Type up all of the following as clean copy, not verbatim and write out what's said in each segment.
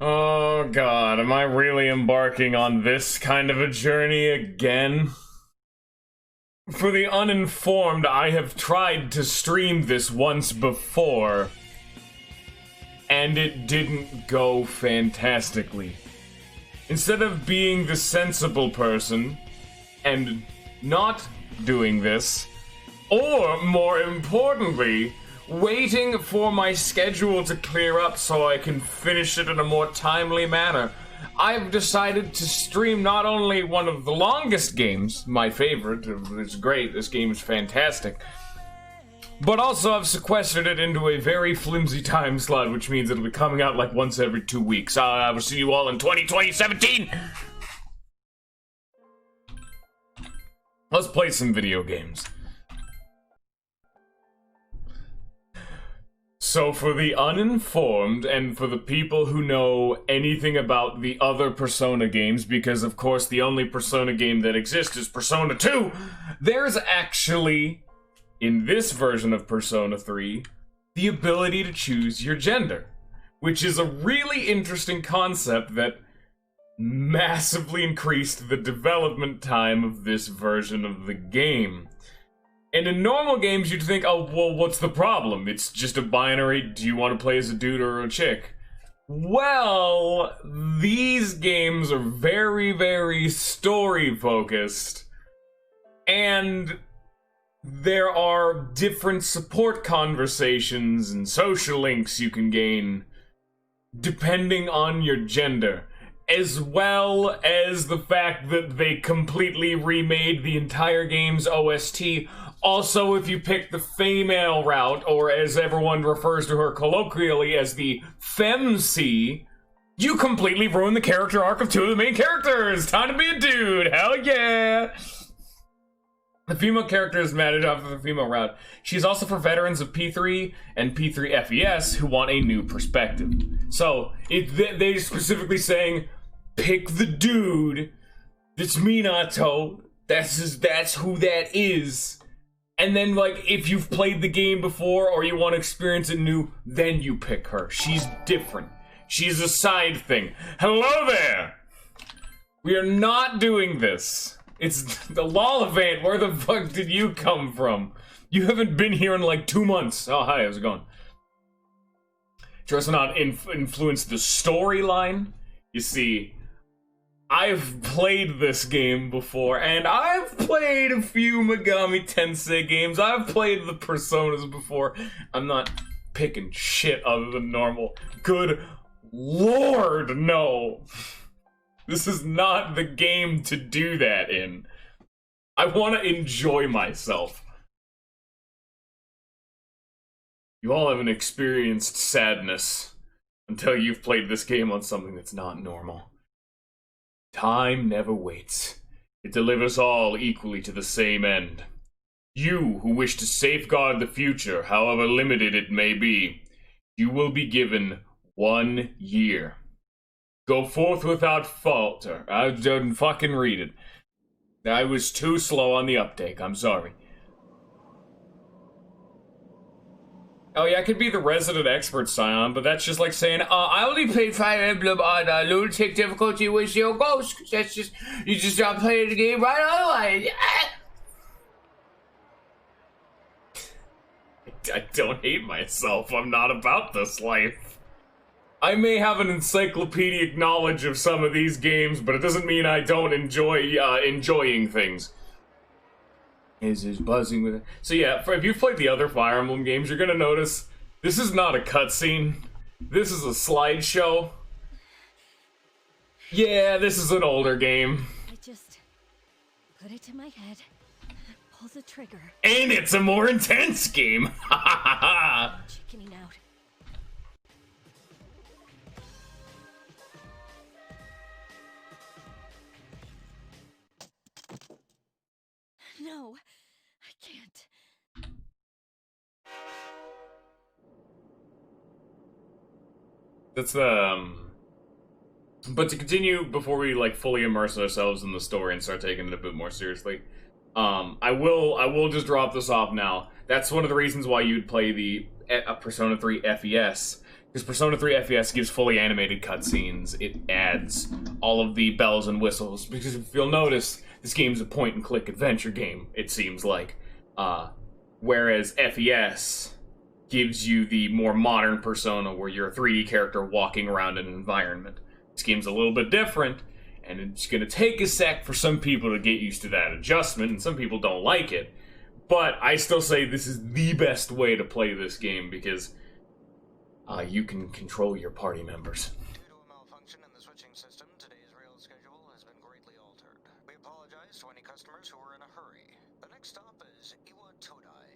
Oh god, am I really embarking on this kind of a journey again? For the uninformed, I have tried to stream this once before, and it didn't go fantastically. Instead of being the sensible person and not doing this, or more importantly, waiting for my schedule to clear up so I can finish it in a more timely manner, I've decided to stream not only one of the longest games, my favorite, it's great, this game is fantastic, but also I've sequestered it into a very flimsy time slot, which means it'll be coming out like once every 2 weeks. I will see you all in 2017! Let's play some video games. So for the uninformed, and for the people who know anything about the other Persona games, because of course the only Persona game that exists is Persona 2, there's actually, in this version of Persona 3, the ability to choose your gender, which is a really interesting concept that massively increased the development time of this version of the game. And in normal games, you'd think, oh, well, what's the problem? It's just a binary, do you want to play as a dude or a chick? Well, these games are very, very story-focused, and there are different support conversations and social links you can gain depending on your gender, as well as the fact that they completely remade the entire game's OST. Also, if you pick the female route, or as everyone refers to her colloquially as the FemC, you completely ruin the character arc of two of the main characters! Time to be a dude! Hell yeah! The female character is managed off of the female route. She's also for veterans of P3 and P3 FES who want a new perspective. So, they're specifically saying, pick the dude. That's Minato. That's who that is. And then, like, if you've played the game before or you want to experience it new, then you pick her. She's different. She's a side thing. Hello there! We are not doing this. It's the Lollivant. Where the fuck did you come from? You haven't been here in like 2 months. Oh, hi, how's it going? Just not influence the storyline. You see, I've played this game before, and I've played a few Megami Tensei games. I've played the Personas before. I'm not picking shit other than normal. Good lord, no. This is not the game to do that in. I want to enjoy myself. You all haven't experienced sadness until you've played this game on something that's not normal. Time never waits. It delivers all equally to the same end. You who wish to safeguard the future, however limited it may be, you will be given 1 year. Go forth without falter. I didn't fucking read it. I was too slow on the uptake, I'm sorry. Oh yeah, I could be the resident expert, Scion, but that's just like saying, I only played Fire Emblem on lunatic difficulty with Zero Ghost, 'cause that's just, you just start playing the game right otherwise. I don't hate myself, I'm not about this life. I may have an encyclopedic knowledge of some of these games, but it doesn't mean I don't enjoy, enjoying things. Is buzzing with it. So yeah, if you've played the other Fire Emblem games, you're gonna notice this is not a cutscene. This is a slideshow. Yeah, this is an older game. I just put it to my head, pull the trigger. And it's a more intense game. Ha ha ha. Chickening out. No, I can't. That's but to continue before we like fully immerse ourselves in the story and start taking it a bit more seriously, I will just drop this off now. That's one of the reasons why you'd play the Persona 3 FES, Because Persona 3 FES gives fully animated cutscenes. It adds all of the bells and whistles. Because if you'll notice, this game's a point-and-click adventure game, it seems like. Whereas FES gives you the more modern Persona where you're a 3D character walking around an environment. This game's a little bit different, and it's going to take a sec for some people to get used to that adjustment, and some people don't like it. But I still say this is the best way to play this game, because you can control your party members. Due to a malfunction in the switching system, today's rail schedule has been greatly altered. We apologize to any customers who are in a hurry. The next stop is Iwa Todai.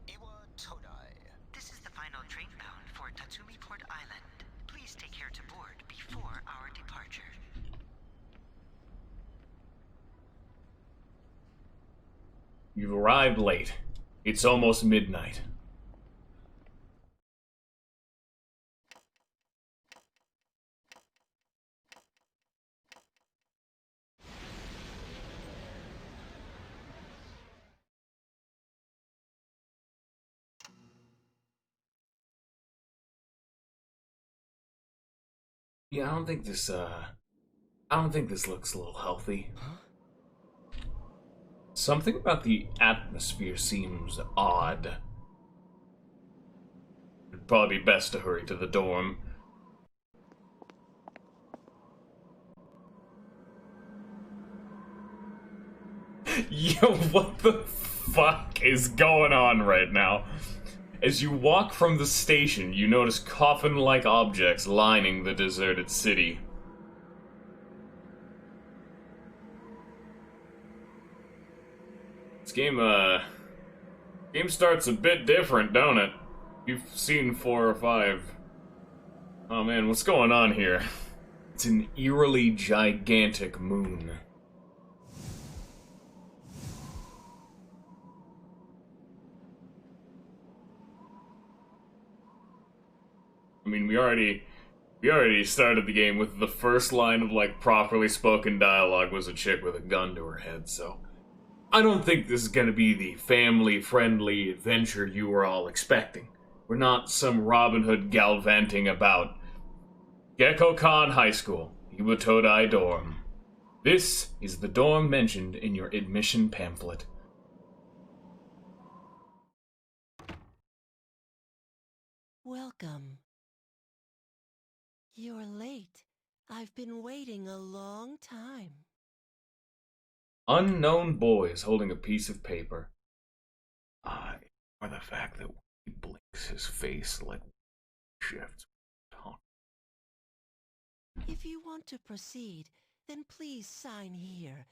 Iwa Todai. This is the final train bound for Tatsumi Port Island. Please take care to board before our departure. You've arrived late. It's almost midnight. Yeah, I don't think this looks a little healthy. Something about the atmosphere seems odd. It'd probably be best to hurry to the dorm. Yo, what the fuck is going on right now? As you walk from the station, you notice coffin-like objects lining the deserted city. This game starts a bit different, don't it? You've seen 4 or 5. Oh man, what's going on here? It's an eerily gigantic moon. I mean, we already started the game with the first line of, like, properly spoken dialogue was a chick with a gun to her head, so I don't think this is gonna be the family-friendly adventure you were all expecting. We're not some Robin Hood galvanting about Gekkoukan High School, Iwa Todai dorm. This is the dorm mentioned in your admission pamphlet. Welcome. You're late. I've been waiting a long time. Unknown boys holding a piece of paper. Or the fact that when he blinks, his face like shifts. If you want to proceed, then please sign here.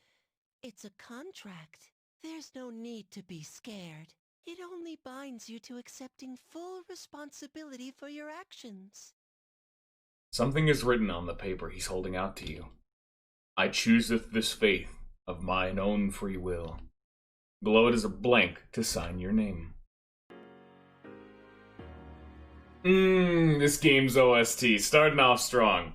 It's a contract. There's no need to be scared. It only binds you to accepting full responsibility for your actions. Something is written on the paper he's holding out to you. I chooseth this faith of mine own free will. Below it is a blank to sign your name. This game's OST, starting off strong.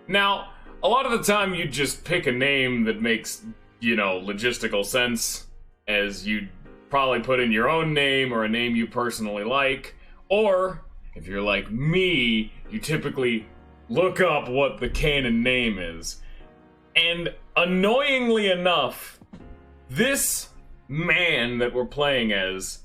Now, a lot of the time you just pick a name that makes, logistical sense, as you'd probably put in your own name or a name you personally like, or, if you're like me, you typically look up what the canon name is. And annoyingly enough, this man that we're playing as,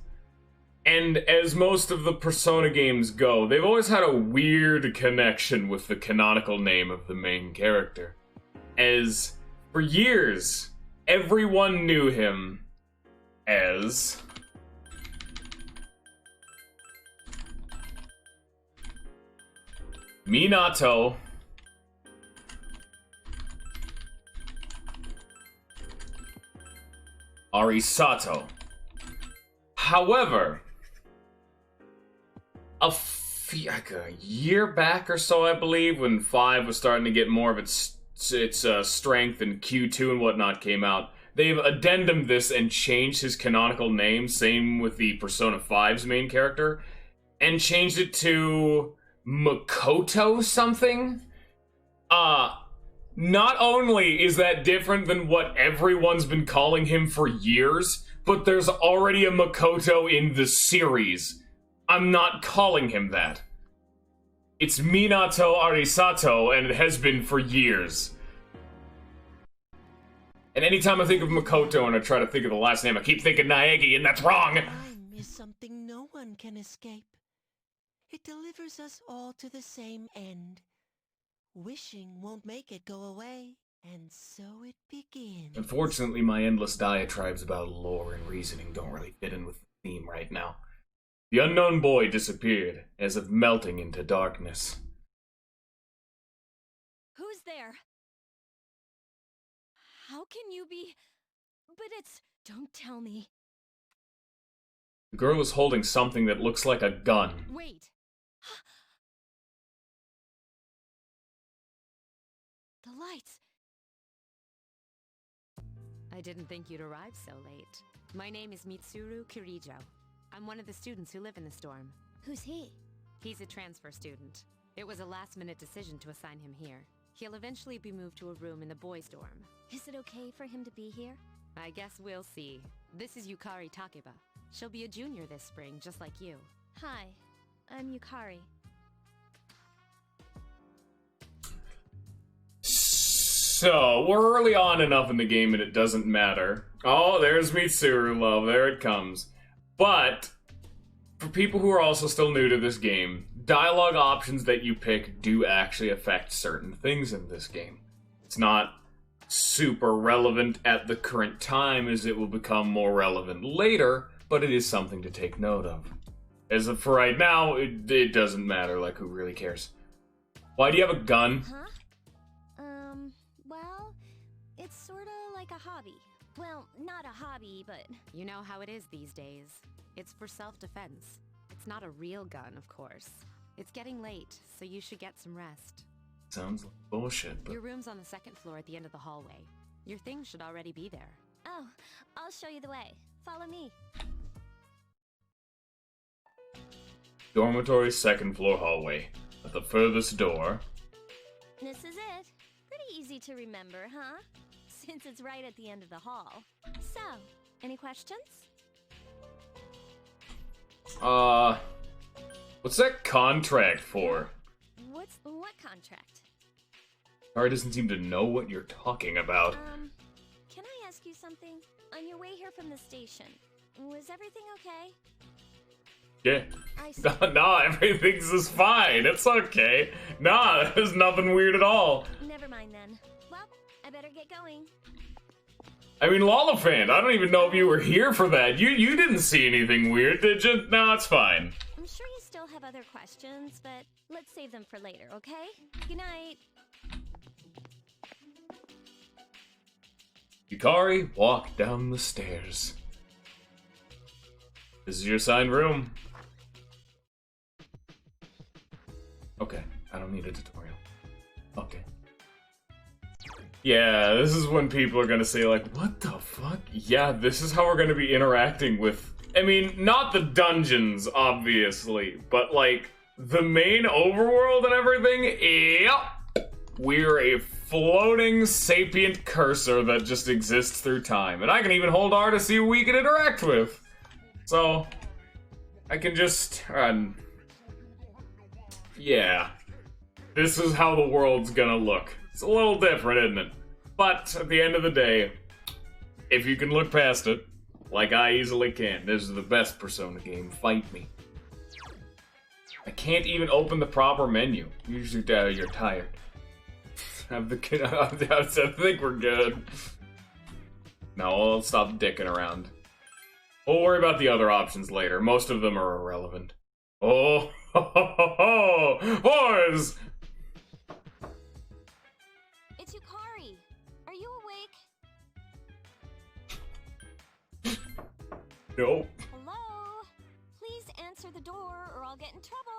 and as most of the Persona games go, they've always had a weird connection with the canonical name of the main character. As, for years, everyone knew him as Minato Arisato. However, like a year back or so, I believe, when 5 was starting to get more of its strength and Q2 and whatnot came out, they've addendumed this and changed his canonical name, same with the Persona 5's main character, and changed it to Makoto something? not only is that different than what everyone's been calling him for years, but there's already a Makoto in the series. I'm not calling him that. It's Minato Arisato, and it has been for years. And anytime I think of Makoto and I try to think of the last name, I keep thinking Naegi, and that's wrong! Time is something no one can escape. It delivers us all to the same end. Wishing won't make it go away, and so it begins. Unfortunately, my endless diatribes about lore and reasoning don't really fit in with the theme right now. The unknown boy disappeared, as if melting into darkness. Who's there? How can you be? But it's... Don't tell me. The girl is holding something that looks like a gun. Wait. The lights. I didn't think you'd arrive so late. My name is Mitsuru Kirijo. I'm one of the students who live in the storm. Who's he? He's a transfer student. It was a last-minute decision to assign him here. He'll eventually be moved to a room in the boys' dorm. Is it okay for him to be here? I guess we'll see. This is Yukari Takeba. She'll be a junior this spring, just like you. Hi, I'm Yukari. So, we're early on enough in the game and it doesn't matter. Oh, there's Mitsuru, love, there it comes. But, for people who are also still new to this game, dialogue options that you pick do actually affect certain things in this game. It's not super relevant at the current time, as it will become more relevant later, but it is something to take note of. As of for right now, it doesn't matter, like, who really cares? Why do you have a gun? Huh? Well, it's sorta like a hobby. Well, not a hobby, but... You know how it is these days. It's for self-defense. It's not a real gun, of course. It's getting late, so you should get some rest. Sounds like bullshit, but... Your room's on the second floor at the end of the hallway. Your things should already be there. Oh, I'll show you the way. Follow me. Dormitory second floor hallway. At the furthest door. This is it. Pretty easy to remember, huh? Since it's right at the end of the hall. So, any questions? What's that contract for? What contract? Ari doesn't seem to know what you're talking about. Can I ask you something? On your way here from the station, was everything okay? Yeah. Nah, everything's just fine. It's okay. Nah, there's nothing weird at all. Never mind then. Well, I better get going. I mean, Lollifant, I don't even know if you were here for that. You didn't see anything weird, did you? No, it's fine. I'm sure you still have other questions, but let's save them for later, okay? Good night. Yukari walked down the stairs. This is your assigned room. Okay, I don't need a tutorial. Okay. Yeah, this is when people are gonna say, like, what the fuck? Yeah, this is how we're gonna be interacting with... I mean, not the dungeons, obviously, but, like, the main overworld and everything? Yep! We're a floating sapient cursor that just exists through time. And I can even hold R to see who we can interact with. So, I can just... yeah. This is how the world's gonna look. It's a little different, isn't it? But, at the end of the day, if you can look past it, like I easily can, this is the best Persona game. Fight me. I can't even open the proper menu. Usually you're tired. I think we're good. No, I'll stop dicking around. We'll worry about the other options later. Most of them are irrelevant. Oh, ho, ho, ho, ho. Boys! It's Yukari. Are you awake? No. Hello? Please answer the door or I'll get in trouble.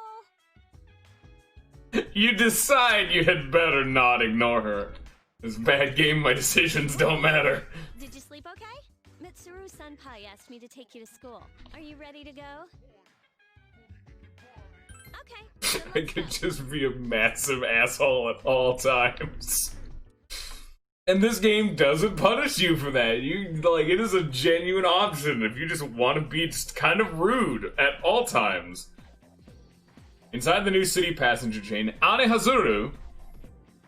You decide you had better not ignore her. This bad game, my decisions don't matter. Did you sleep okay? Mitsuru-senpai asked me to take you to school. Are you ready to go? Okay. I could just be a massive asshole at all times. And this game doesn't punish you for that. It is a genuine option if you just want to be just kind of rude at all times. Inside the new city passenger train, Anehazuru.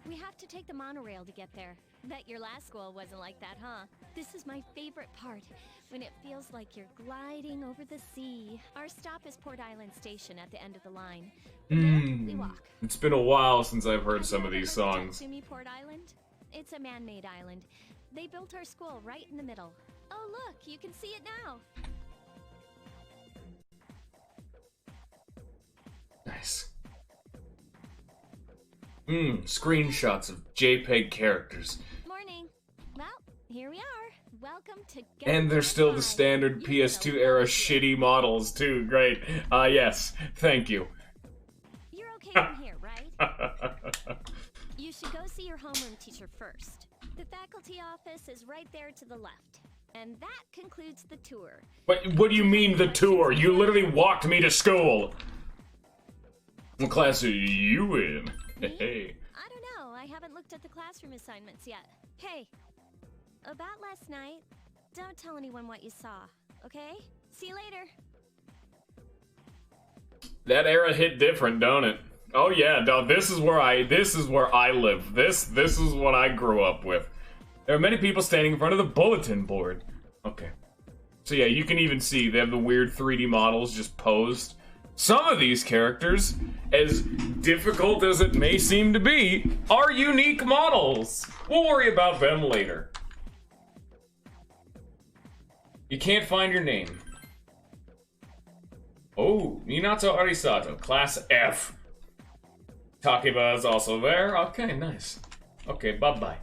We have to take the monorail to get there. Bet your last school wasn't like that, huh? This is my favorite part, when it feels like you're gliding over the sea. Our stop is Port Island Station at the end of the line. From there, we walk. It's been a while since I've heard some of these songs. Tatsumi Port Island? It's a man-made island. They built our school right in the middle. Oh look, you can see it now. Nice. Screenshots of JPEG characters. Morning. Well, here we are. Welcome to And they're still the standard PS2 era shitty models too. Great. Yes. Thank you. You're okay in here, right? You should go see your homeroom teacher first. The faculty office is right there to the left. And that concludes the tour. But what do you mean the tour? You literally walked me to school. What class are you in? Me? Hey. I don't know. I haven't looked at the classroom assignments yet. Hey, about last night, don't tell anyone what you saw, okay? See you later. That era hit different, don't it? Oh yeah, no, this is where I live. This is what I grew up with. There are many people standing in front of the bulletin board. Okay. So yeah, you can even see they have the weird 3D models just posed. Some of these characters, as difficult as it may seem to be, are unique models. We'll worry about them later. You can't find your name. Oh, Minato Arisato, class F. Takiba is also there. Okay, nice. Okay, bye-bye.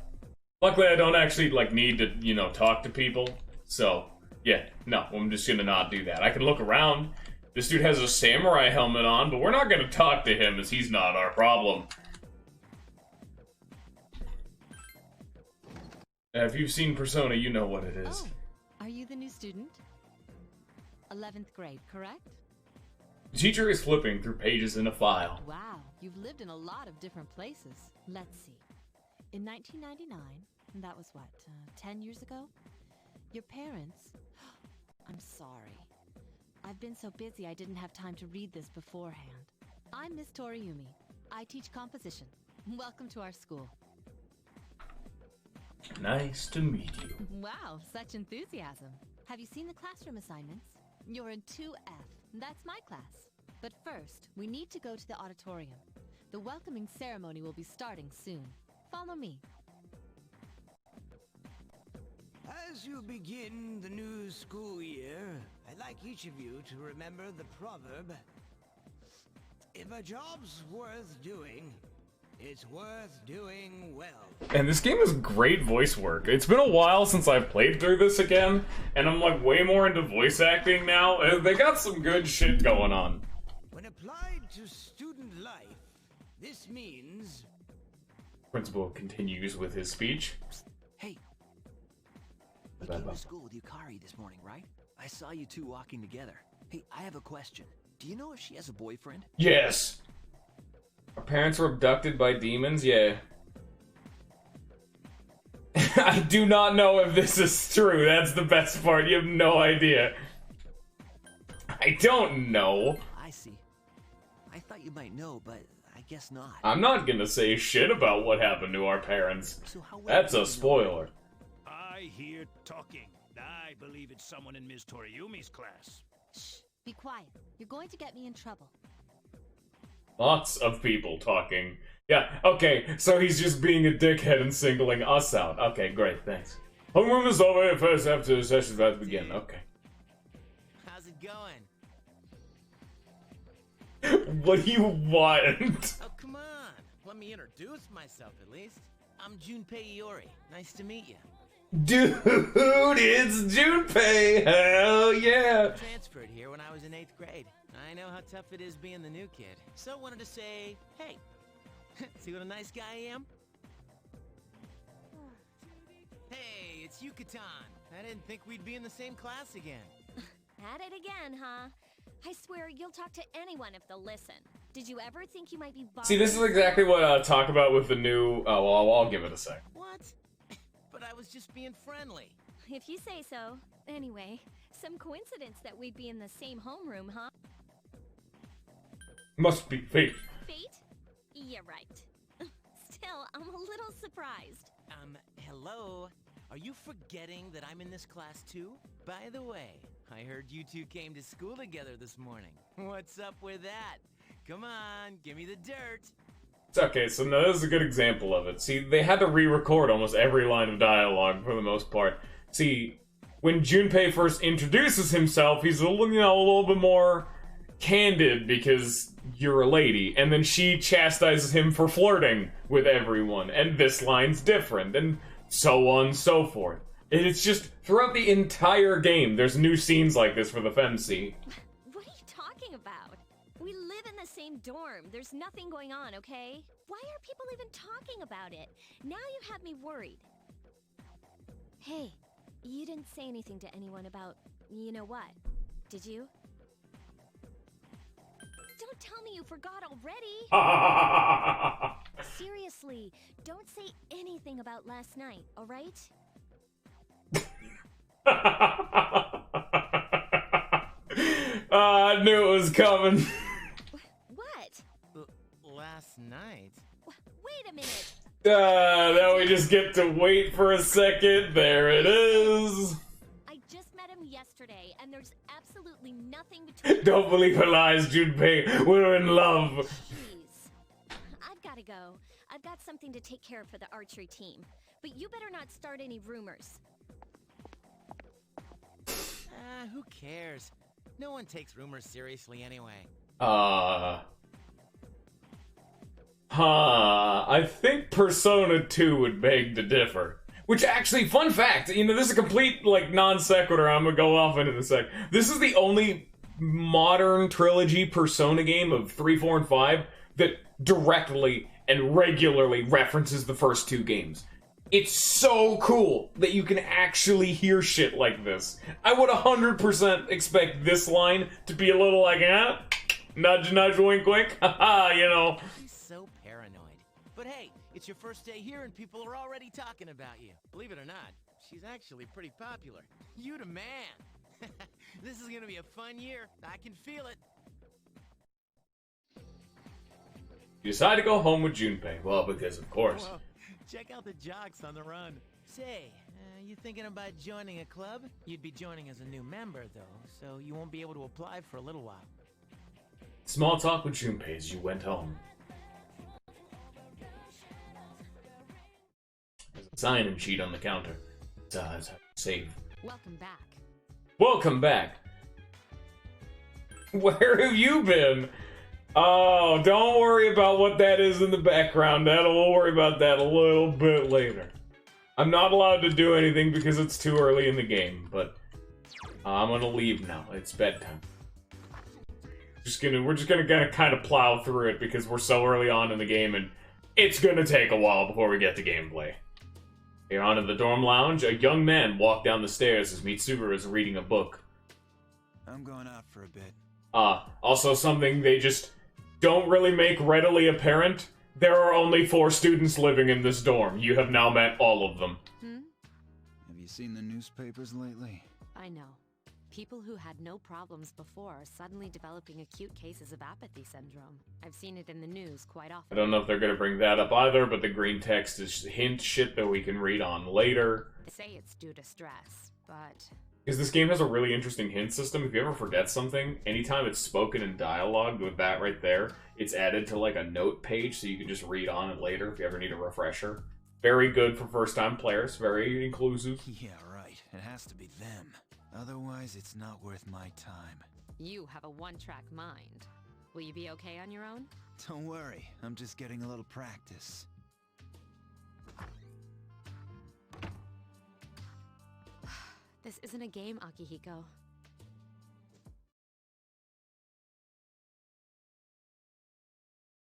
Luckily, I don't actually, need to, talk to people. So, yeah, no, I'm just gonna not do that. I can look around. This dude has a samurai helmet on, but we're not gonna talk to him as he's not our problem. If you've seen Persona, you know what it is. Oh, are you the new student? 11th grade, correct? The teacher is flipping through pages in a file. Wow, you've lived in a lot of different places. Let's see. In 1999, that was what, 10 years ago? Your parents... I'm sorry. I've been so busy I didn't have time to read this beforehand. I'm Miss Toriumi. I teach composition. Welcome to our school. Nice to meet you. Wow, such enthusiasm. Have you seen the classroom assignments? You're in 2F. That's my class. But first, we need to go to the auditorium. The welcoming ceremony will be starting soon. Follow me. As you begin the new school year, I'd like each of you to remember the proverb, if a job's worth doing, it's worth doing well. And this game has great voice work. It's been a while since I've played through this again, and I'm way more into voice acting now. They got some good shit going on. When applied to student life, this means... Principal continues with his speech. Hey, you came to school with Yukari this morning, right? I saw you two walking together. Hey, I have a question. Do you know if she has a boyfriend? Yes. Our parents were abducted by demons? Yeah. I do not know if this is true. That's the best part. You have no idea. I don't know. I see. I thought you might know, but I guess not. I'm not gonna say shit about what happened to our parents. So how well That's do you a know spoiler. I hear talking. I believe it's someone in Ms. Toriumi's class. Shh, be quiet. You're going to get me in trouble. Lots of people talking. Yeah, okay, so he's just being a dickhead and singling us out. Okay, great, thanks. Homeroom is over first after the session's about to begin. Okay. How's it going? What do you want? Oh, come on. Let me introduce myself at least. I'm Junpei Iori. Nice to meet you. Dude, it's Junpei! Hell yeah! I transferred here when I was in 8th grade. I know how tough it is being the new kid. So wanted to say, hey, see what a nice guy I am? Hey, it's Yucatan. I didn't think we'd be in the same class again. At it again, huh? I swear you'll talk to anyone if they'll listen. Did you ever think you might be bothered? See, this is exactly what I talk about with the new... Oh, well, I'll give it a sec. What? I was just being friendly. If you say so. Anyway, some coincidence that we'd be in the same homeroom, huh? Must be fate. Fate? Yeah, right. Still, I'm a little surprised. Hello? Are you forgetting that I'm in this class too? By the way, I heard you two came to school together this morning. What's up with that? Come on, give me the dirt. It's okay, so now this is a good example of it. See, they had to re-record almost every line of dialogue for the most part. See, when Junpei first introduces himself, he's a little bit more candid because you're a lady, and then she chastises him for flirting with everyone, and this line's different, and so on and so forth. And it's just, throughout the entire game, there's new scenes like this for the FemC. What are you talking about? We live in the same dorm. There's nothing going on, okay? Why are people even talking about it? Now you have me worried. Hey, you didn't say anything to anyone about, you know what, did you? Don't tell me you forgot already! Seriously, don't say anything about last night, alright? I knew it was coming. What? Last night? Wait a minute! Now we just get to wait for a second. There it is. I just met him yesterday, and there's absolutely nothing between. Don't believe her lies, Junpei. We're in love. Jeez. I've gotta go. I've got something to take care of for the archery team. But you better not start any rumors. Who cares? No one takes rumors seriously anyway. I think Persona 2 would beg to differ. Which actually, fun fact, you know, this is a complete, like, non sequitur, I'm gonna go off into a sec. This is the only modern trilogy Persona game of 3, 4, and 5 that directly and regularly references the first two games. It's so cool that you can actually hear shit like this. I would 100% expect this line to be a little like, nudge, nudge, wink, wink, haha, you know. He's so paranoid. But hey, it's your first day here and people are already talking about you. Believe it or not, she's actually pretty popular. You the man. This is gonna be a fun year. I can feel it. You decide to go home with Junpei. Well, because of course. Whoa. Check out the jocks on the run. Say, you thinking about joining a club? You'd be joining as a new member, though, so you won't be able to apply for a little while. Small talk with Junpei as you went home. There's a sign-in sheet on the counter. Save. Welcome back. Welcome back. Where have you been? Oh, don't worry about what that is in the background. We'll worry about that a little bit later. I'm not allowed to do anything because it's too early in the game, but I'm gonna leave now. It's bedtime. We're just gonna kind of plow through it because we're so early on in the game, and it's gonna take a while before we get to gameplay. Here on in the dorm lounge, a young man walked down the stairs as Mitsuru is reading a book. I'm going out for a bit. Also something they just don't really make readily apparent. There are only 4 students living in this dorm. You have now met all of them. Have you seen the newspapers lately? I know. People who had no problems before are suddenly developing acute cases of apathy syndrome. I've seen it in the news quite often. I don't know if they're gonna bring that up either, but the green text is hint shit that we can read on later. They say it's due to stress, but... Because this game has a really interesting hint system. If you ever forget something, anytime it's spoken in dialogue with that right there, it's added to like a note page so you can just read on it later if you ever need a refresher. Very good for first-time players, very inclusive. Yeah, right. It has to be them. Otherwise, it's not worth my time. You have a one-track mind. Will you be okay on your own? Don't worry, I'm just getting a little practice. This isn't a game, Akihiko.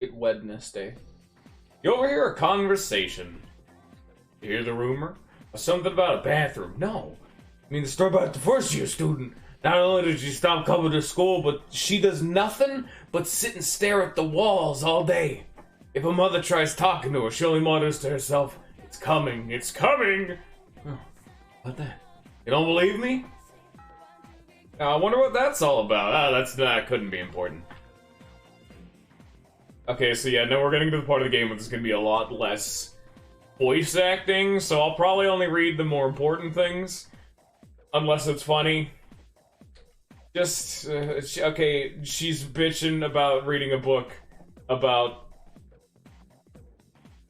It's Wednesday. You overhear a conversation. You hear the rumor? Something about a bathroom. No. I mean the story about the first-year student. Not only did she stop coming to school, but she does nothing but sit and stare at the walls all day. If a mother tries talking to her, she only mutters to herself, "It's coming, it's coming!" Oh, what that? You don't believe me? I wonder what that's all about. Ah, that couldn't be important. Okay, so yeah, now we're getting to the part of the game where there's gonna be a lot less voice acting, so I'll probably only read the more important things. Unless it's funny. Just, okay, she's bitching about reading a book about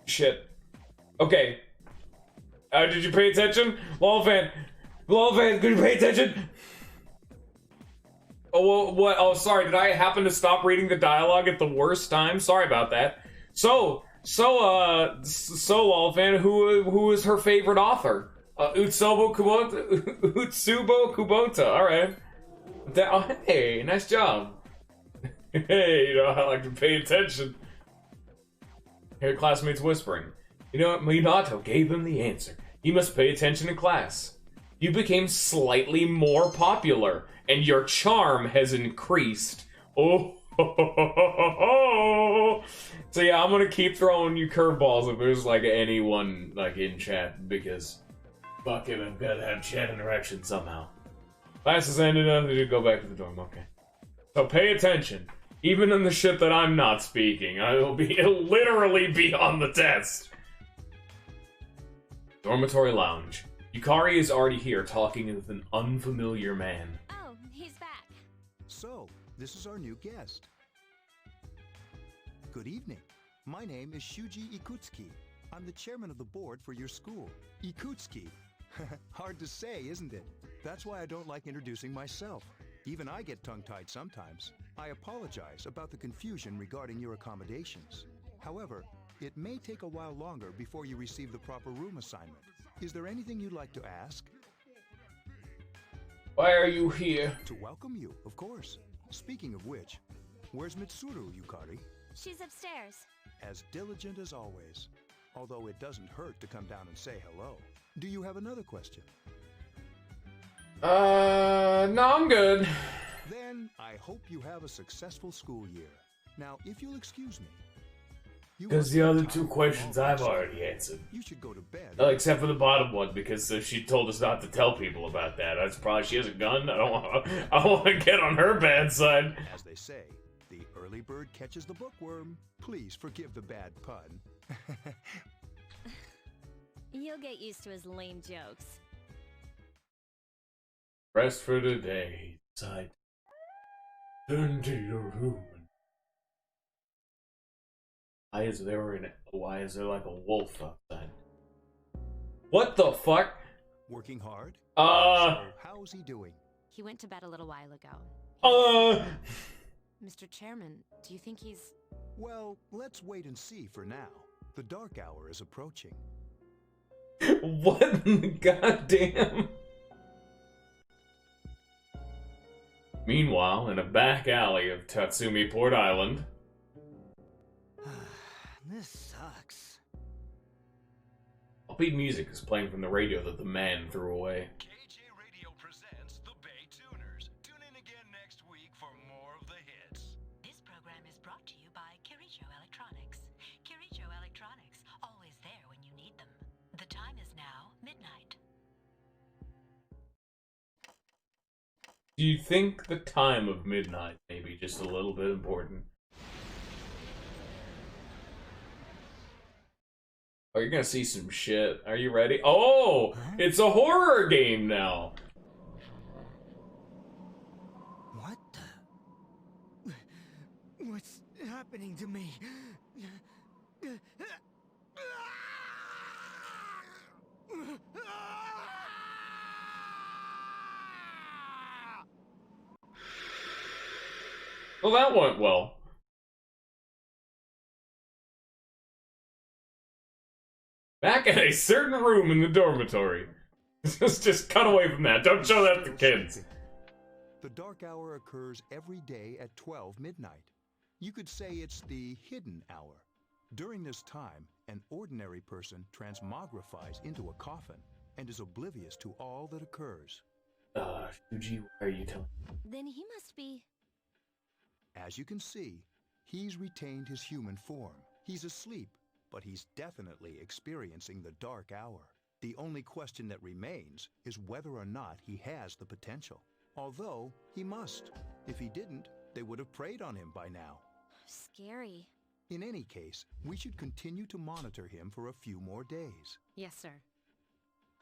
shit. Okay. Did you pay attention? Lolfan, could you pay attention? Oh, what? Oh, sorry, did I happen to stop reading the dialogue at the worst time? Sorry about that. So, Lolfan, who is her favorite author? Utsubo Kubota, alright. Oh, hey, nice job. Hey, you know, I like to pay attention. Hear classmates whispering. You know what? Minato gave them the answer. You must pay attention in class. You became slightly more popular, and your charm has increased. Oh, so yeah, I'm gonna keep throwing you curveballs if there's like anyone like in chat, because fuck it, I've gotta have chat interaction somehow. Class is ended up to go back to the dorm, okay. So pay attention. Even in the shit that I'm not speaking, it'll literally be on the test. Dormitory lounge. Yukari is already here talking with an unfamiliar man. Oh, he's back. So, this is our new guest. Good evening. My name is Shuji Ikutsuki. I'm the chairman of the board for your school. Ikutsuki. Hard to say, isn't it? That's why I don't like introducing myself. Even I get tongue-tied sometimes. I apologize about the confusion regarding your accommodations. However, it may take a while longer before you receive the proper room assignment. Is there anything you'd like to ask? Why are you here? To welcome you, of course. Speaking of which, where's Mitsuru, Yukari? She's upstairs. As diligent as always. Although it doesn't hurt to come down and say hello. Do you have another question? No, I'm good. Then I hope you have a successful school year. Now, if you'll excuse me. Because the other two questions I've already answered. You should go to bed. Except for the bottom one, because she told us not to tell people about that. That's probably, she has a gun. I don't want to get on her bad side. As they say, the early bird catches the bookworm. Please forgive the bad pun. You'll get used to his lame jokes. Rest for today. Side. Turn to your room. Why is there like a wolf outside? What the fuck? Working hard? So, how's he doing? He went to bed a little while ago. Mr. Chairman, do you think he's... Well, let's wait and see for now. The dark hour is approaching. What in the goddamn? Meanwhile, in a back alley of Tatsumi Port Island. This sucks. Upbeat music is playing from the radio that the man threw away. KJ Radio presents The Bay Tuners. Tune in again next week for more of the hits. This program is brought to you by Kirijo Electronics. Kirijo Electronics, always there when you need them. The time is now midnight. Do you think the time of midnight may be just a little bit important? Oh, you're gonna see some shit. Are you ready? Oh! It's a horror game now! What the... What's happening to me? Well, that went well. Back in a certain room in the dormitory. Just cut away from that. Don't show that to kids. The dark hour occurs every day at 12 midnight. You could say it's the hidden hour. During this time, an ordinary person transmogrifies into a coffin and is oblivious to all that occurs. Shuji, why are you telling me? Then he must be... As you can see, he's retained his human form. He's asleep, but he's definitely experiencing the dark hour. The only question that remains is whether or not he has the potential. Although, he must. If he didn't, they would have preyed on him by now. Scary. In any case, we should continue to monitor him for a few more days. Yes, sir.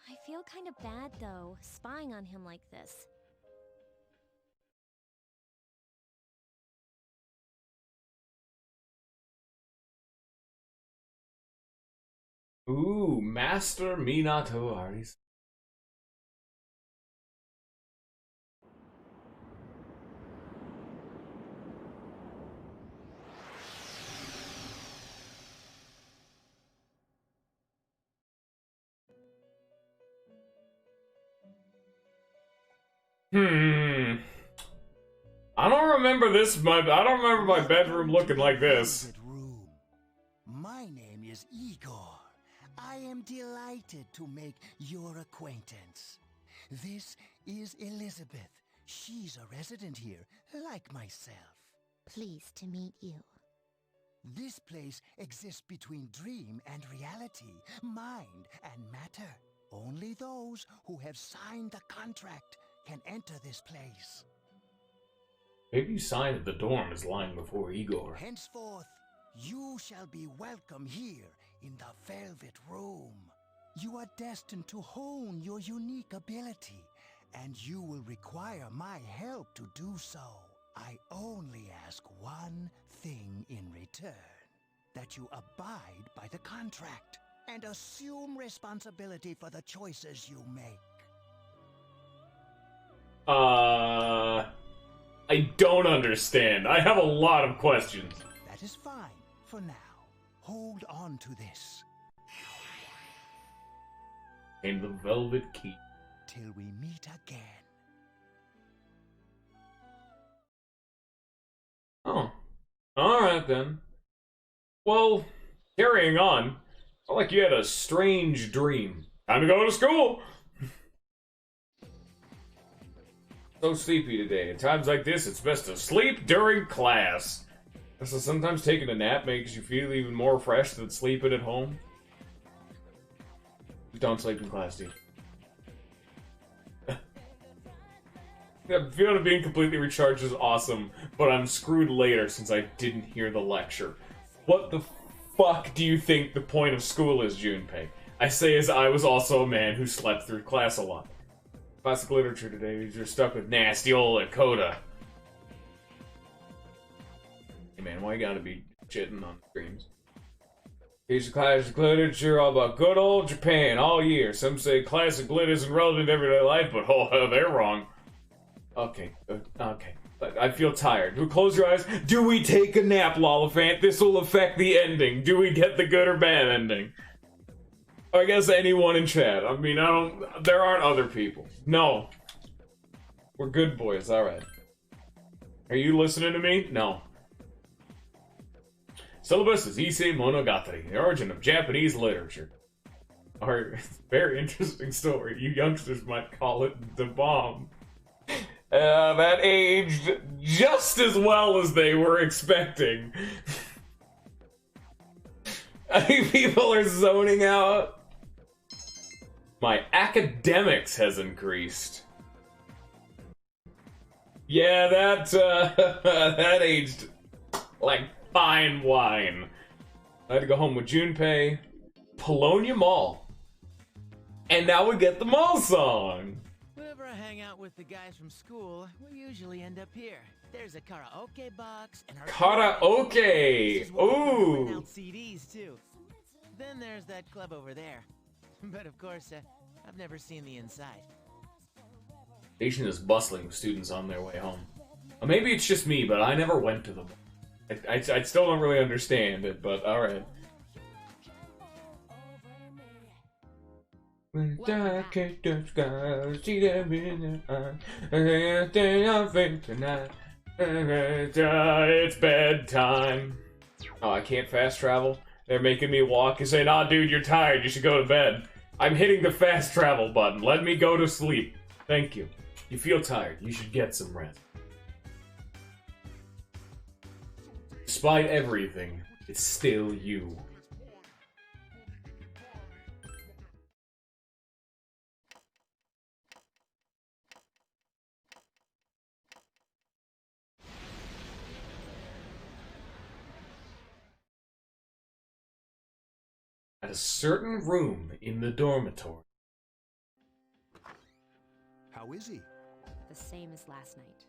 I feel kind of bad, though, spying on him like this. Ooh, Master Minato Aris. I don't remember this. I don't remember my bedroom looking like this. My name is Igor. I am delighted to make your acquaintance. This is Elizabeth. She's a resident here, like myself. Pleased to meet you. This place exists between dream and reality, mind and matter. Only those who have signed the contract can enter this place. Maybe sign at the dorm is lying before Igor. Henceforth, you shall be welcome here in the Velvet Room. You are destined to hone your unique ability, and you will require my help to do so. I only ask one thing in return, that you abide by the contract and assume responsibility for the choices you make. I don't understand. I have a lot of questions. That is fine for now. Hold on to this. And the velvet key. Till we meet again. Oh. Alright then. Well, carrying on. Felt like you had a strange dream. Time to go to school! So sleepy today. At times like this, it's best to sleep during class. So sometimes taking a nap makes you feel even more fresh than sleeping at home. Don't sleep in class, dude. Yeah, feeling of being completely recharged is awesome, but I'm screwed later since I didn't hear the lecture. What the fuck do you think the point of school is, Junpei? I say as I was also a man who slept through class a lot. Classic literature today, you're stuck with nasty old Lakota. Hey man, why you gotta be shitting on streams? Teach classic literature all about good old Japan all year. Some say classic lit isn't relevant to everyday life, but oh, they're wrong. Okay, okay. I feel tired. Close your eyes. Do we take a nap, Lollifant? This will affect the ending. Do we get the good or bad ending? I guess anyone in chat. I mean, there aren't other people. No. We're good boys, alright. Are you listening to me? No. Syllabus is Issei Monogatari, the origin of Japanese literature. Or, very interesting story. You youngsters might call it the bomb. That aged just as well as they were expecting. I think people are zoning out. My academics has increased. Yeah, that, that aged like fine wine. I had to go home with Junpei, Polonia Mall. And now we get the mall song. Whenever I hang out with the guys from school, we usually end up here. There's a karaoke box and our karaoke. Ooh. Out CDs too. Then there's that club over there. But of course, I've never seen the inside. Station is bustling with students on their way home. Maybe it's just me, but I never went to them. I still don't really understand it, but alright. It's bedtime. Oh, I can't fast travel? They're making me walk and saying, "Nah, dude, you're tired. You should go to bed." I'm hitting the fast travel button. Let me go to sleep. Thank you. You feel tired. You should get some rest. Despite everything, it's still you. certain room in the dormitory. How is he? The same as last night.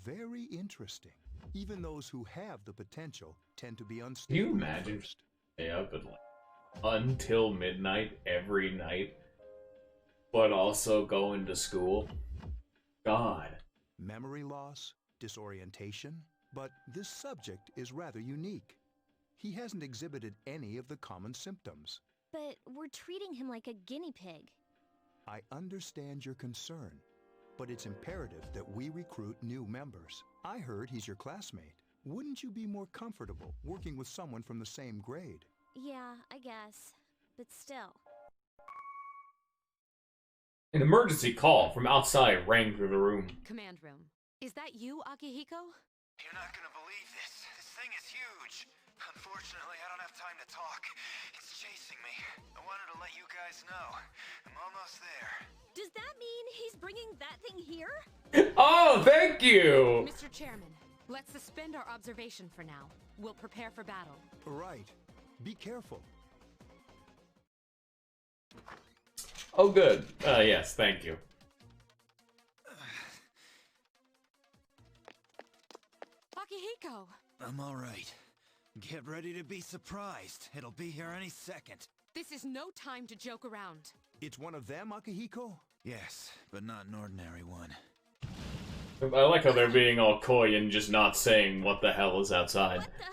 Very interesting. Even those who have the potential tend to be Can unstable. you imagine stay up at like until midnight every night, but also going to school? God. Memory loss, disorientation, but this subject is rather unique. He hasn't exhibited any of the common symptoms. But we're treating him like a guinea pig. I understand your concern, but it's imperative that we recruit new members. I heard he's your classmate. Wouldn't you be more comfortable working with someone from the same grade? Yeah, I guess. But still. An emergency call from outside rang through the room. Command room. Is that you, Akihiko? You're not gonna believe this. This thing is huge. Unfortunately, I don't have time to talk. It's chasing me. I wanted to let you guys know. I'm almost there. Does that mean he's bringing that thing here? Oh, thank you! Mr. Chairman, let's suspend our observation for now. We'll prepare for battle. Right. Be careful. Oh, good. Yes, thank you. Akihiko! I'm alright. Get ready to be surprised. It'll be here any second. This is no time to joke around. It's one of them, Akihiko? Yes, but not an ordinary one. I like how they're being all coy and just not saying what the hell is outside. What the?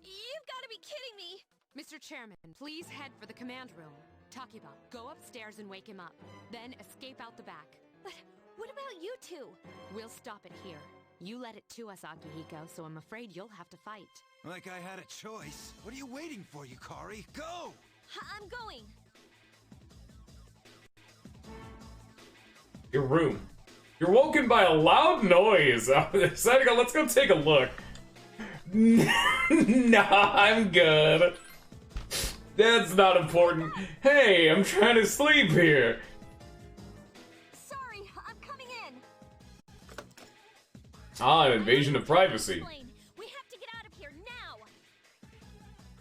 You've got to be kidding me! Mr. Chairman, please head for the command room. Takiba, go upstairs and wake him up. Then escape out the back. But what about you two? We'll stop it here. You led it to us, Akihiko, so I'm afraid you'll have to fight. Like I had a choice. What are you waiting for, Yukari? Go! I'm going! Your room. You're woken by a loud noise. Let's go take a look. Nah, I'm good. That's not important. Hey, I'm trying to sleep here. Sorry, I'm coming in. Ah, an invasion of privacy. We have to get out of here now.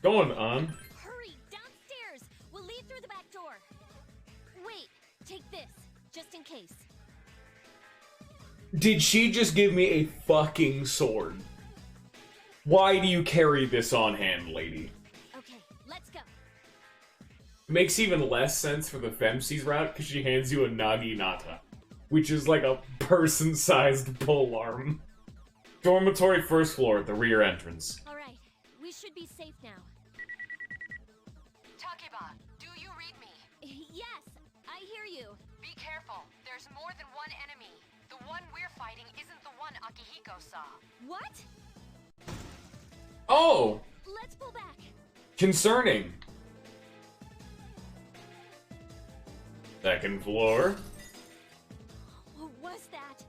Going on. Hurry, downstairs. We'll leave through the back door. Wait, take this, just in case. Did she just give me a fucking sword? Why do you carry this on hand, lady? Okay, let's go. Makes even less sense for the Femsies route because she hands you a Naginata, which is like a person-sized polearm. Dormitory first floor at the rear entrance. Alright, we should be safe now. Takiba, do you read me? Yes, I hear you. Be careful. There's more than one enemy. The one we're fighting isn't the one Akihiko saw. What? Oh! Let's pull back. Concerning. Second floor. What was that?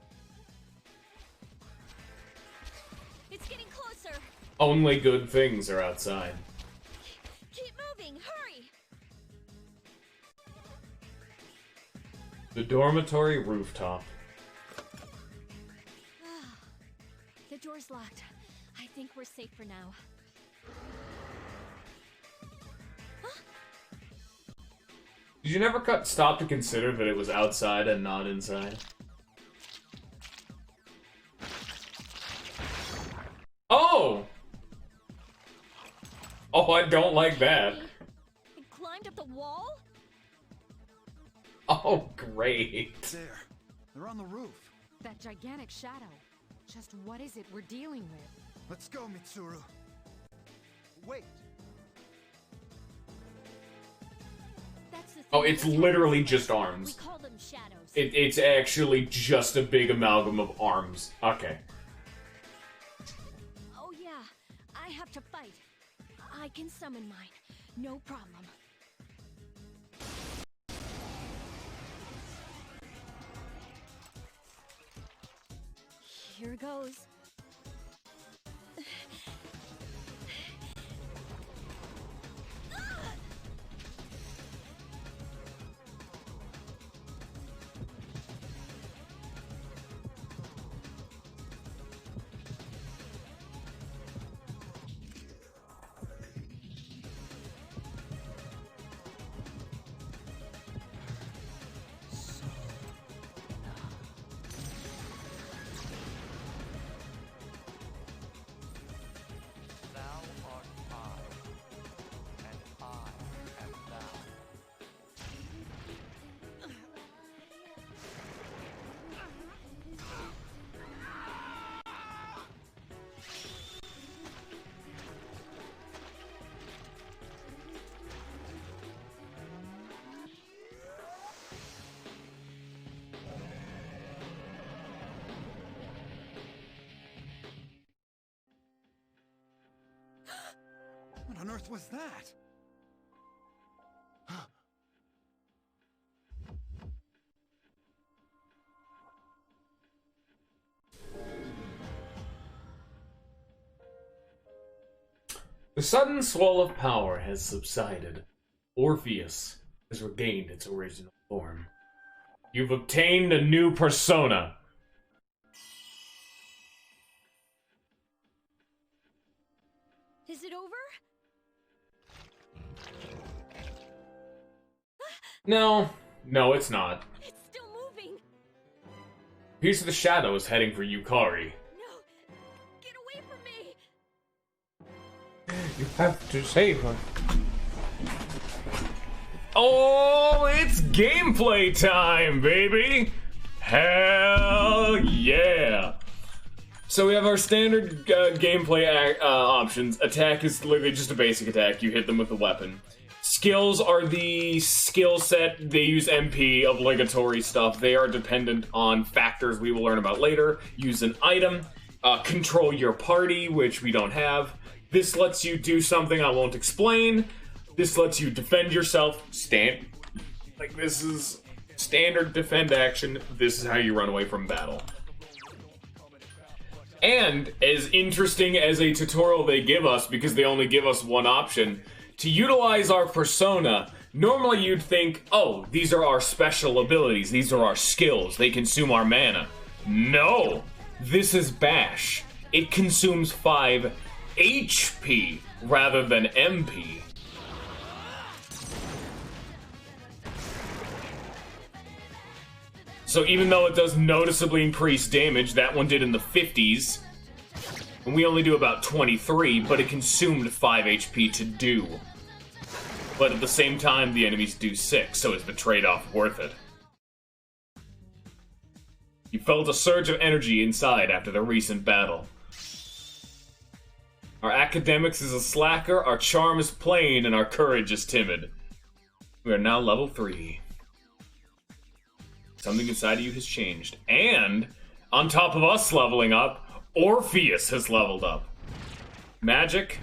It's getting closer. Only good things are outside. Keep moving, hurry! The dormitory rooftop. The door's locked. I think we're safe for now. Did you never stop to consider that it was outside and not inside? Oh! Oh, I don't like that. It climbed up the wall? Oh, great. There. They're on the roof. That gigantic shadow. Just what is it we're dealing with? Let's go, Mitsuru. Wait. That's the thing. Oh, it's literally just arms. We call them shadows. It's actually just a big amalgam of arms. Okay. Oh yeah, I have to fight. I can summon mine. No problem. Here goes. on earth was that? The sudden swell of power has subsided. Orpheus has regained its original form. You've obtained a new persona. Is it over? No, it's not. It's still moving. Piece of the Shadow is heading for Yukari. No, get away from me. You have to save her. Oh, it's gameplay time, baby! Hell yeah! So we have our standard gameplay options. Attack is literally just a basic attack. You hit them with a weapon. Skills are the skill set. They use MP, obligatory stuff. They are dependent on factors we will learn about later. Use an item. Control your party, which we don't have. This lets you do something I won't explain. This lets you defend yourself. Like, this is standard defend action. This is how you run away from battle. And as interesting as a tutorial they give us, because they only give us one option, to utilize our persona, normally you'd think, oh, these are our special abilities, these are our skills, they consume our mana. No! This is Bash. It consumes 5 HP rather than MP. So even though it does noticeably increase damage, that one did in the 50s, and we only do about 23, but it consumed 5 HP to do. But at the same time, the enemies do 6, so is the trade-off worth it? You felt a surge of energy inside after the recent battle. Our academics is a slacker, our charm is plain, and our courage is timid. We are now level 3. Something inside of you has changed. And, on top of us leveling up, Orpheus has leveled up. Magic,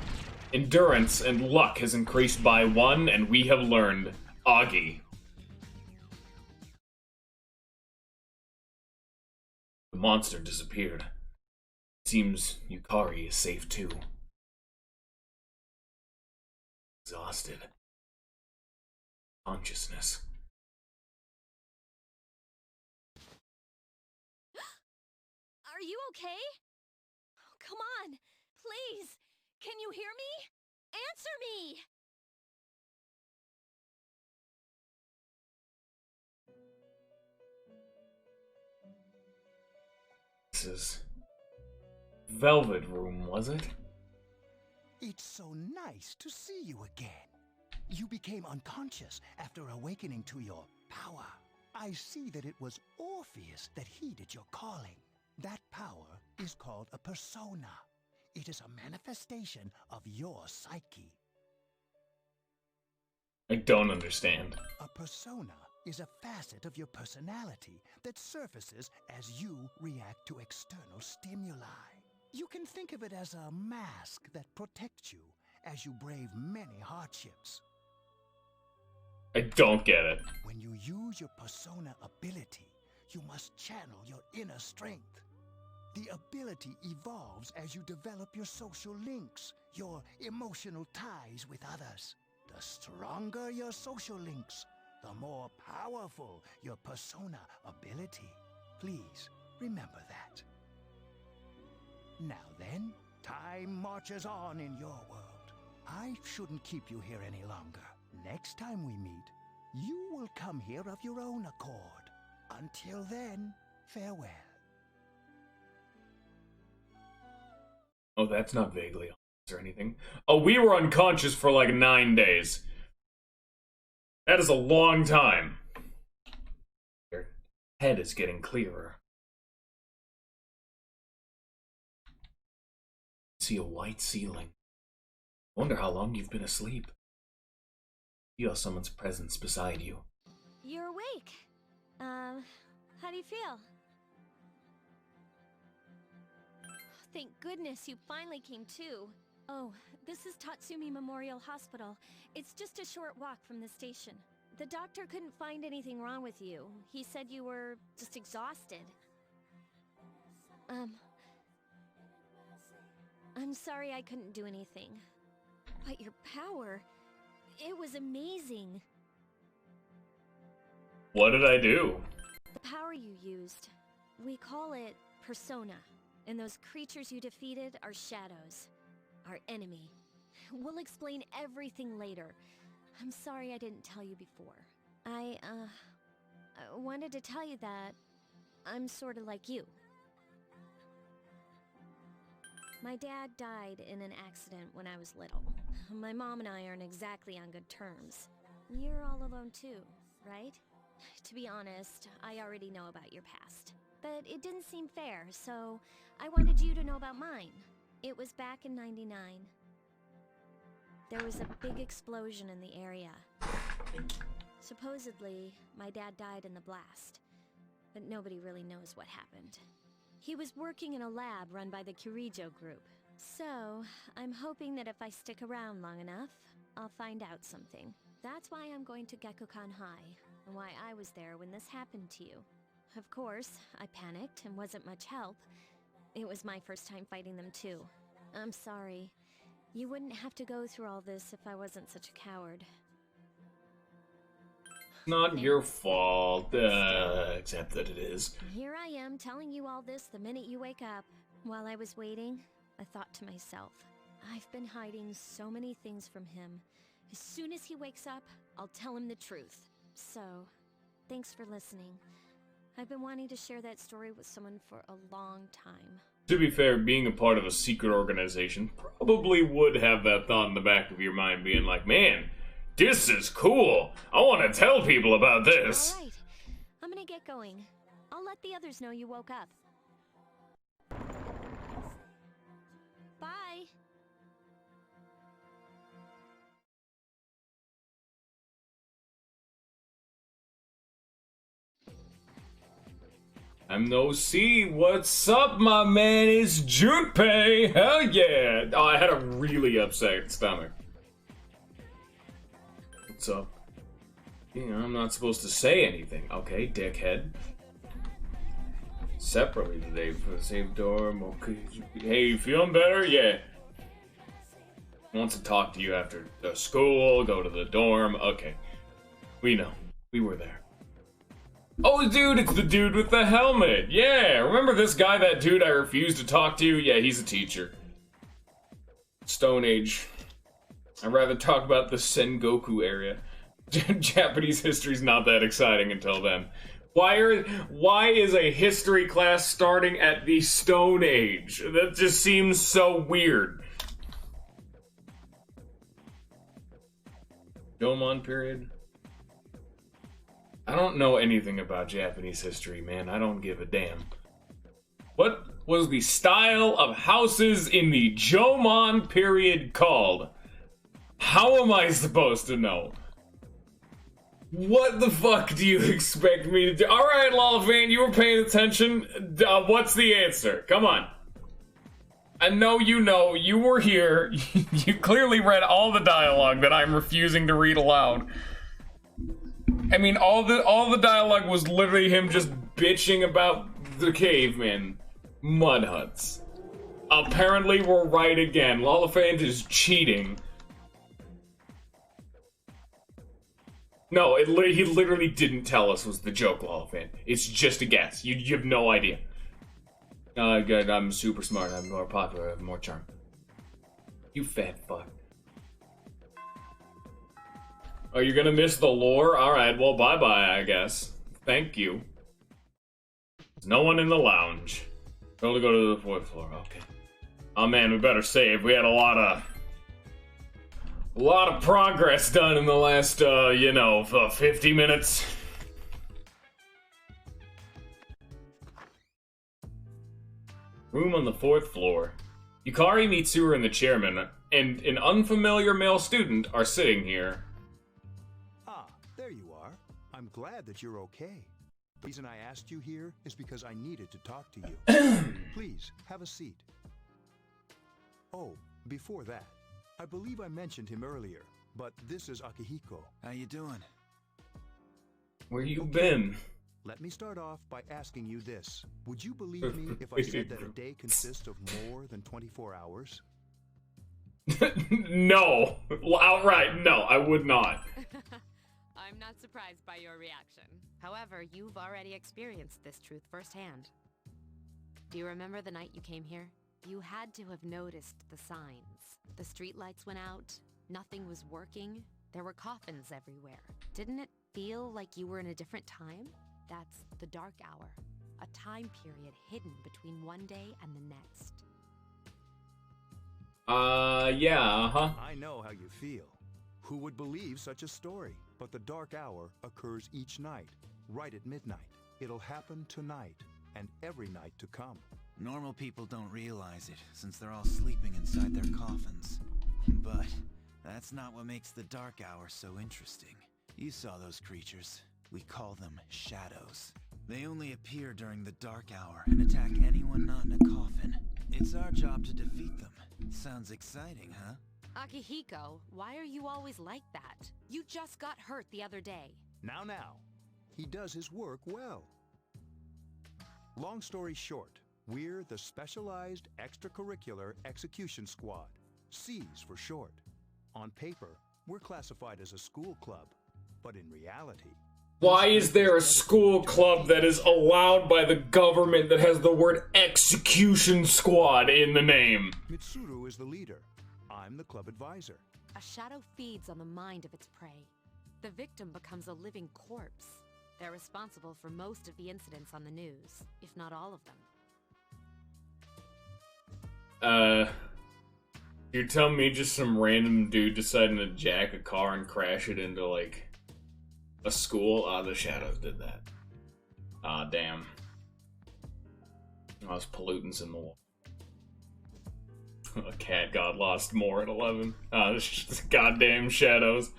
endurance, and luck has increased by 1, and we have learned Augie. The monster disappeared. It seems Yukari is safe too. Exhausted. Consciousness. Are you okay? Oh, come on, please. Can you hear me? Answer me! This is Velvet Room, was it? It's so nice to see you again. You became unconscious after awakening to your power. I see that it was Orpheus that heeded your calling. That power is called a persona. It is a manifestation of your psyche. I don't understand. A persona is a facet of your personality that surfaces as you react to external stimuli. You can think of it as a mask that protects you as you brave many hardships. I don't get it. When you use your persona ability, you must channel your inner strength. The ability evolves as you develop your social links, your emotional ties with others. The stronger your social links, the more powerful your persona ability. Please remember that. Now then, time marches on in your world. I shouldn't keep you here any longer. Next time we meet, you will come here of your own accord. Until then, farewell. Oh, that's not vaguely honest or anything. Oh, we were unconscious for like 9 days. That is a long time. Your head is getting clearer. See a white ceiling. Wonder how long you've been asleep. Feel someone's presence beside you. You're awake. How do you feel? Thank goodness you finally came to. Oh, this is Tatsumi Memorial Hospital. It's just a short walk from the station. The doctor couldn't find anything wrong with you. He said you were just exhausted. I'm sorry I couldn't do anything. But your power, it was amazing. What did I do? The power you used, we call it Persona. And those creatures you defeated are shadows. Our enemy. We'll explain everything later. I'm sorry I didn't tell you before. I wanted to tell you that I'm sort of like you. My dad died in an accident when I was little. My mom and I aren't exactly on good terms. You're all alone too, right? To be honest, I already know about your past. But it didn't seem fair, so I wanted you to know about mine. It was back in '99. There was a big explosion in the area. Supposedly, my dad died in the blast, but nobody really knows what happened. He was working in a lab run by the Kirijo group. So, I'm hoping that if I stick around long enough, I'll find out something. That's why I'm going to Gekukan High, and why I was there when this happened to you. Of course, I panicked and wasn't much help. It was my first time fighting them too. I'm sorry. You wouldn't have to go through all this if I wasn't such a coward. Not your fault, except that it is. Here I am telling you all this the minute you wake up. While I was waiting, I thought to myself, I've been hiding so many things from him. As soon as he wakes up, I'll tell him the truth. So, thanks for listening. I've been wanting to share that story with someone for a long time. To be fair, being a part of a secret organization probably would have that thought in the back of your mind, being like, man, this is cool. I want to tell people about this. All right, I'm gonna get going. I'll let the others know you woke up. Bye. I'm no C. What's up, my man? It's Junpei. Hell yeah. Oh, I had a really upset stomach. What's up? You know, I'm not supposed to say anything. Okay, dickhead. Separately today for the same dorm. Okay. Hey, you feeling better? Yeah. Wants to talk to you after the school, go to the dorm. Okay. We know. We were there. Oh, dude, it's the dude with the helmet. Yeah, remember this guy, that dude I refused to talk to? Yeah, he's a teacher. Stone Age. I'd rather talk about the Sengoku area. Japanese history's not that exciting until then. Why is a history class starting at the Stone Age? That just seems so weird. Jomon period? I don't know anything about Japanese history, man. I don't give a damn. What was the style of houses in the Jomon period called? How am I supposed to know? What the fuck do you expect me to do? Alright, Lollifan, you were paying attention. What's the answer? Come on. I know you know. You were here. You clearly read all the dialogue that I'm refusing to read aloud. I mean, all the dialogue was literally him just bitching about the cavemen. Mud huts. Apparently we're right again. Lollifant is cheating. No, he literally didn't tell us was the joke, Lollifant. It's just a guess. You have no idea. Good, I'm super smart, I'm more popular, I have more charm. You fat fuck. Oh, you're gonna miss the lore? Alright, well, bye-bye, I guess. Thank you. There's no one in the lounge. Totally go to the 4th floor, okay. Oh man, we better save. We had a lot of progress done in the last, 50 minutes. Room on the 4th floor. Yukari, Mitsuru, and the chairman, and an unfamiliar male student are sitting here. There you are. I'm glad that you're okay. The reason I asked you here is because I needed to talk to you. Please, have a seat. Oh, Before that, I believe I mentioned him earlier, but this is Akihiko. How you doing? Where you been? Let me start off by asking you this. Would you believe me if I said that a day consists of more than 24 hours? No. Outright, no, I would not. I'm not surprised by your reaction. However, you've already experienced this truth firsthand. Do you remember the night you came here? You had to have noticed the signs. The streetlights went out, nothing was working, there were coffins everywhere. Didn't it feel like you were in a different time? That's the Dark Hour, a time period hidden between one day and the next. Yeah, uh-huh. I know how you feel. Who would believe such a story? But the Dark Hour occurs each night, right at midnight. It'll happen tonight, and every night to come. Normal people don't realize it, since they're all sleeping inside their coffins. But that's not what makes the Dark Hour so interesting. You saw those creatures. We call them shadows. They only appear during the Dark Hour and attack anyone not in a coffin. It's our job to defeat them. Sounds exciting, huh? Akihiko, why are you always like that? You just got hurt the other day. Now. He does his work well. Long story short, we're the Specialized Extracurricular Execution Squad, SEAS for short. On paper, we're classified as a school club, but in reality... Why is there a school club that is allowed by the government that has the word execution squad in the name? Mitsuru is the leader. I'm the club advisor. A shadow feeds on the mind of its prey. The victim becomes a living corpse. They're responsible for most of the incidents on the news, if not all of them. You're telling me just some random dude deciding to jack a car and crash it into, like, a school? The shadows did that. Damn. Those pollutants in the wall. A cat got lost more at 11. It's just goddamn shadows.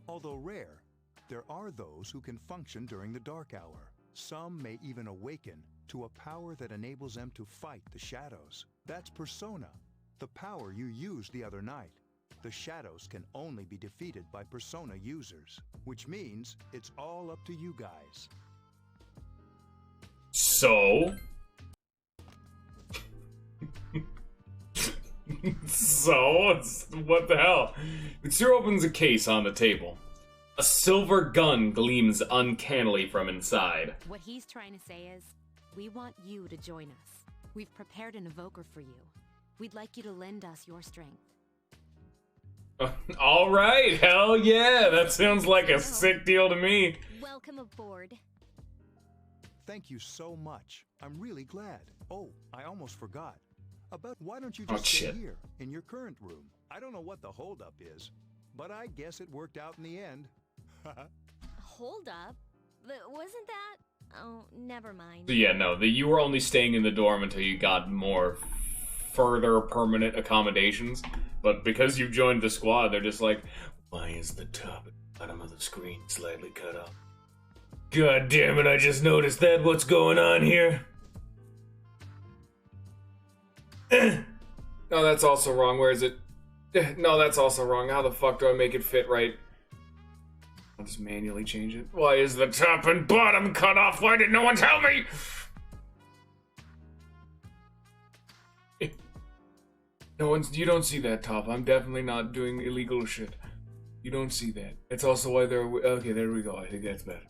Although rare, there are those who can function during the Dark Hour. Some may even awaken to a power that enables them to fight the shadows. That's Persona, the power you used the other night. The shadows can only be defeated by Persona users, which means it's all up to you guys. So? What the hell? Mitsuru opens a case on the table. A silver gun gleams uncannily from inside. What he's trying to say is, we want you to join us. We've prepared an evoker for you. We'd like you to lend us your strength. Alright, hell yeah, that sounds like a sick deal to me. Welcome aboard. Thank you so much. I'm really glad. Oh, I almost forgot. Why don't you just stay here, in your current room? I don't know what the holdup is, but I guess it worked out in the end. Hold up? Wasn't that... Oh, never mind. Yeah, no, you were only staying in the dorm until you got more further permanent accommodations. But because you joined the squad, they're just like, why is the top and bottom of the screen slightly cut off? God damn it, I just noticed that. What's going on here? No, that's also wrong. Where is it? No, that's also wrong. How the fuck do I make it fit right? I'll just manually change it. Why is the top and bottom cut off? Why did no one tell me? You don't see that, Top. I'm definitely not doing illegal shit. You don't see that. It's also why they're... Okay, there we go. I think that's better.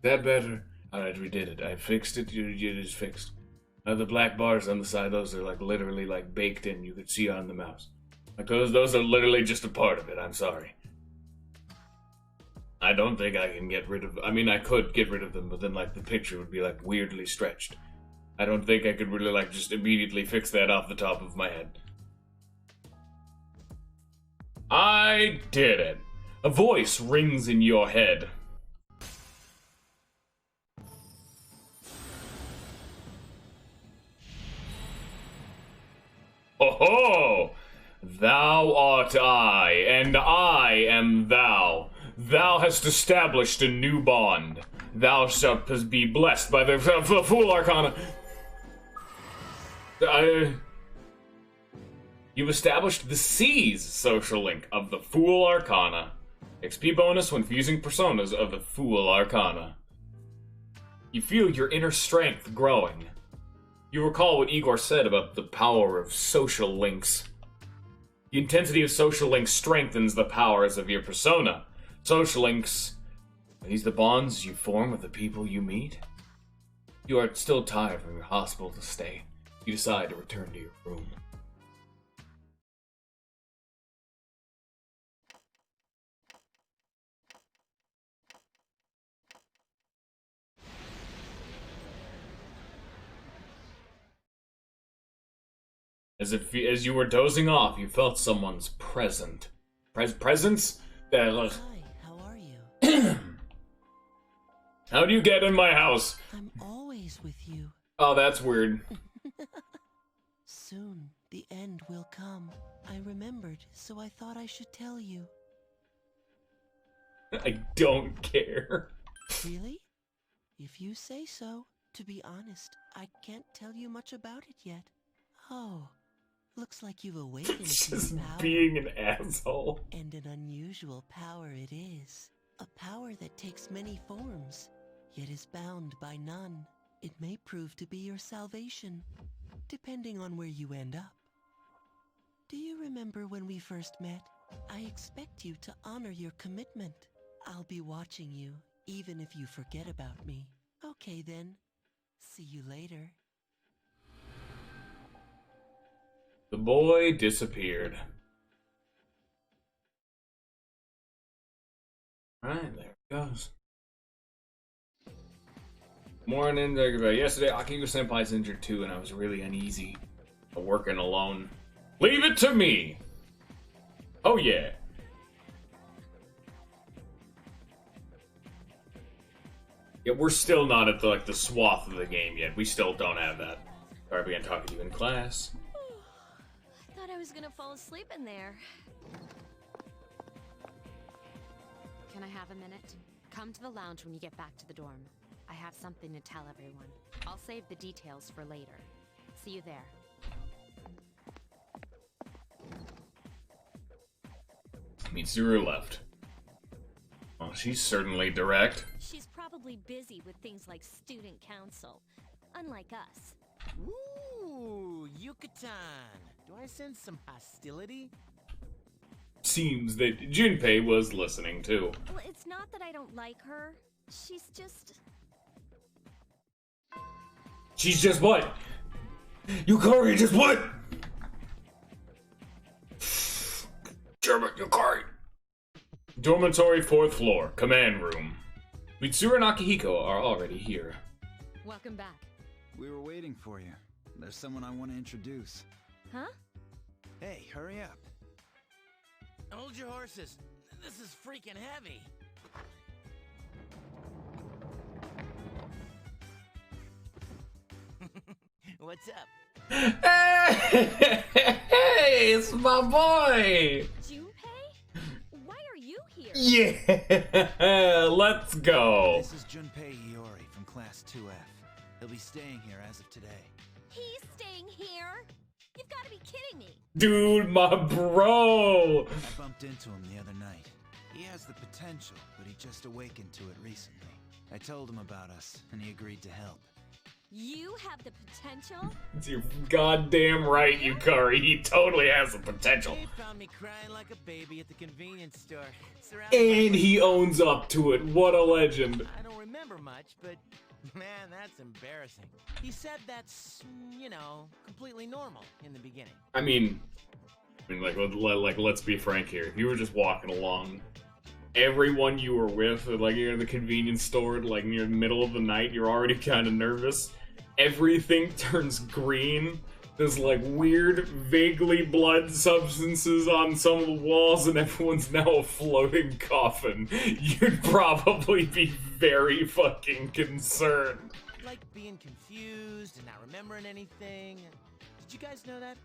That better? Alright, we did it. I fixed it. It is fixed. The black bars on the side, those are like literally like baked in. You could see on the mouse. Like those are literally just a part of it. I'm sorry. I don't think I can get rid of... I mean, I could get rid of them, but then like the picture would be like weirdly stretched. I don't think I could really like just immediately fix that off the top of my head. I did it. A voice rings in your head. Ho-ho! Thou art I, and I am thou. Thou hast established a new bond. Thou shalt be blessed by the Fool Arcana. You established the C's social link of the Fool Arcana. XP bonus when fusing personas of the Fool Arcana. You feel your inner strength growing. You recall what Igor said about the power of social links. The intensity of social links strengthens the powers of your persona. Social links, are these the bonds you form with the people you meet? You are still tired from your hospital stay. You decide to return to your room. As you were dozing off, you felt someone's presence. Presence? Hi, how are you? How do you get in my house? I'm always with you. Oh, that's weird. Soon, the end will come. I remembered, so I thought I should tell you. I don't care. Really? If you say so. To be honest, I can't tell you much about it yet. Oh, looks like you've awakened to Just power. being an asshole. And an unusual power it is. A power that takes many forms, yet is bound by none. It may prove to be your salvation, depending on where you end up. Do you remember when we first met? I expect you to honor your commitment. I'll be watching you, even if you forget about me. Okay then. See you later. The boy disappeared. Alright, there it goes. Morning, yesterday Akiko-senpai's injured too, and I was really uneasy. Working alone. Leave it to me! Oh yeah. Yeah, we're still not at the swath of the game yet. We still don't have that. Sorry, I began talking to you in class. I thought I was gonna fall asleep in there. Can I have a minute? Come to the lounge when you get back to the dorm. I have something to tell everyone. I'll save the details for later. See you there. Mitsuru left. Oh, she's certainly direct. She's probably busy with things like student council, unlike us. Ooh, Yucatan. Do I sense some hostility? Seems that Junpei was listening too. Well, it's not that I don't like her. She's just... She's just what? Yukari just what? German Yukari. Dormitory 4th floor, command room. Mitsuru and Akihiko are already here. Welcome back. We were waiting for you. There's someone I want to introduce. Huh? Hey, hurry up. Hold your horses. This is freaking heavy. What's up? Hey, it's my boy! Junpei? Why are you here? Yeah, let's go. This is Junpei Iori from Class 2F. He'll be staying here as of today. He's staying here? You've got to be kidding me. Dude, my bro. I bumped into him the other night. He has the potential, but he just awakened to it recently. I told him about us, and he agreed to help. You have the potential? You're goddamn right, Yukari. He totally has the potential. He found me crying like a baby at the convenience store. And he owns up to it. What a legend. I don't remember much, but man, that's embarrassing. He said that's, you know, completely normal in the beginning. I mean, let's be frank here. If you were just walking along, everyone you were with, like you're in the convenience store, like near the middle of the night, you're already kind of nervous. Everything turns green. There's like weird, vaguely blood substances on some of the walls, and everyone's now a floating coffin. You'd probably be very fucking concerned. Like being confused and not remembering anything. Did you guys know that?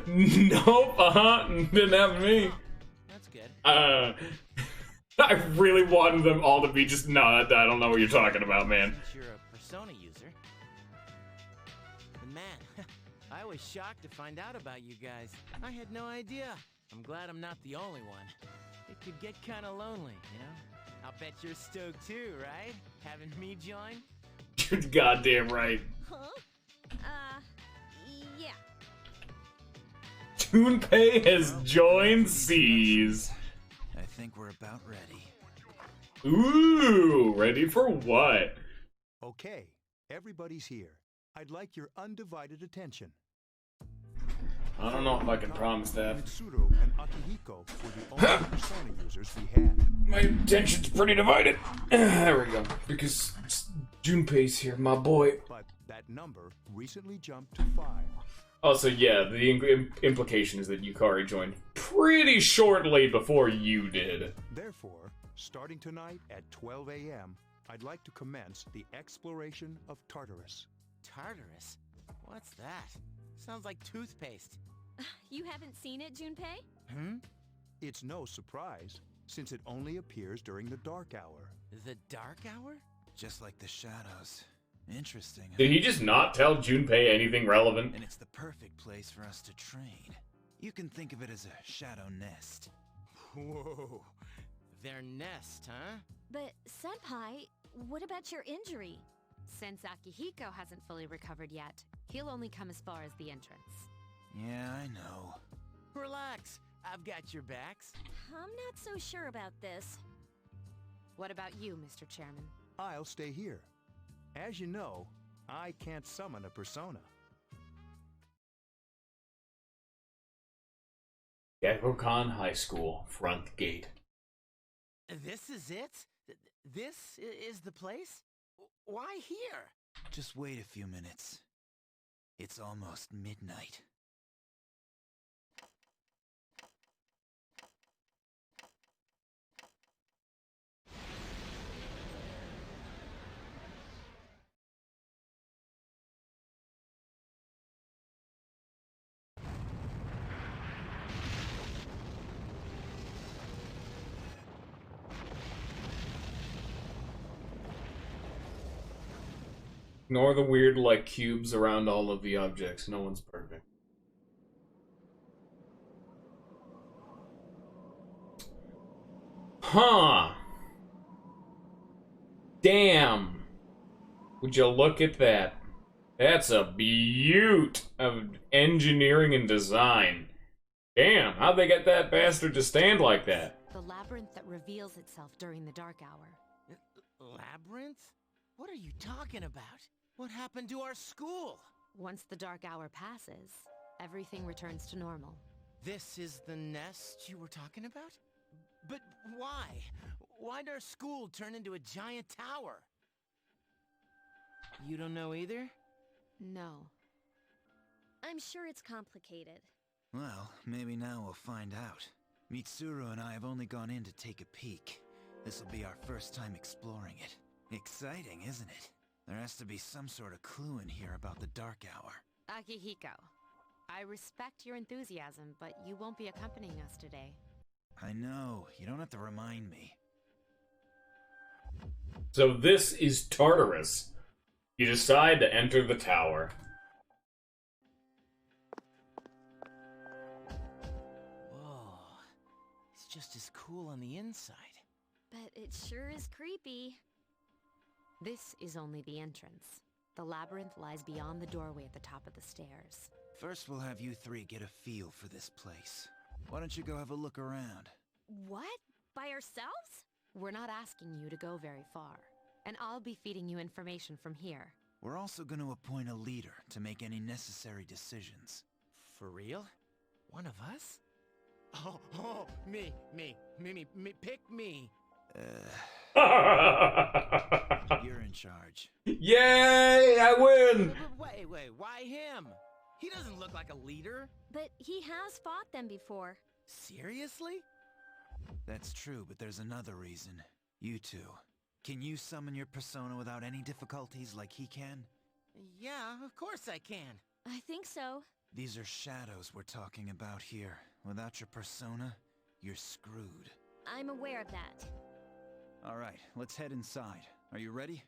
Nope, didn't happen to me. Oh, that's good. I really wanted them all to be just, no, I don't know what you're talking about, man. Since you're a Persona user. And man, was shocked to find out about you guys. I had no idea. I'm glad I'm not the only one. It could get kind of lonely, you know? I'll bet you're stoked too, right? Having me join? You're goddamn right. Huh? Yeah. Junpei has joined Seas. I think we're about ready. Ooh, ready for what? Okay, everybody's here. I'd like your undivided attention. I don't know if I can promise that. Mitsuru and Akihiko were the only Persona users we had. My attention's pretty divided. There we go. Because Junpei's here, my boy. But that number recently jumped to 5. Also, yeah, the implication is that Yukari joined pretty shortly before you did. Therefore, starting tonight at 12 a.m., I'd like to commence the exploration of Tartarus. Tartarus? What's that? Sounds like toothpaste. You haven't seen it, Junpei? It's no surprise, since it only appears during the dark hour. The dark hour? Just like the shadows. Interesting. Did he just not tell Junpei anything relevant? And it's the perfect place for us to train. You can think of it as a shadow nest. Whoa. Their nest, huh? But, Senpai, what about your injury? Since Akihiko hasn't fully recovered yet, he'll only come as far as the entrance. Yeah, I know. Relax. I've got your backs. I'm not so sure about this. What about you, Mr. Chairman? I'll stay here. As you know, I can't summon a persona. Gekkoukan High School, front gate. This is it? This is the place? Why here? Just wait a few minutes. It's almost midnight. Ignore the weird, like, cubes around all of the objects. No one's perfect. Huh. Damn. Would you look at that? That's a beaut of engineering and design. Damn, how'd they get that bastard to stand like that? The labyrinth that reveals itself during the dark hour. Labyrinth? What are you talking about? What happened to our school? Once the dark hour passes, everything returns to normal. This is the nest you were talking about? But why? Why'd our school turn into a giant tower? You don't know either? No. I'm sure it's complicated. Well, maybe now we'll find out. Mitsuru and I have only gone in to take a peek. This'll be our first time exploring it. Exciting, isn't it? There has to be some sort of clue in here about the dark hour. Akihiko, I respect your enthusiasm, but you won't be accompanying us today. I know, you don't have to remind me. So this is Tartarus. You decide to enter the tower. Whoa. It's just as cool on the inside. But it sure is creepy. This is only the entrance. The labyrinth lies beyond the doorway at the top of the stairs. First, we'll have you three get a feel for this place. Why don't you go have a look around? What? By ourselves? We're not asking you to go very far, and I'll be feeding you information from here. We're also going to appoint a leader to make any necessary decisions. For real? One of us? Oh, me, pick me. You're in charge. Yay, I win! Wait, why him? He doesn't look like a leader. But he has fought them before. Seriously? That's true, but there's another reason. You two. Can you summon your persona without any difficulties like he can? Yeah, of course I can. I think so. These are shadows we're talking about here. Without your persona, you're screwed. I'm aware of that. Alright, let's head inside. Are you ready?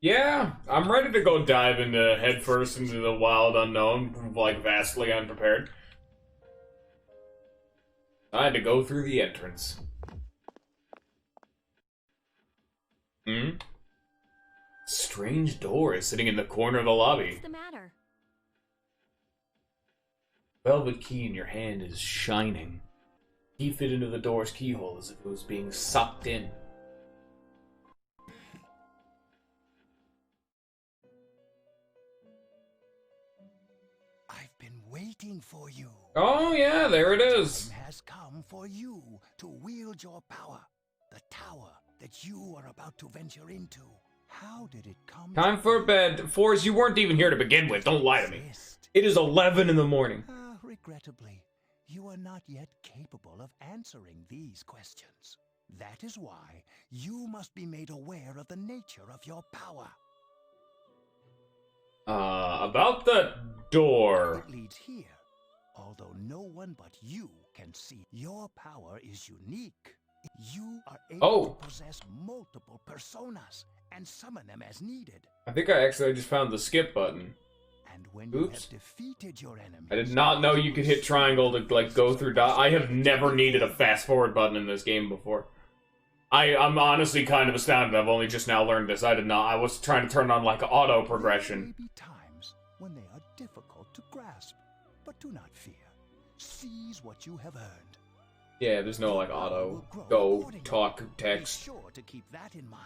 Yeah, I'm ready to go dive into headfirst into the wild unknown, like vastly unprepared. I had to go through the entrance. Strange door is sitting in the corner of the lobby. What's the matter? Velvet key in your hand is shining. Key fit into the door's keyhole as if it was being sucked in. I've been waiting for you. Oh yeah, there it is. Time has come for you to wield your power. The tower that you are about to venture into. How did it come? Time for bed. Forrest, you weren't even here to begin with. Don't lie to me. It is 11 in the morning. Regrettably, you are not yet capable of answering these questions. That is why you must be made aware of the nature of your power. About the door. It leads here. Although no one but you can see, your power is unique. You are able to possess multiple personas and summon them as needed. I think I just found the skip button. And when you have defeated your enemy, I did not know you could hit triangle to like go through I have never needed a fast forward button in this game before. I'm honestly kind of astounded. I've only just now learned this. I was trying to turn on like auto progression. There may be times when they are difficult to grasp, but do not fear. Seize what you have earned. Yeah, there's no like auto go talk text. Be sure to keep that in mind.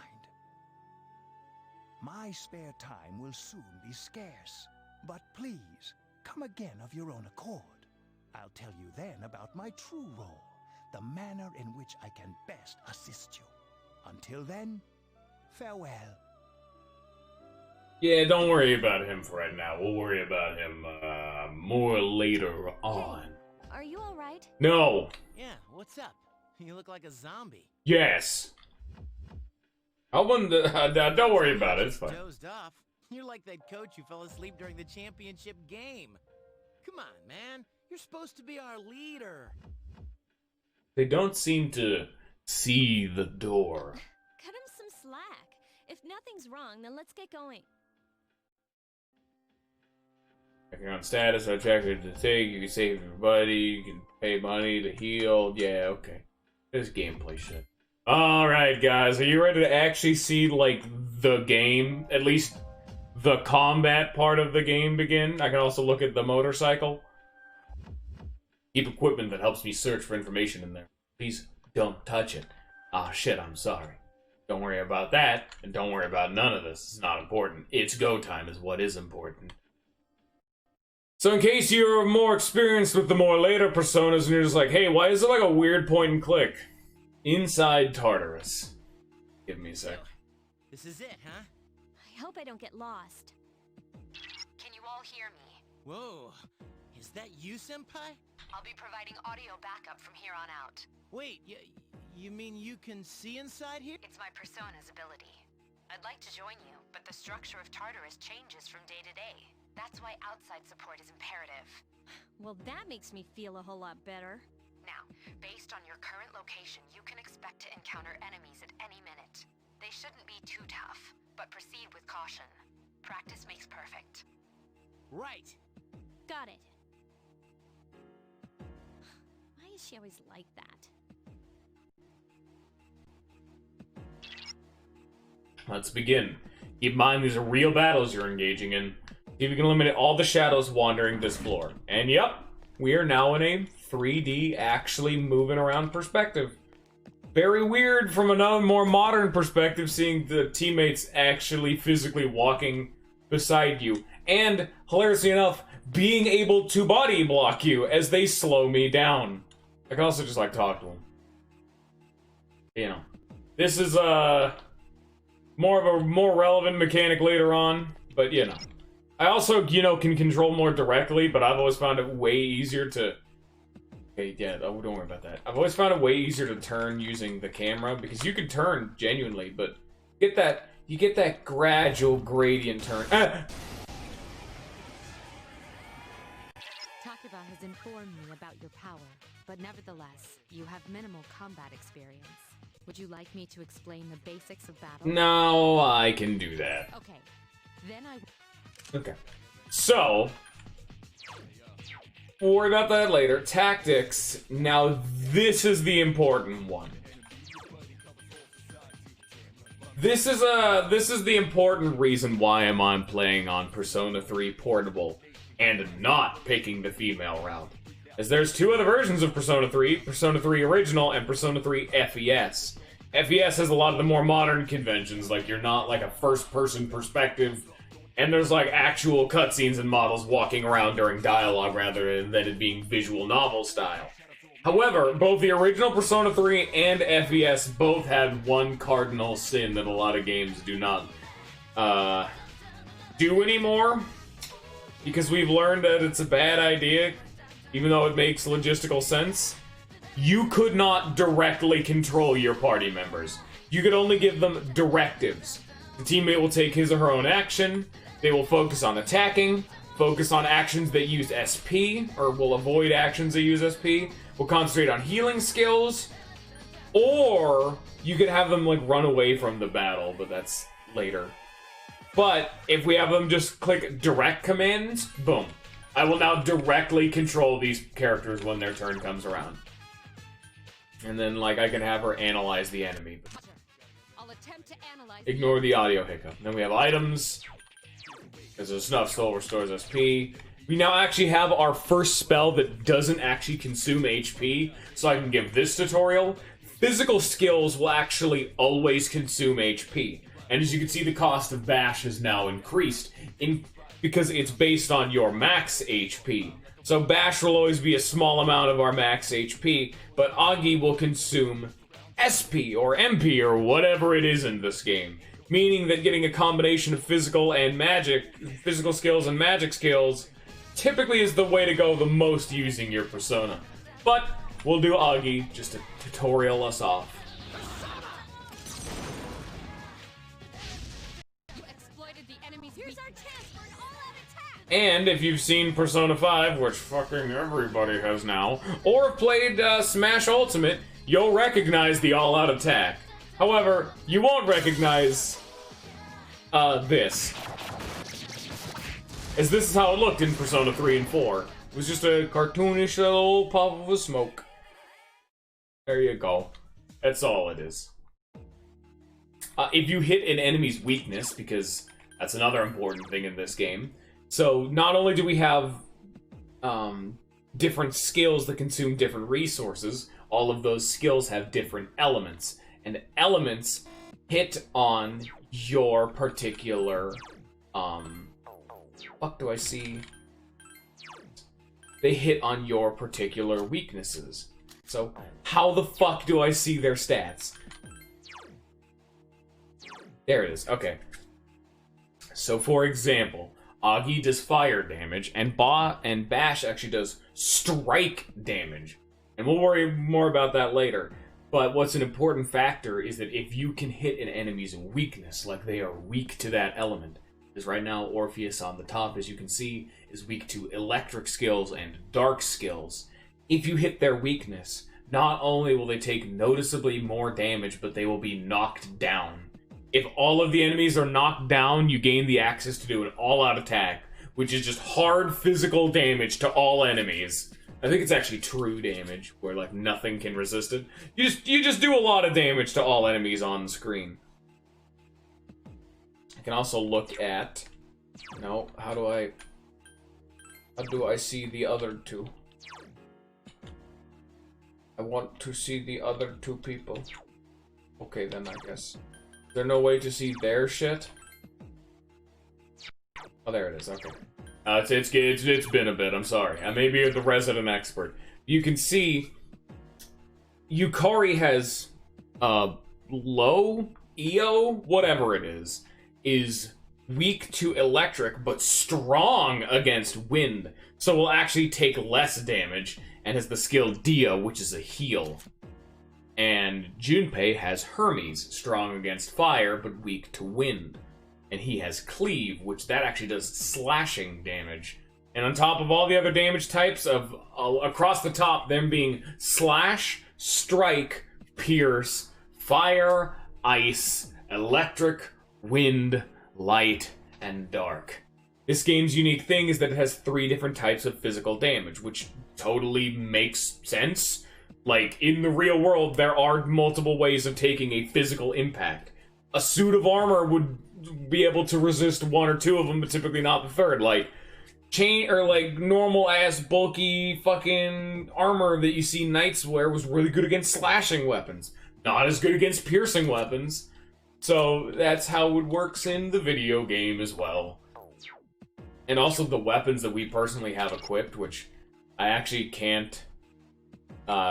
My spare time will soon be scarce, but please come again of your own accord. I'll tell you then about my true role, the manner in which I can best assist you. Until then, farewell. Yeah, don't worry about him for right now. We'll worry about him more later on. Are you all right? No. Yeah, what's up? You look like a zombie. Yes. Don't worry about it. It's fine. Dozed off. You're like that coach who fell asleep during the championship game. Come on, man. You're supposed to be our leader. They don't seem to see the door. Cut him some slack. If nothing's wrong, then let's get going. Checking on status, I check it to take. You can save your buddy. You can pay money to heal. Yeah, okay. This gameplay shit. Alright, guys. Are you ready to actually see, like, the game? At least the combat part of the game begin? I can also look at the motorcycle. Keep equipment that helps me search for information in there. Please don't touch it. Ah, shit, I'm sorry. Don't worry about that, and don't worry about none of this. It's not important. It's go time is what is important. So in case you're more experienced with the more later personas and you're just like, hey, why is it like a weird point and click? Inside Tartarus. Give me a sec. This is it, huh? I hope I don't get lost. Can you all hear me? Whoa. Is that you, Senpai? I'll be providing audio backup from here on out. Wait, you mean you can see inside here? It's my persona's ability. I'd like to join you, but the structure of Tartarus changes from day to day. That's why outside support is imperative. Well, that makes me feel a whole lot better. Now, based on your current location, you can expect to encounter enemies at any minute. They shouldn't be too tough, but proceed with caution. Practice makes perfect. Right. Got it. Why is she always like that? Let's begin. Keep in mind these are real battles you're engaging in. See if you can eliminate all the shadows wandering this floor. And yep, we are now in a 3D actually moving around perspective. Very weird from another more modern perspective, seeing the teammates actually physically walking beside you. And, hilariously enough, being able to body block you as they slow me down. I can also just like talk to them. You know. This is more of a more relevant mechanic later on, but you know. I also, you know, can control more directly, but I've always found it way easier to... Okay, yeah, don't worry about that. I've always found it way easier to turn using the camera, because you can turn genuinely, but you get that gradual gradient turn. Takuba has informed me about your power, but nevertheless, you have minimal combat experience. Would you like me to explain the basics of battle? No, I can do that. Okay. Then I... Okay. So, we'll worry about that later. Tactics. Now, this is the important one. This is the important reason why I'm playing on Persona 3 Portable and not picking the female route. As there's two other versions of Persona 3, Persona 3 Original and Persona 3 FES. FES has a lot of the more modern conventions, like you're not like a first-person perspective, and there's like actual cutscenes and models walking around during dialogue rather than it being visual novel style. However, both the original Persona 3 and FES both had one cardinal sin that a lot of games do not do anymore, because we've learned that it's a bad idea, even though it makes logistical sense. You could not directly control your party members. You could only give them directives. The teammate will take his or her own action, they will focus on attacking, focus on actions that use SP, or will avoid actions that use SP, will concentrate on healing skills, or you could have them like run away from the battle, but that's later. But if we have them just click direct commands, boom. I will now directly control these characters when their turn comes around. And then like I can have her analyze the enemy. I'll attempt to analyze... Ignore the audio hiccup. Then we have items. Because a snuff soul restores SP. We now actually have our first spell that doesn't actually consume HP, so I can give this tutorial. Physical skills will actually always consume HP. And as you can see, the cost of Bash has now increased because it's based on your max HP. So Bash will always be a small amount of our max HP, but Agi will consume SP or MP or whatever it is in this game. Meaning that getting a combination of physical skills and magic skills typically is the way to go the most using your persona. But we'll do Agi just to tutorial us off. You exploited the enemy's... Here's our chance for an all-out attack! And if you've seen Persona 5, which fucking everybody has now, or have played Smash Ultimate, you'll recognize the all-out attack. However, you won't recognize this. As this is how it looked in Persona 3 and 4. It was just a cartoonish little puff of a smoke. There you go. That's all it is. If you hit an enemy's weakness, because that's another important thing in this game. So not only do we have different skills that consume different resources, all of those skills have different elements. And elements hit on your particular, what do I see? They hit on your particular weaknesses. So, how the fuck do I see their stats? There it is, okay. So, for example, Agi does fire damage, and Bash actually does strike damage. And we'll worry more about that later. But what's an important factor is that if you can hit an enemy's weakness, like they are weak to that element, because right now Orpheus on the top, as you can see, is weak to electric skills and dark skills. If you hit their weakness, not only will they take noticeably more damage, but they will be knocked down. If all of the enemies are knocked down, you gain the access to do an all-out attack, which is just hard physical damage to all enemies. I think it's actually true damage, where like nothing can resist it. You just do a lot of damage to all enemies on the screen. I can also look at... No, how do I see the other two? I want to see the other two people. Okay, then I guess. Is there no way to see their shit? Oh, there it is, okay. It's been a bit, I'm sorry. I may be the resident expert. You can see Yukari has low, EO, whatever it is weak to electric but strong against wind. So will actually take less damage and has the skill Dia, which is a heal. And Junpei has Hermes, strong against fire but weak to wind. And he has Cleave, which that actually does slashing damage. And on top of all the other damage types, across the top, them being Slash, Strike, Pierce, fire, ice, electric, wind, light, and dark. This game's unique thing is that it has 3 different types of physical damage, which totally makes sense. Like, in the real world, there are multiple ways of taking a physical impact. A suit of armor would be able to resist 1 or 2 of them, but typically not the 3rd. Like, normal ass bulky fucking armor that you see knights wear was really good against slashing weapons. Not as good against piercing weapons. So that's how it works in the video game as well. And also the weapons that we personally have equipped, which I actually can't...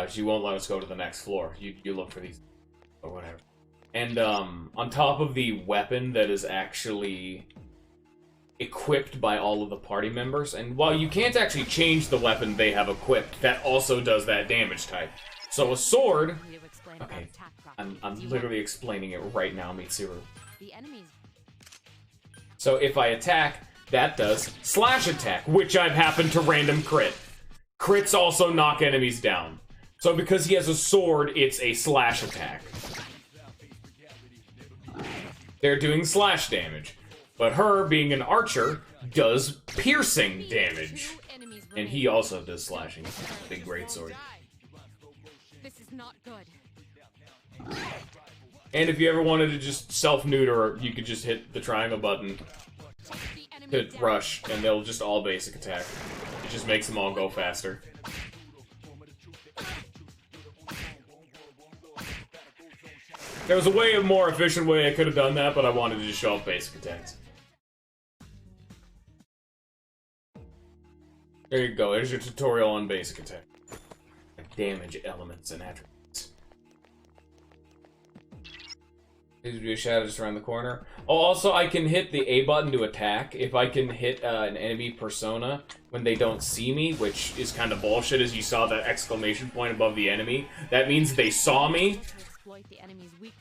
she won't let us go to the next floor. You look for these, or whatever. And on top of the weapon that is actually equipped by all of the party members, and while you can't actually change the weapon they have equipped, that also does that damage type. So a sword... Okay, I'm literally explaining it right now, Mitsuru. So if I attack, that does slash attack, which I've happened to random crit. Crits also knock enemies down. So because he has a sword, it's a slash attack. They're doing slash damage. But her, being an archer, does piercing damage. And he also does slashing. Big greatsword. This is not good. And if you ever wanted to just self-neuter, you could just hit the triangle button to rush, and they'll just all basic attack. It just makes them all go faster. There was a more efficient way I could have done that, but I wanted to just show off basic attacks. There you go, there's your tutorial on basic attack. Damage elements and attributes. Please do a shadow just around the corner. Oh, also I can hit the A button to attack. If I can hit an enemy persona when they don't see me, which is kind of bullshit as you saw that exclamation point above the enemy, that means they saw me.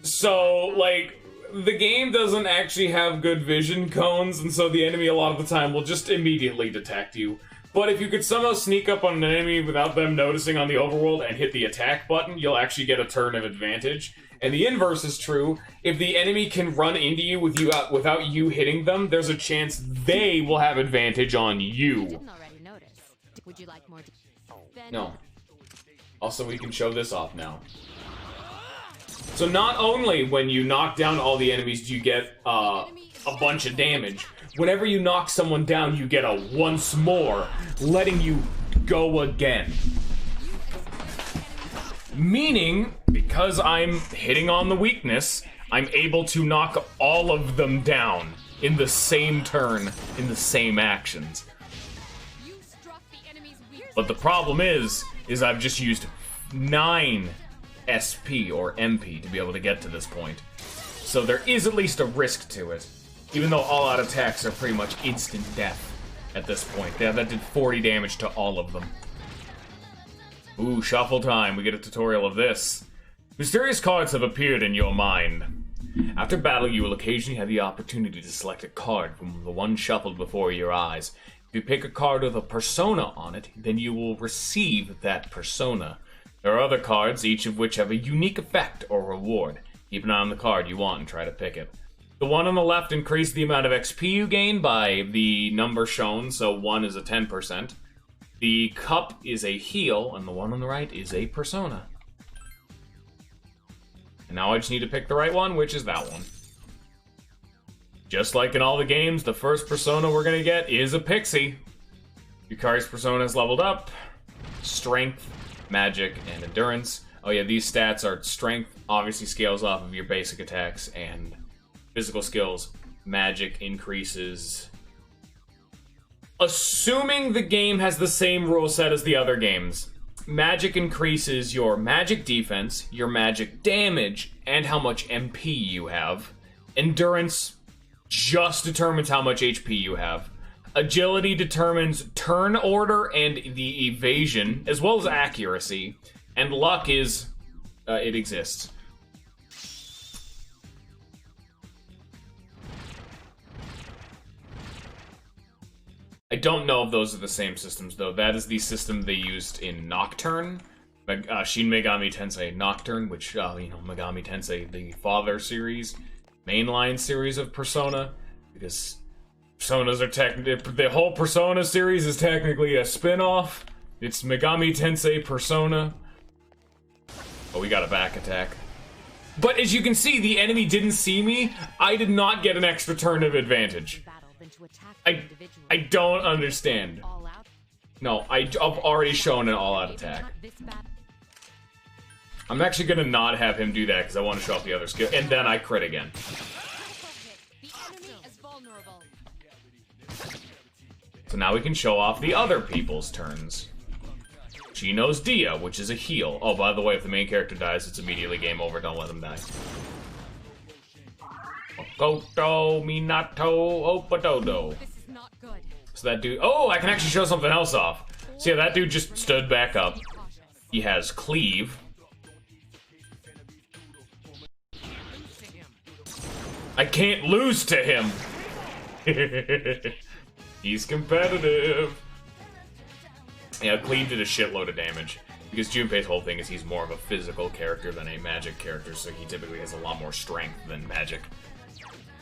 So, like, the game doesn't actually have good vision cones, and so the enemy a lot of the time will just immediately detect you. But if you could somehow sneak up on an enemy without them noticing on the overworld and hit the attack button, you'll actually get a turn of advantage. And the inverse is true. If the enemy can run into you without you hitting them, there's a chance they will have advantage on you. Would you like more? No. Also, we can show this off now. So not only when you knock down all the enemies do you get a bunch of damage, whenever you knock someone down, you get a once more, letting you go again. Meaning, because I'm hitting on the weakness, I'm able to knock all of them down in the same turn, in the same actions. But the problem is I've just used 9 SP or MP to be able to get to this point. So there is at least a risk to it. Even though all-out attacks are pretty much instant death at this point. Yeah, that did 40 damage to all of them. Ooh, shuffle time. We get a tutorial of this. Mysterious cards have appeared in your mind. After battle, you will occasionally have the opportunity to select a card from the one shuffled before your eyes. If you pick a card with a persona on it, then you will receive that persona. There are other cards, each of which have a unique effect or reward. Keep an eye on the card you want and try to pick it. The one on the left increases the amount of XP you gain by the number shown, so 1 is a 10%. The cup is a heal, and the one on the right is a persona. And now I just need to pick the right one, which is that one. Just like in all the games, the first persona we're gonna get is a pixie. Yukari's persona is leveled up. Strength, magic, and endurance. Oh yeah, these stats are strength, obviously scales off of your basic attacks, and physical skills. Magic increases. Assuming the game has the same rule set as the other games, magic increases your magic defense, your magic damage, and how much MP you have. Endurance just determines how much HP you have. Agility determines turn order and the evasion, as well as accuracy. And luck is, it exists. I don't know if those are the same systems, though. That is the system they used in Nocturne, Shin Megami Tensei Nocturne, which, you know, Megami Tensei, the father series, mainline series of Persona, because Personas are the whole Persona series is technically a spin-off. It's Megami Tensei Persona. Oh, we got a back attack. But as you can see, the enemy didn't see me. I did not get an extra turn of advantage. I don't understand. No, I've already shown an all-out attack. I'm actually gonna not have him do that because I want to show off the other skill, and then I crit again. So now we can show off the other people's turns. She knows Dia, which is a heal. Oh, by the way, if the main character dies, it's immediately game over. Don't let him die. Okoto, Minato, Opododo. So that dude... Oh, I can actually show something else off. So yeah, that dude just stood back up. He has Cleave. I can't lose to him. He's competitive. Yeah, Cleave did a shitload of damage. Because Junpei's whole thing is he's more of a physical character than a magic character, so he typically has a lot more strength than magic.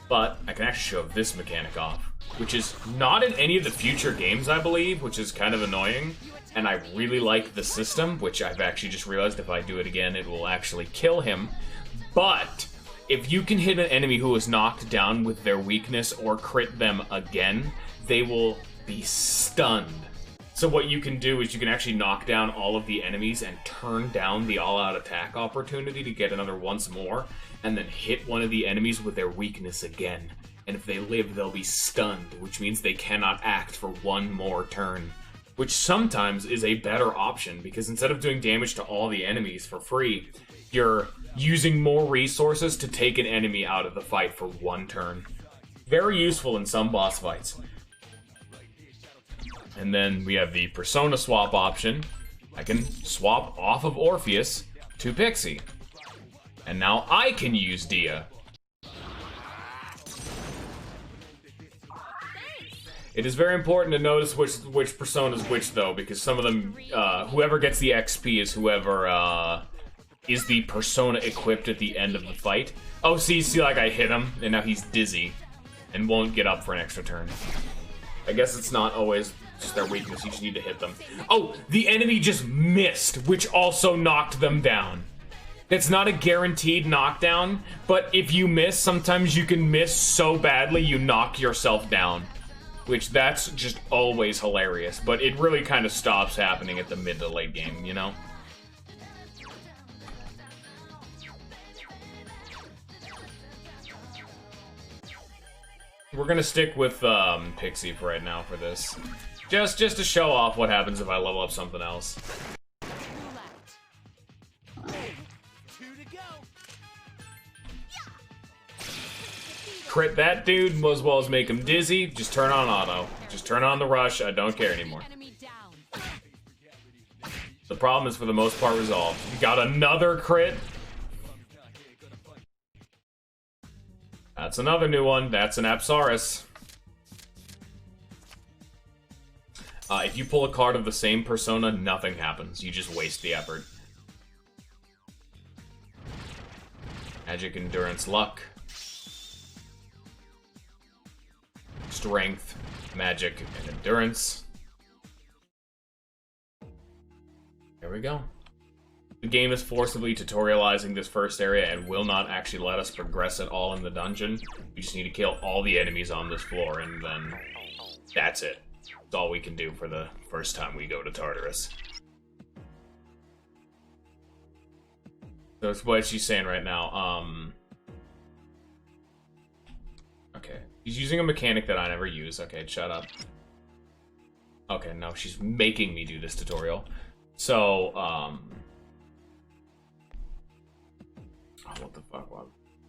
But I can actually show this mechanic off, which is not in any of the future games, I believe, which is kind of annoying. And I really like the system, which I've actually just realized if I do it again, it will actually kill him. But if you can hit an enemy who is knocked down with their weakness or crit them again, they will be stunned. So what you can do is you can actually knock down all of the enemies and turn down the all-out attack opportunity to get another once more, and then hit one of the enemies with their weakness again. And if they live, they'll be stunned, which means they cannot act for one more turn. Which sometimes is a better option, because instead of doing damage to all the enemies for free, you're using more resources to take an enemy out of the fight for one turn. Very useful in some boss fights. And then we have the Persona swap option. I can swap off of Orpheus to Pixie. And now I can use Dia. It is very important to notice which Persona is which, though, because some of them, whoever gets the XP is whoever is the Persona equipped at the end of the fight. Oh, see, like I hit him, and now he's dizzy, and won't get up for an extra turn. I guess it's not always just their weakness, you just need to hit them. Oh, the enemy just missed, which also knocked them down. It's not a guaranteed knockdown, but if you miss, sometimes you can miss so badly you knock yourself down. Which, that's just always hilarious, but it really kind of stops happening at the mid to late game, you know? We're gonna stick with Pixie for right now for this. Just to show off what happens if I level up something else. Crit that dude as well as make him dizzy. Just turn on auto. Just turn on the rush. I don't care anymore. The problem is for the most part resolved. We got another crit. That's another new one. That's an Apsaris. If you pull a card of the same persona, nothing happens. You just waste the effort. Magic, Endurance, Luck. Strength, Magic, and Endurance. There we go. The game is forcibly tutorializing this first area and will not actually let us progress at all in the dungeon. We just need to kill all the enemies on this floor, and then that's it. That's all we can do for the first time we go to Tartarus. So that's what she's saying right now. Okay. She's using a mechanic that I never use. Okay, shut up. Okay, no, she's making me do this tutorial. So, what the fuck? What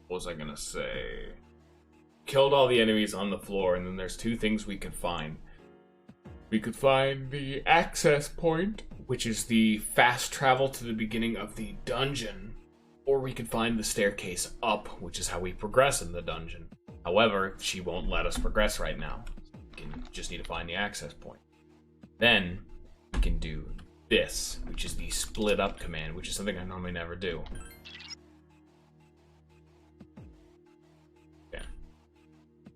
was I gonna say? Killed all the enemies on the floor, and then there's two things we could find. We could find the access point, which is the fast travel to the beginning of the dungeon, or we could find the staircase up, which is how we progress in the dungeon. However, she won't let us progress right now. We just need to find the access point. Then we can do this, which is the split up command, which is something I normally never do. Okay.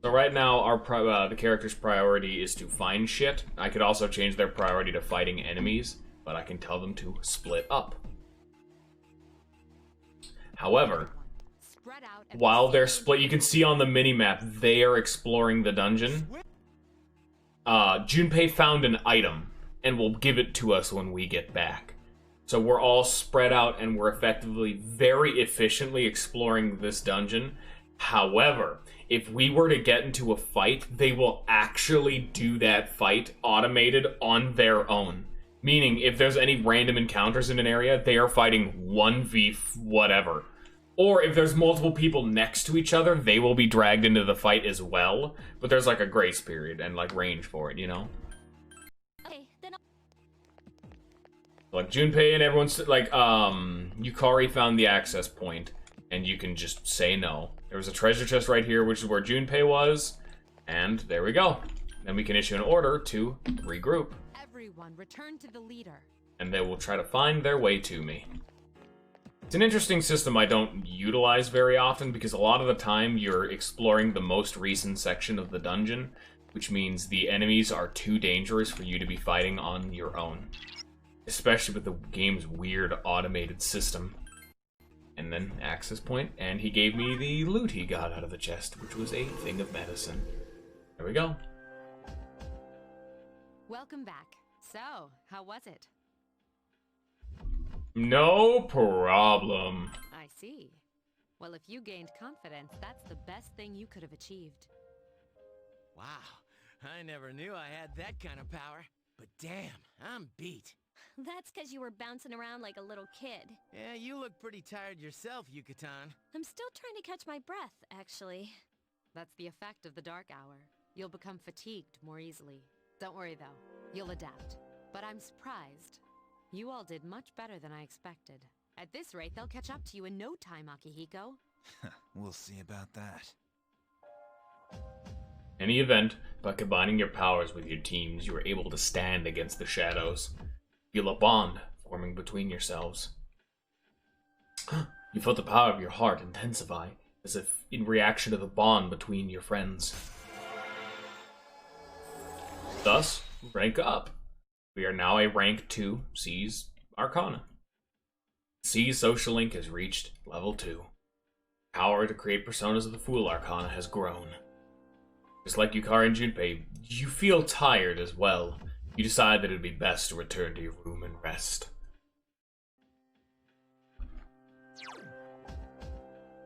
So right now, the character's priority is to find shit. I could also change their priority to fighting enemies, but I can tell them to split up. However, while they're split, you can see on the minimap, they are exploring the dungeon. Junpei found an item and will give it to us when we get back. So we're all spread out and we're effectively very efficiently exploring this dungeon. However, if we were to get into a fight, they will actually do that fight automated on their own. Meaning, if there's any random encounters in an area, they are fighting 1v whatever. Or if there's multiple people next to each other, they will be dragged into the fight as well. But there's like a grace period and like range for it, you know? Okay, then Like Junpei and everyone's like, Yukari found the access point and you can just say no. There was a treasure chest right here, which is where Junpei was. And there we go. Then we can issue an order to regroup. Everyone, return to the leader. And they will try to find their way to me. It's an interesting system I don't utilize very often because a lot of the time you're exploring the most recent section of the dungeon, which means the enemies are too dangerous for you to be fighting on your own. Especially with the game's weird automated system. And then access point, and he gave me the loot he got out of the chest, which was a thing of medicine. There we go. Welcome back. So, how was it? No problem. I see. Well, if you gained confidence, that's the best thing you could have achieved. Wow, I never knew I had that kind of power. But damn, I'm beat. that's because you were bouncing around like a little kid. Yeah, you look pretty tired yourself, Yucatan. I'm still trying to catch my breath, actually. That's the effect of the dark hour. You'll become fatigued more easily. Don't worry, though. You'll adapt. But I'm surprised. You all did much better than I expected. At this rate, they'll catch up to you in no time, Akihiko. We'll see about that. In any event, by combining your powers with your teams, you are able to stand against the shadows. Feel a bond forming between yourselves. You felt the power of your heart intensify, as if in reaction to the bond between your friends. Thus, rank up. We are now a rank 2 C's Arcana. C's social link has reached level 2. Power to create personas of the Fool Arcana has grown. Just like Yukari and Junpei, you feel tired as well. You decide that it would be best to return to your room and rest.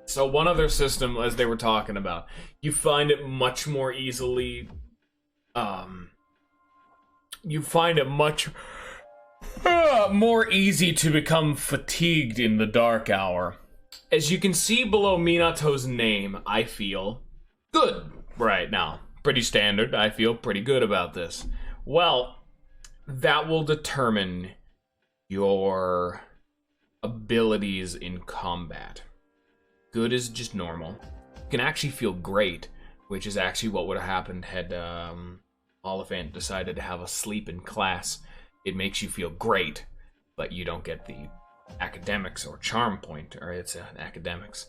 So one other system, as they were talking about, you find it much more easily, you find it much more easy to become fatigued in the dark hour. As you can see below Minato's name, I feel good right now. Pretty standard. I feel pretty good about this. Well, that will determine your abilities in combat. Good is just normal. You can actually feel great, which is actually what would have happened had Oliphant decided to have a sleep in class. It makes you feel great, but you don't get the academics or charm point, or it's academics.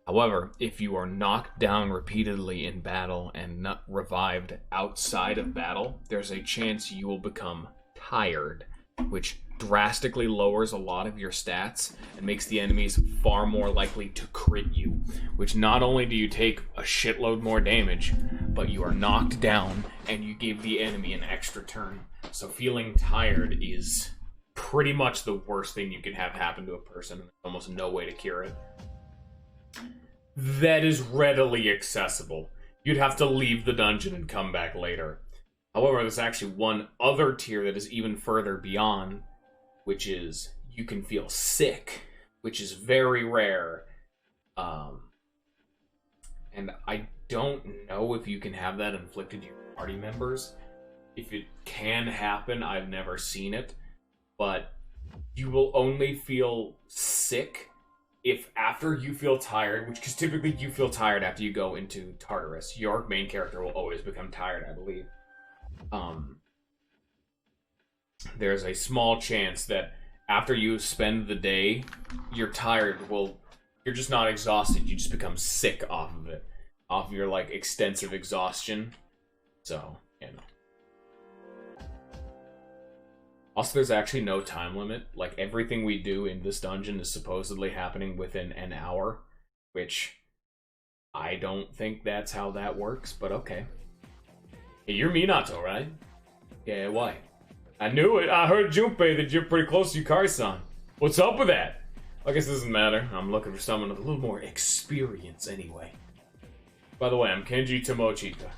However, if you are knocked down repeatedly in battle and not revived outside of battle, there's a chance you will become tired, which drastically lowers a lot of your stats and makes the enemies far more likely to crit you, which not only do you take a shitload more damage, but you are knocked down and you give the enemy an extra turn. So feeling tired is pretty much the worst thing you can have happen to a person. There's almost no way to cure it. That is readily accessible. You'd have to leave the dungeon and come back later. However, there's actually one other tier that is even further beyond, which is you can feel sick, which is very rare. And I don't know if you can have that inflicted to your party members. If it can happen, I've never seen it. But you will only feel sick if after you feel tired, because typically you feel tired after you go into Tartarus. Your main character will always become tired, I believe. there's a small chance that after you spend the day, you're tired. Well, you're just not exhausted. You just become sick off of it. Off of your, like, extensive exhaustion. So, you know. Also, there's actually no time limit. Like, everything we do in this dungeon is supposedly happening within an hour. Which, I don't think that's how that works, but okay. Hey, you're Minato, right? Yeah, why? I knew it. I heard Junpei that you're pretty close to Yukari-san. What's up with that? I guess it doesn't matter. I'm looking for someone with a little more experience anyway. By the way, I'm Kenji Tomochita.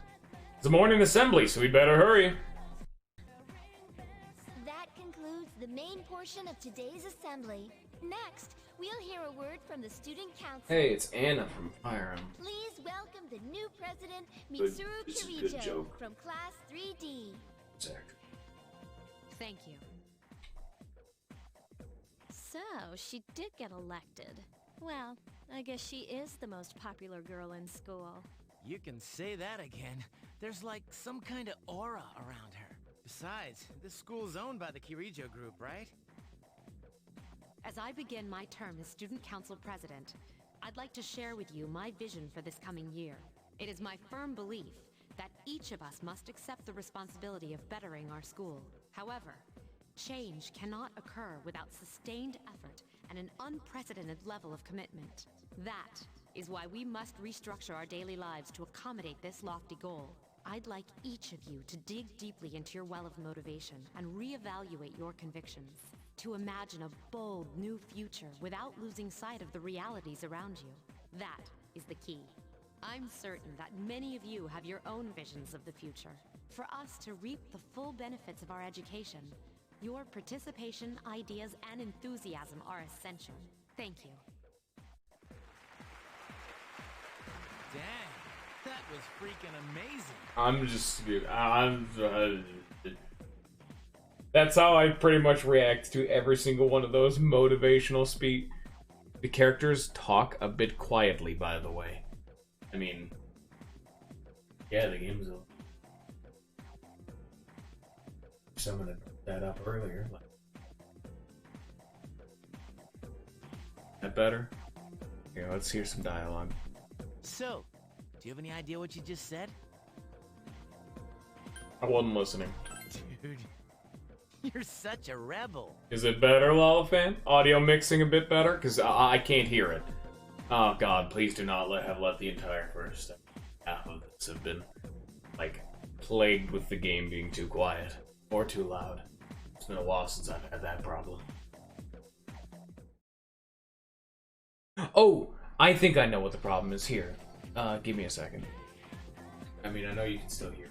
It's a morning assembly, so we better hurry. That concludes the main portion of today's assembly. Next, we'll hear a word from the student council. Hey, it's Anna from Fire Emblem. Please welcome the new president, Good- Mitsuru this is a Kirijo, good joke. from Class 3D. Exactly. Thank you. So, she did get elected. Well, I guess she is the most popular girl in school. You can say that again. There's like some kind of aura around her. Besides, this school's owned by the Kirijo group, right? As I begin my term as Student Council President, I'd like to share with you my vision for this coming year. It is my firm belief that each of us must accept the responsibility of bettering our school. However, change cannot occur without sustained effort and an unprecedented level of commitment. That is why we must restructure our daily lives to accommodate this lofty goal. I'd like each of you to dig deeply into your well of motivation and reevaluate your convictions. To imagine a bold new future without losing sight of the realities around you. That is the key. I'm certain that many of you have your own visions of the future. For us to reap the full benefits of our education, your participation, ideas, and enthusiasm are essential. Thank you. Dang, that was freaking amazing. That's how I pretty much react to every single one of those motivational speech. The characters talk a bit quietly, by the way. I mean, yeah, the game's a... Someone had brought that up earlier. That better? Here, let's hear some dialogue. So, do you have any idea what you just said? I wasn't listening. Dude, you're such a rebel. Is it better, Lollifan? Audio mixing a bit better? Because I can't hear it. Oh god, please do not have let the entire first half of this have been, like, plagued with the game being too quiet. Or too loud. It's been a while since I've had that problem. Oh! I think I know what the problem is here. Give me a second. I mean, I know you can still hear.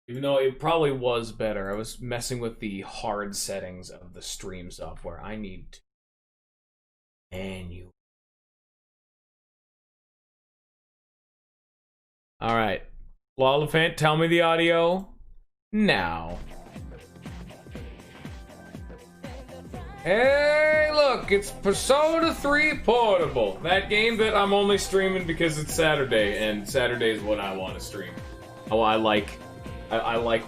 Even though it probably was better, I was messing with the hard settings of the stream software. I need to menu. Alright. Lollifant, tell me the audio now. Hey, look, it's Persona 3 Portable. That game that I'm only streaming because it's Saturday, and Saturday is what I want to stream. Oh, I like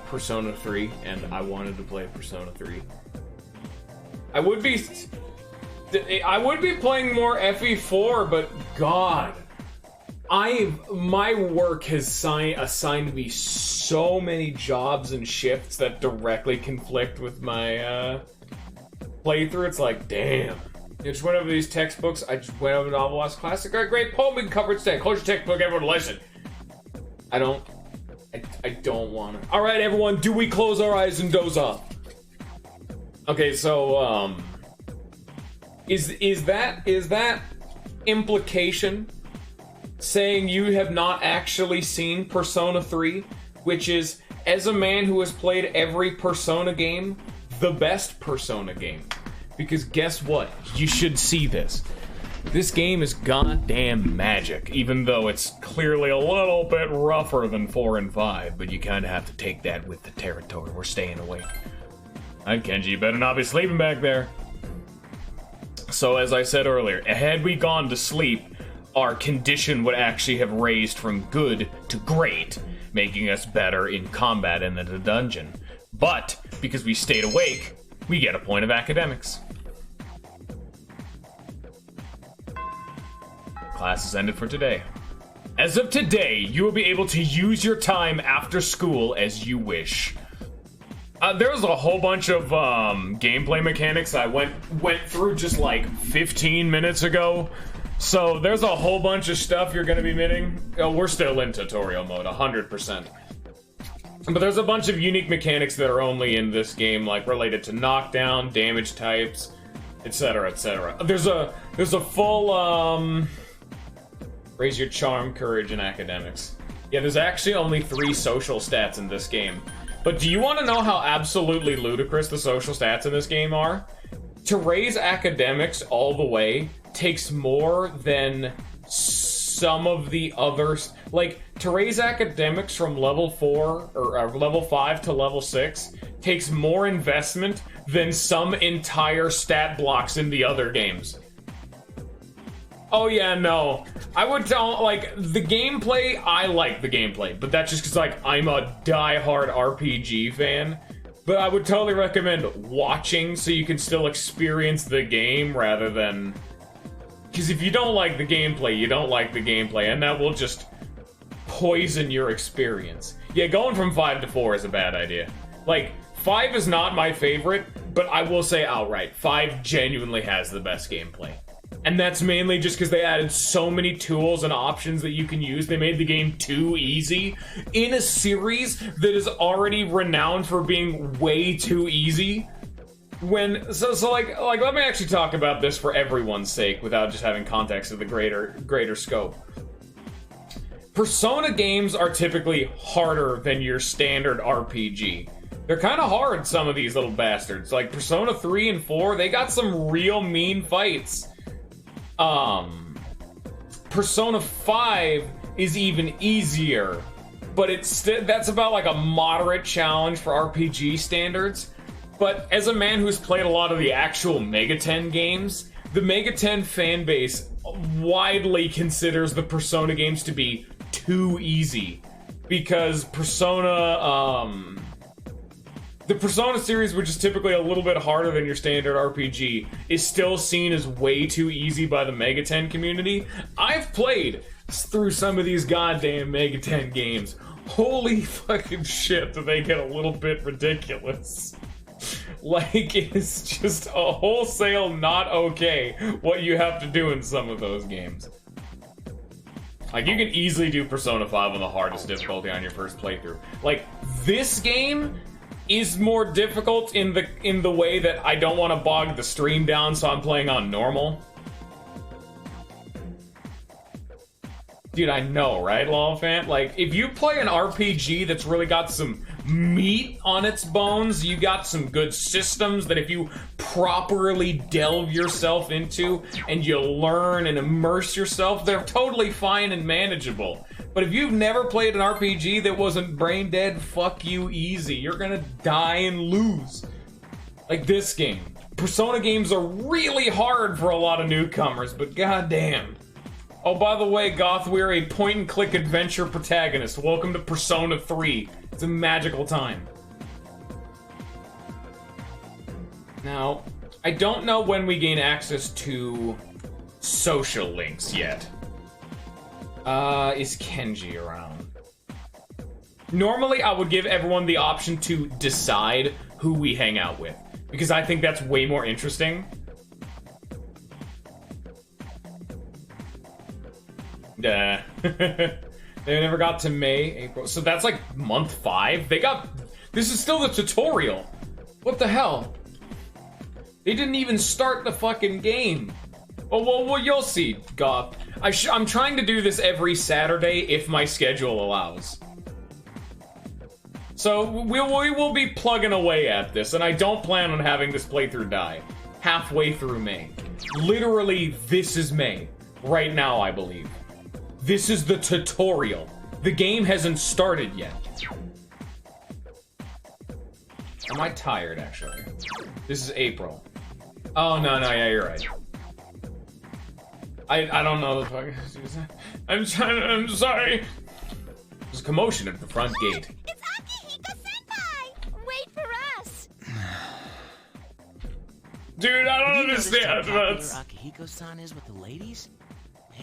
Persona 3, and I wanted to play Persona 3. I would be playing more FE4, but God, my work has assigned me so many jobs and shifts that directly conflict with my playthrough. It's like, damn. I just went over these textbooks. I just went over Novel Lost Classic. Got a great poem we can cover today. Close your textbook, everyone listen. I don't want to. Alright, everyone, do we close our eyes and doze off? Okay, so, is that implication saying you have not actually seen Persona 3? Which is, as a man who has played every Persona game, the best Persona game. Because guess what? You should see this. This game is goddamn magic, even though it's clearly a little bit rougher than 4 and 5, but you kinda have to take that with the territory. We're staying awake. Alright, Kenji, you better not be sleeping back there. So, as I said earlier, had we gone to sleep, our condition would actually have raised from good to great, making us better in combat and in the dungeon. But because we stayed awake, we get a point of academics. Class is ended for today. As of today, you will be able to use your time after school as you wish. There was a whole bunch of gameplay mechanics I went through just like 15 minutes ago. So there's a whole bunch of stuff you're going to be missing. Oh, we're still in tutorial mode, 100%. But there's a bunch of unique mechanics that are only in this game, like related to knockdown, damage types, etc., etc. There's a full raise your charm, courage, and academics. Yeah, there's actually only 3 social stats in this game. But do you want to know how absolutely ludicrous the social stats in this game are? To raise academics all the way takes more than some of the others. Like, to raise academics from level 4 or level 5 to level 6 takes more investment than some entire stat blocks in the other games. Oh yeah, no. I would tell, like, the gameplay, I like the gameplay, but that's just because, like, I'm a die-hard RPG fan. But I would totally recommend watching so you can still experience the game rather than... Because if you don't like the gameplay, you don't like the gameplay, and that will just poison your experience. Yeah, going from 5 to 4 is a bad idea. Like, 5 is not my favorite, but I will say outright, 5 genuinely has the best gameplay. And that's mainly just because they added so many tools and options that you can use. They made the game too easy in a series that is already renowned for being way too easy. So like let me actually talk about this for everyone's sake without just having context of the greater scope. Persona games are typically harder than your standard RPG. They're kind of hard, some of these little bastards. Like Persona 3 and 4, they got some real mean fights. Persona 5 is even easier, but that's about like a moderate challenge for RPG standards. But as a man who's played a lot of the actual Megaten games, the Megaten fan base widely considers the Persona games to be too easy because the Persona series, which is typically a little bit harder than your standard RPG, is still seen as way too easy by the Megaten community. I've played through some of these goddamn Megaten games. Holy fucking shit, do they get a little bit ridiculous. Like, it's just a wholesale not okay what you have to do in some of those games. Like, you can easily do Persona 5 on the hardest difficulty on your first playthrough. Like, this game is more difficult in the way that I don't want to bog the stream down, so I'm playing on normal. Dude, I know, right, Lolfant? Like, if you play an RPG that's really got some meat on its bones, you got some good systems that if you properly delve yourself into and you learn and immerse yourself, they're totally fine and manageable. But if you've never played an RPG that wasn't brain dead, fuck you easy. You're gonna die and lose. Like this game. Persona games are really hard for a lot of newcomers, but goddamn. Oh, by the way, Goth, we're a point-and-click adventure protagonist. Welcome to Persona 3. It's a magical time. Now, I don't know when we gain access to social links yet. Is Kenji around? Normally, I would give everyone the option to decide who we hang out with, because I think that's way more interesting. They never got to May, April. So that's like month 5. This is still the tutorial. What the hell? They didn't even start the fucking game. Oh, well, you'll see, Goth. I'm trying to do this every Saturday if my schedule allows. So we will be plugging away at this, and I don't plan on having this playthrough die halfway through May. Literally, this is May. Right now, I believe. This is the tutorial. The game hasn't started yet. Am I tired, actually? This is April. Oh, no, yeah, you're right. I don't know the fuck. I'm sorry. There's a commotion at the front gate. It's Akihiko-senpai! Wait for us! Dude, I don't You notice how understand. popular That's... Akihiko-san is with the ladies?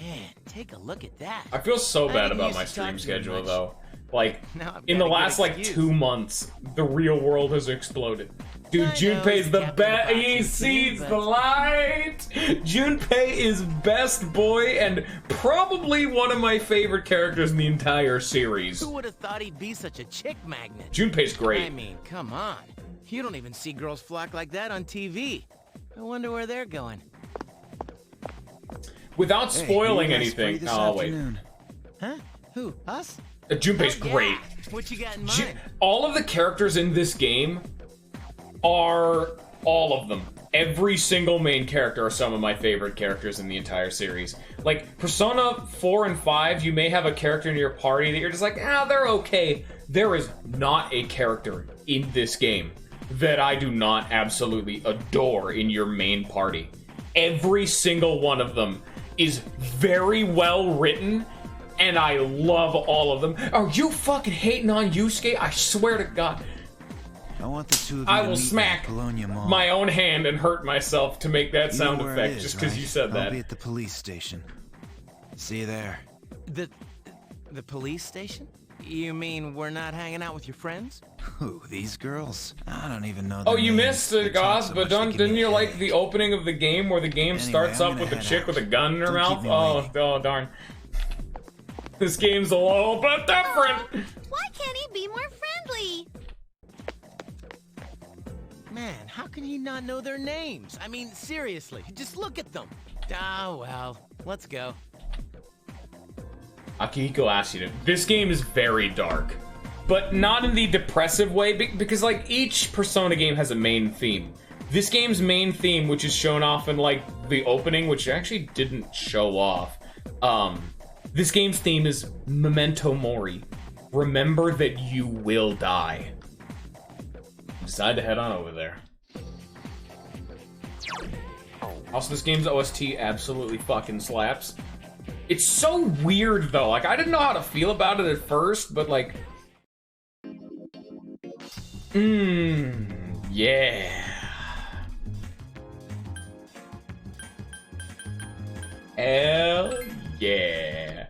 Man, take a look at that. I feel so I bad didn't about used my to talk stream to you schedule, much. though. Like, Now I've in got the a good last, like, excuse. 2 months, the real world has exploded. Dude, I know, Junpei's he's the Captain best. Boxing He too, sees but- the light. Junpei is best boy and probably one of my favorite characters in the entire series. Who would have thought he'd be such a chick magnet? Junpei's great. I mean, come on. You don't even see girls flock like that on TV. I wonder where they're going. Without Hey, spoiling you guys free anything. this Oh, wait. afternoon? Huh? Who? Us? Junpei's Oh, yeah. great. What you got in Ju- mind? all of the characters in this game are all of them. Every single main character are some of my favorite characters in the entire series. Like, Persona 4 and 5, you may have a character in your party that you're just like, they're okay. There is not a character in this game that I do not absolutely adore in your main party. Every single one of them is very well written, and I love all of them. Are you fucking hating on Yusuke? I swear to God. I want the two of you I to will meet me smack at Colonia Mall. my own hand and hurt myself to make that You know sound where it effect is, just because right? you said I'll that. be at the police station. See you there. The police station? You mean we're not hanging out with your friends? Who, these girls? I don't even know Oh, their you names. missed They it, talk Goss, so but much they give didn't me you a like headache. the opening of the game where the game Anyway, starts I'm up gonna with a head chick out. with a gun in her Don't mouth? keep me Oh, waiting. oh, darn. This game's a little bit different. Why can't he be more friendly? Man, how can he not know their names? I mean, seriously, just look at them. Ah, well, let's go. Akihiko asked you to. This game is very dark, but not in the depressive way, because like each Persona game has a main theme. This game's main theme, which is shown off in like the opening, which actually didn't show off. This game's theme is Memento Mori. Remember that you will die. Decide to head on over there. Also, this game's OST absolutely fucking slaps. It's so weird, though. Like, I didn't know how to feel about it at first, but, like... yeah. Hell yeah.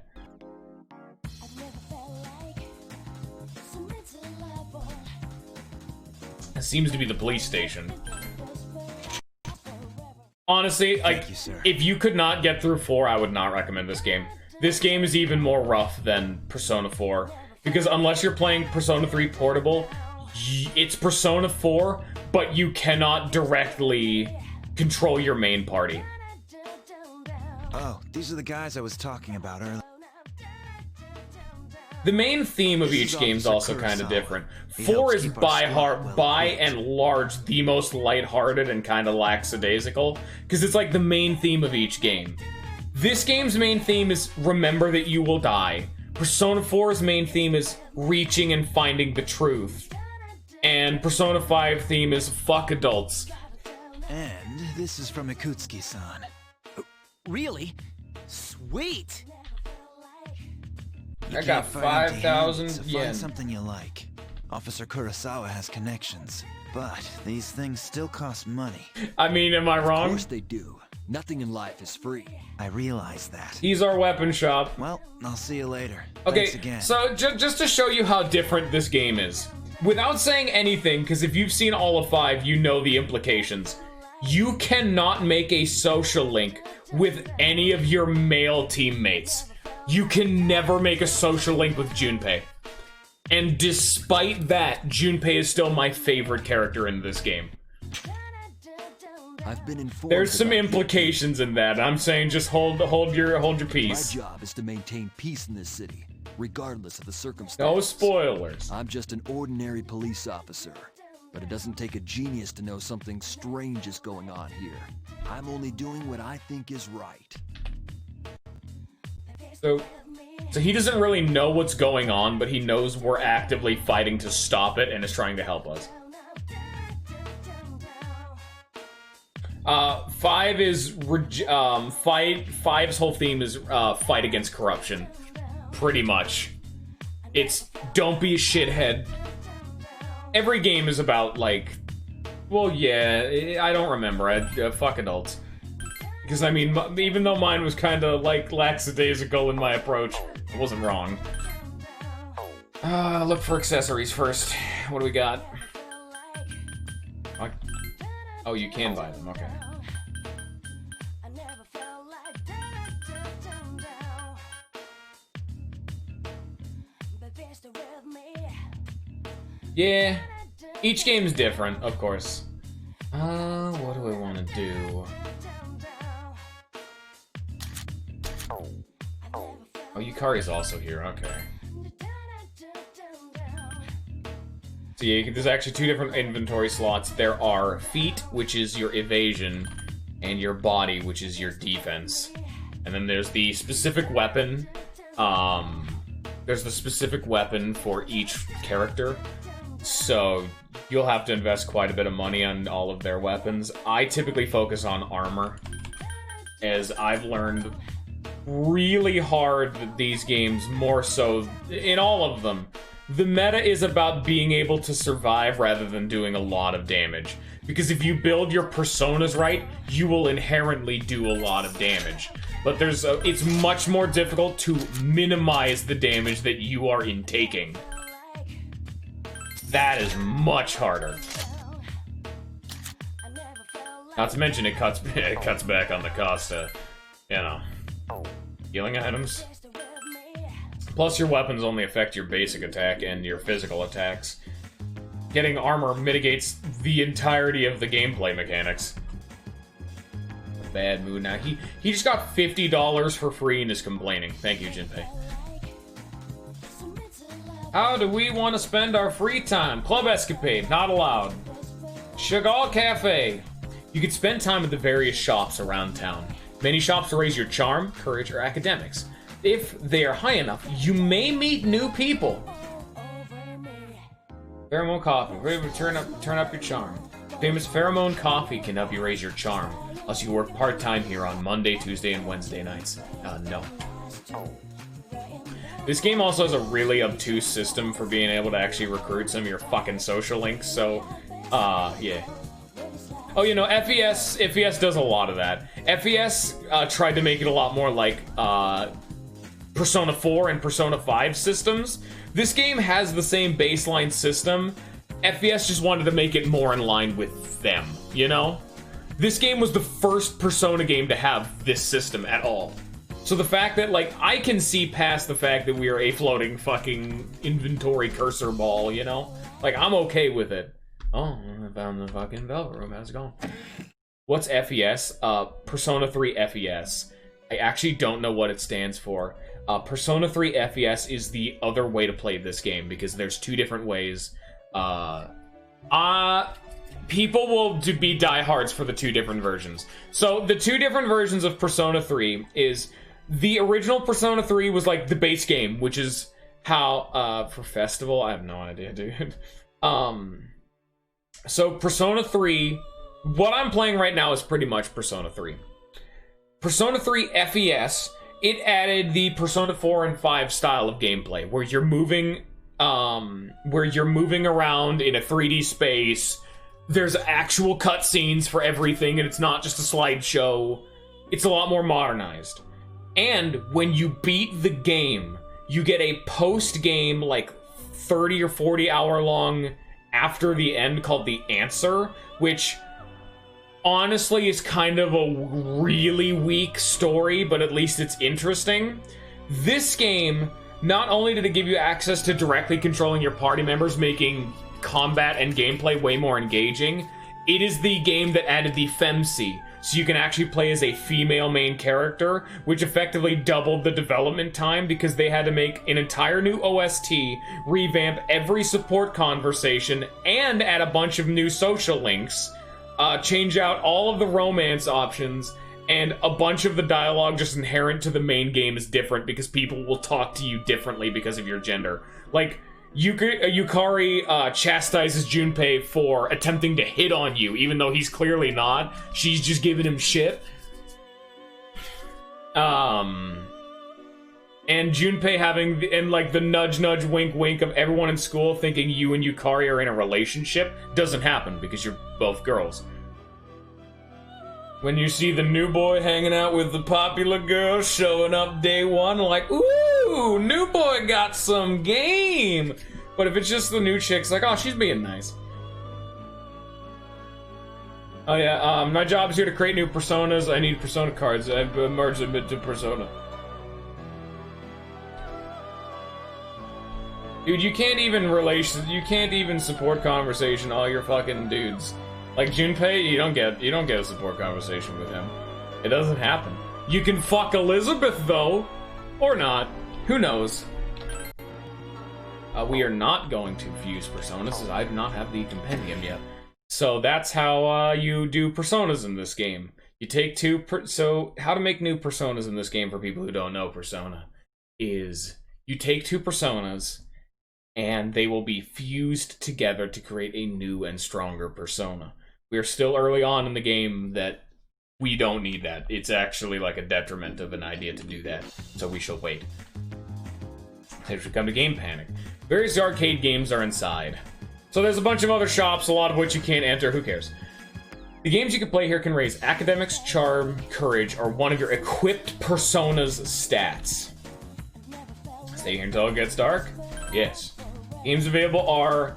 It seems to be the police station. Honestly, like, if you could not get through 4, I would not recommend this game. This game is even more rough than Persona 4. Because unless you're playing Persona 3 Portable, it's Persona 4, but you cannot directly control your main party. Oh, these are the guys I was talking about earlier. The main theme of This each is game is Officer also kind of Kurosawa. different. He 4 helps is keep our by squad well by equipped. and large the most lighthearted and kind of lackadaisical, because it's like the main theme of each game. This game's main theme is remember that you will die. Persona 4's main theme is reaching and finding the truth. And Persona 5 theme is fuck adults. And this is from Ikutsuki-san. Really? Sweet! You I got can't fight empty-handed, 5,000 so yen. Find something you like. Officer Kurosawa has connections, but these things still cost money. I mean, am I wrong? Of course they do. Nothing in life is free. I realize that. He's our weapon shop. Well, I'll see you later. Okay, Thanks again. so just to show you how different this game is, without saying anything, because if you've seen all of 5, you know the implications. You cannot make a social link with any of your male teammates. You can never make a social link with Junpei. And despite that, Junpei is still my favorite character in this game. I've been informed. There's some about implications in that. I'm saying just hold your peace. My job is to maintain peace in this city, regardless of the circumstances. No spoilers. I'm just an ordinary police officer, but it doesn't take a genius to know something strange is going on here. I'm only doing what I think is right. So he doesn't really know what's going on, but he knows we're actively fighting to stop it and is trying to help us. 5 is Five's whole theme is fight against corruption, pretty much. It's don't be a shithead. Every game is about, like... Well, yeah, I don't remember. Fuck adults. Because, I mean, even though mine was kind of, like, lackadaisical in my approach, it wasn't wrong. Look for accessories first. What do we got? Oh, you can buy them, okay. Yeah, each game's different, of course. What do I want to do? Oh, Yukari's also here, okay. So yeah, there's actually two different inventory slots. There are feet, which is your evasion, and your body, which is your defense. And then there's the specific weapon. There's the specific weapon for each character. So you'll have to invest quite a bit of money on all of their weapons. I typically focus on armor, as I've learned really hard that these games, more so in all of them, the meta is about being able to survive rather than doing a lot of damage. Because if you build your personas right, you will inherently do a lot of damage. But it's much more difficult to minimize the damage that you are intaking. That is much harder. Not to mention it cuts back on the cost of, you know, healing items. Plus your weapons only affect your basic attack and your physical attacks. Getting armor mitigates the entirety of the gameplay mechanics. A bad mood now. He just got $50 for free and is complaining. Thank you, Jinpei. How do we want to spend our free time? Club Escapade, not allowed. Chagall Cafe. You can spend time at the various shops around town. Many shops raise your charm, courage, or academics. If they are high enough, you may meet new people. Pheromone Coffee. Turn up your charm. Famous Pheromone Coffee can help you raise your charm. Unless you work part-time here on Monday, Tuesday, and Wednesday nights. No. This game also has a really obtuse system for being able to actually recruit some of your fucking social links, so, yeah. Oh, you know, FES does a lot of that. FES tried to make it a lot more like, Persona 4 and Persona 5 systems. This game has the same baseline system. FES just wanted to make it more in line with them, you know? This game was the first Persona game to have this system at all. So the fact that, like, I can see past the fact that we are a floating fucking inventory cursor ball, you know? Like, I'm okay with it. Oh, I found the fucking Velvet Room. How's it going? What's FES? Persona 3 FES. I actually don't know what it stands for. Persona 3 FES is the other way to play this game, because there's two different ways. People will be diehards for the two different versions. So, the two different versions of Persona 3 is... The original Persona 3 was like the base game, which is how, for Festival, I have no idea, dude. So Persona 3, what I'm playing right now is pretty much Persona 3. Persona 3 FES, it added the Persona 4 and 5 style of gameplay, where you're moving around in a 3D space. There's actual cutscenes for everything, and it's not just a slideshow. It's a lot more modernized. And when you beat the game, you get a post-game, like, 30 or 40 hour long after the end called The Answer, which honestly is kind of a really weak story, but at least it's interesting. This game, not only did it give you access to directly controlling your party members, making combat and gameplay way more engaging, it is the game that added the FemC, so you can actually play as a female main character, which effectively doubled the development time because they had to make an entire new OST, revamp every support conversation, and add a bunch of new social links, change out all of the romance options, and a bunch of the dialogue just inherent to the main game is different because people will talk to you differently because of your gender. Like, Yukari chastises Junpei for attempting to hit on you, even though he's clearly not. She's just giving him shit. And and Junpei having and like the nudge nudge wink wink of everyone in school thinking you and Yukari are in a relationship doesn't happen because you're both girls. When you see the new boy hanging out with the popular girl showing up day one, like, ooh, new boy got some game. But if it's just the new chick's like, oh, she's being nice. Oh yeah, my job is here to create new personas. I need persona cards. I've merged them into persona. Dude, you can't even support conversation, all your fucking dudes. Like Junpei, you don't get a support conversation with him. It doesn't happen. You can fuck Elizabeth though, or not. Who knows? We are not going to fuse personas, as I do not have the compendium yet. So that's how you do personas in this game. You take so how to make new personas in this game for people who don't know Persona is you take two personas and they will be fused together to create a new and stronger persona. We are still early on in the game that we don't need that. It's actually like a detriment of an idea to do that, so we shall wait. As we come to Game Panic. Various arcade games are inside. So there's a bunch of other shops, a lot of which you can't enter, who cares? The games you can play here can raise Academics, Charm, Courage, or one of your equipped persona's stats. Stay here until it gets dark? Yes. Games available are...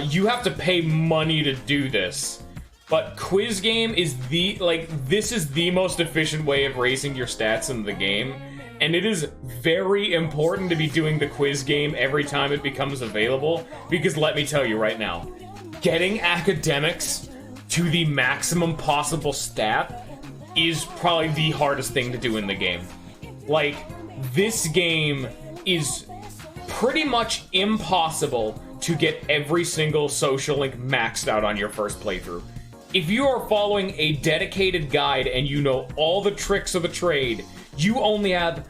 you have to pay money to do this. But Quiz Game is this is the most efficient way of raising your stats in the game. And it is very important to be doing the Quiz Game every time it becomes available. Because let me tell you right now, getting Academics to the maximum possible stat is probably the hardest thing to do in the game. Like, this game is pretty much impossible to get every single social link maxed out on your first playthrough. If you are following a dedicated guide and you know all the tricks of the trade, you only have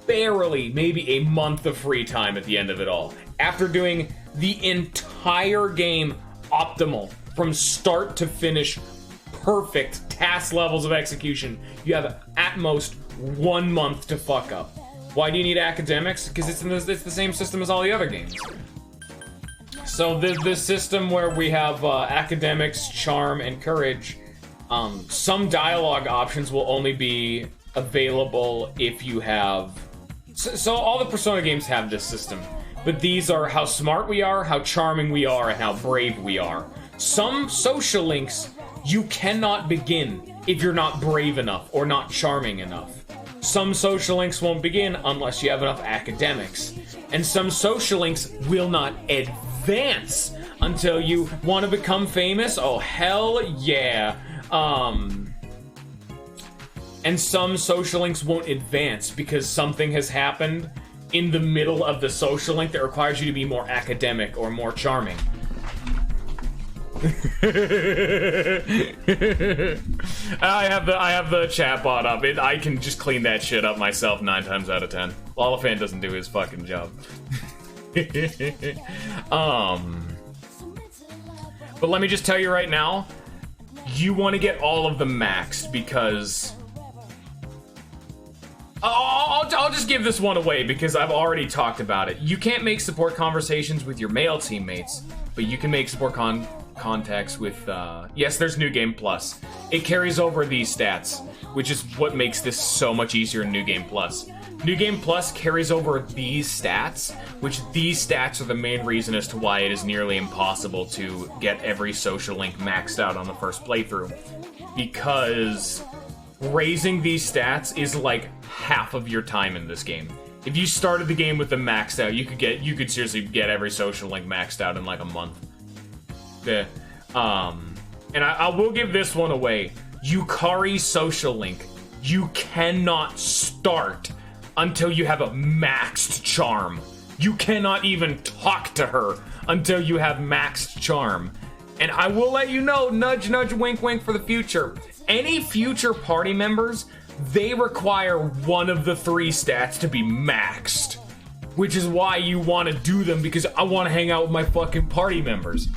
barely maybe a month of free time at the end of it all. After doing the entire game optimal, from start to finish, perfect task levels of execution, you have at most 1 month to fuck up. Why do you need Academics? Because it's the same system as all the other games. So this system where we have Academics, Charm, and Courage, some dialogue options will only be available if you have... So all the Persona games have this system, but these are how smart we are, how charming we are, and how brave we are. Some social links you cannot begin if you're not brave enough or not charming enough. Some social links won't begin unless you have enough Academics. And some social links will not advance until you want to become famous. Oh, hell yeah. And some social links won't advance because something has happened in the middle of the social link that requires you to be more academic or more charming. I have the chat bot up. I can just clean that shit up myself 9 times out of 10. Lollifan doesn't do his fucking job. But let me just tell you right now, you want to get all of them maxed because I'll just give this one away because I've already talked about it. You can't make support conversations with your male teammates, but you can make support contacts with, yes, there's New Game Plus. It carries over these stats, which is what makes this so much easier in New Game Plus. New Game Plus carries over these stats, which these stats are the main reason as to why it is nearly impossible to get every social link maxed out on the first playthrough. Because raising these stats is like half of your time in this game. If you started the game with them maxed out, you could seriously get every social link maxed out in like a month. Yeah. And I will give this one away. Yukari social link. You cannot start until you have a maxed charm. You cannot even talk to her until you have maxed charm. And I will let you know, nudge, nudge, wink, wink for the future. Any future party members, they require one of the 3 stats to be maxed. Which is why you want to do them, because I want to hang out with my fucking party members.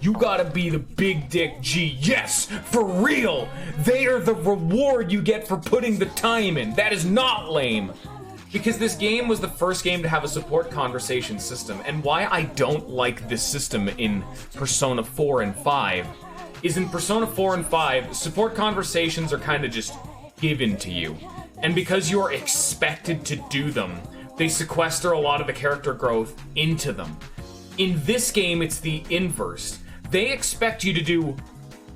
You gotta be the big dick G. Yes, for real! They are the reward you get for putting the time in. That is not lame. Because this game was the first game to have a support conversation system, and why I don't like this system in Persona 4 and 5 is in Persona 4 and 5, support conversations are kind of just given to you. And because you're expected to do them, they sequester a lot of the character growth into them. In this game, it's the inverse. They expect you to do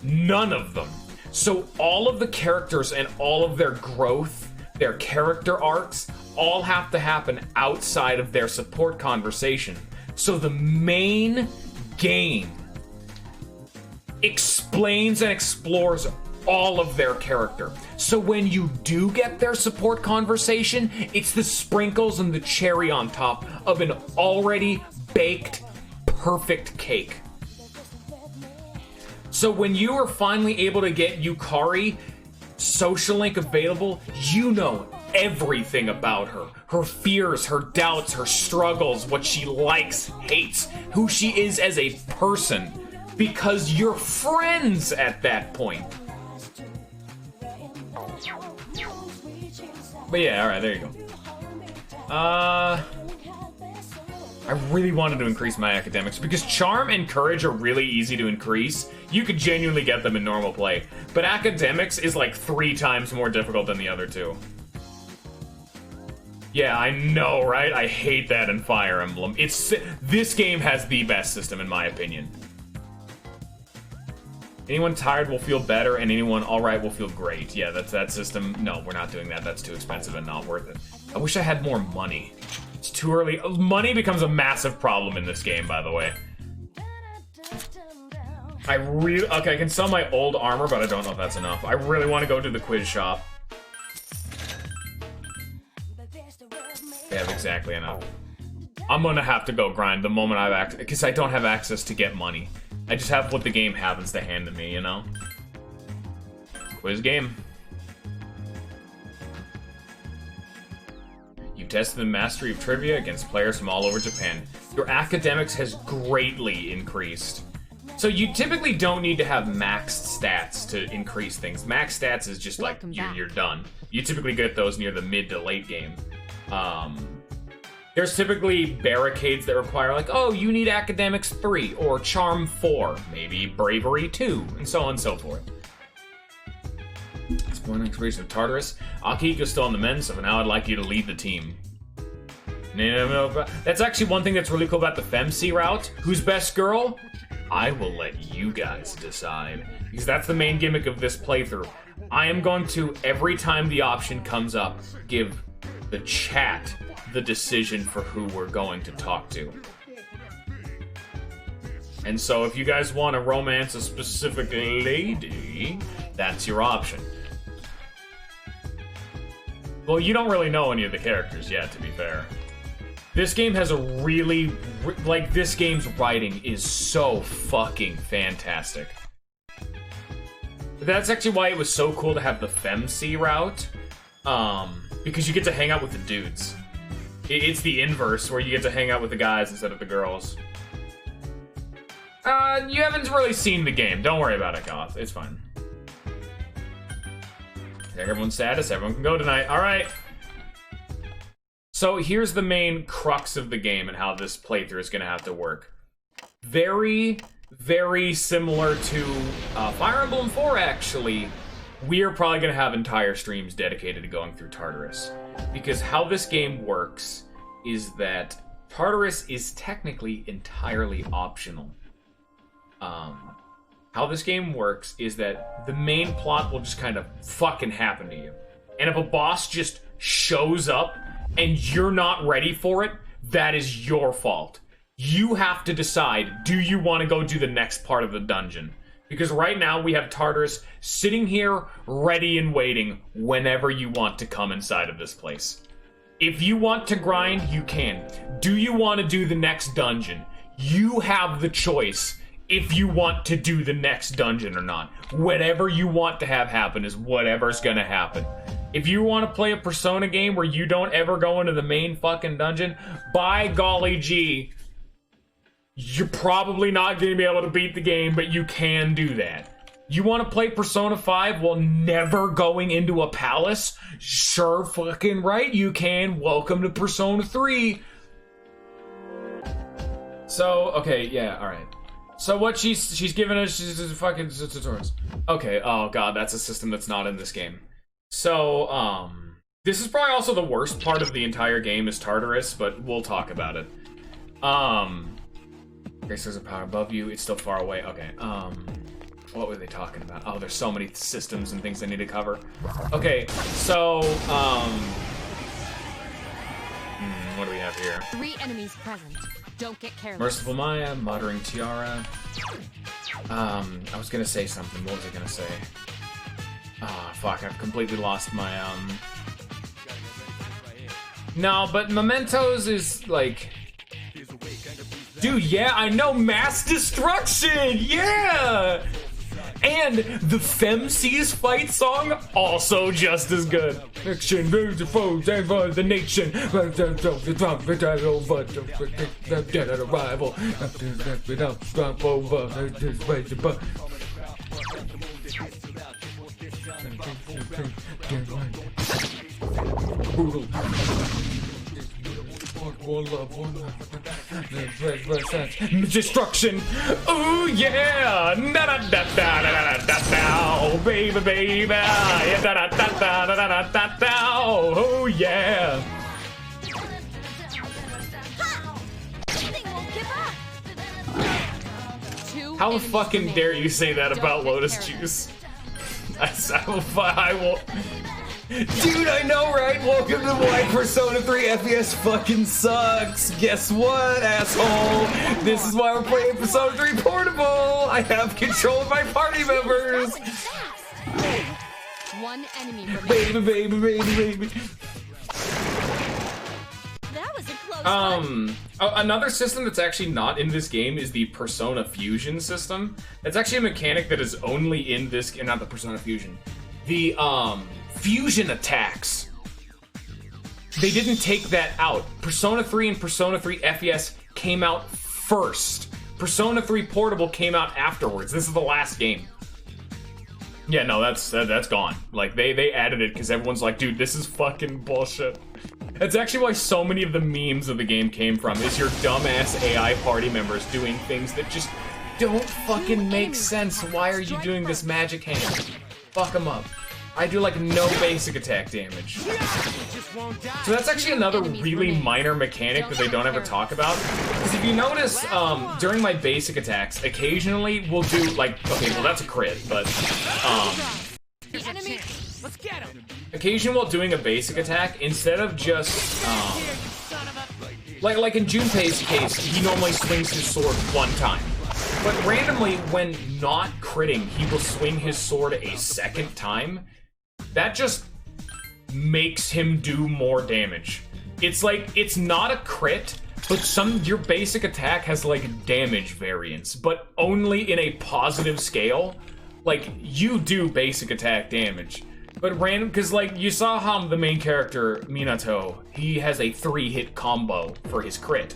none of them. So all of the characters and all of their growth, their character arcs, all have to happen outside of their support conversation. So the main game explains and explores all of their character. So when you do get their support conversation, it's the sprinkles and the cherry on top of an already baked, perfect cake. So when you are finally able to get Yukari social link available, you know everything about her. Her fears, her doubts, her struggles, what she likes, hates, who she is as a person. Because you're friends at that point. But yeah, alright, there you go. I really wanted to increase my academics because charm and courage are really easy to increase. You could genuinely get them in normal play. But academics is like 3 times more difficult than the other two. Yeah, I know, right? I hate that in Fire Emblem. This game has the best system in my opinion. Anyone tired will feel better, and anyone alright will feel great. Yeah, that's that system. No, we're not doing that. That's too expensive and not worth it. I wish I had more money. It's too early. Money becomes a massive problem in this game, by the way. Okay, I can sell my old armor, but I don't know if that's enough. I really want to go to the quiz shop. They have exactly enough. I'm gonna have to go grind the moment I have access, because I don't have access to get money. I just have what the game happens to hand to me, you know? Quiz game. You tested the mastery of trivia against players from all over Japan. Your academics has greatly increased. So you typically don't need to have maxed stats to increase things. Max stats is just like, you're done. You typically get those near the mid to late game. There's typically barricades that require like, oh, you need academics 3 or charm 4, maybe bravery 2, and so on and so forth. Exploring experience of Tartarus. Akihiko's still on the men, so for now I'd like you to lead the team. That's actually one thing that's really cool about the FemC route. Who's best girl? I will let you guys decide. Because that's the main gimmick of this playthrough. I am going to, every time the option comes up, give the chat the decision for who we're going to talk to. And so if you guys want to romance a specific lady, that's your option. Well, you don't really know any of the characters yet, to be fair. This game has a really, like, this game's writing is so fucking fantastic. That's actually why it was so cool to have the FemC route. Because you get to hang out with the dudes. It's the inverse, where you get to hang out with the guys instead of the girls. You haven't really seen the game. Don't worry about it, Goth. It's fine. Check everyone's status. Everyone can go tonight. Alright. So here's the main crux of the game and how this playthrough is going to have to work. Very, very similar to Fire Emblem 4, actually. We are probably going to have entire streams dedicated to going through Tartarus. Because how this game works is that Tartarus is technically entirely optional. How this game works is that the main plot will just kind of fucking happen to you. And if a boss just shows up and you're not ready for it, that is your fault. You have to decide, do you want to go do the next part of the dungeon? Because right now we have Tartarus sitting here, ready and waiting whenever you want to come inside of this place. If you want to grind, you can. Do you want to do the next dungeon? You have the choice if you want to do the next dungeon or not. Whatever you want to have happen is whatever's gonna happen. If you want to play a Persona game where you don't ever go into the main fucking dungeon, by golly gee, you're probably not going to be able to beat the game, but you can do that. You want to play Persona 5 while never going into a palace? Sure fucking right you can. Welcome to Persona 3. So, okay, yeah, alright. So what she's given us is fucking tutorials. Okay, oh god, that's a system that's not in this game. So, this is probably also the worst part of the entire game is Tartarus, but we'll talk about it. Grace, there's a power above you, it's still far away. Okay, what were they talking about? Oh, there's so many systems and things I need to cover. Okay, so, what do we have here? 3 enemies present. Don't get careless. Merciful Maya, Muttering Tiara. I was gonna say something. What was I gonna say? Ah, fuck, I've completely lost my, No, but Mementos is, like... Dude, yeah, I know, Mass Destruction! Yeah! And the Femseas fight song, also just as good. Action, the nation, dead at arrival. Brutal. Destruction. Oh yeah. Da da da da da da da. Oh baby baby. Da da da da da da da da. Oh yeah. How fucking dare you say that about Lotus Juice? I will. Dude, I know, right? Welcome to why Persona 3 FES fucking sucks. Guess what, asshole? This is why we're playing Persona 3 Portable. I have control of my party members. 1 enemy baby, baby, baby, baby. That was a close one. Another system that's actually not in this game is the Persona Fusion system. It's actually a mechanic that is only in this, not the Persona Fusion. The, fusion attacks. They didn't take that out. Persona 3 and Persona 3 FES came out first. Persona 3 Portable came out afterwards. This is the last game. Yeah, no, that's gone. Like, they added it because everyone's like, dude, this is fucking bullshit. That's actually why so many of the memes of the game came from, is your dumbass AI party members doing things that just don't fucking make sense. Why are you doing this magic hand? Fuck them up. I do like no basic attack damage. So that's actually another really minor mechanic that they don't ever talk about. Because if you notice, during my basic attacks, occasionally we'll do like, okay, well that's a crit, but, occasionally while doing a basic attack, instead of just, like in Junpei's case, he normally swings his sword 1 time. But randomly, when not critting, he will swing his sword a 2nd time. That just makes him do more damage. It's like, it's not a crit, but your basic attack has like damage variance, but only in a positive scale. Like, you do basic attack damage, but random, because like, you saw how the main character, Minato, he has a 3-hit combo for his crit.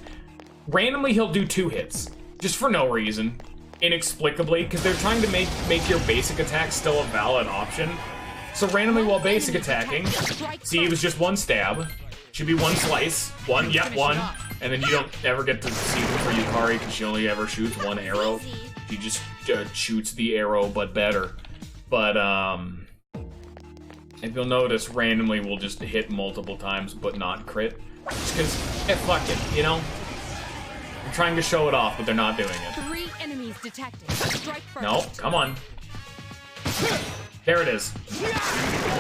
Randomly, he'll do 2 hits, just for no reason, inexplicably, because they're trying to make your basic attack still a valid option. So randomly while basic attacking, see, it was just 1 stab. Should be 1 slice. 1, yep, 1. And then you don't ever get to see it for Yukari because she only ever shoots 1 arrow. She just shoots the arrow, but better. But, if you'll notice, randomly we'll just hit multiple times, but not crit. Just because, fuck it, you know? I'm trying to show it off, but they're not doing it. 3 enemies detected. Strike first. No, come on. There it is.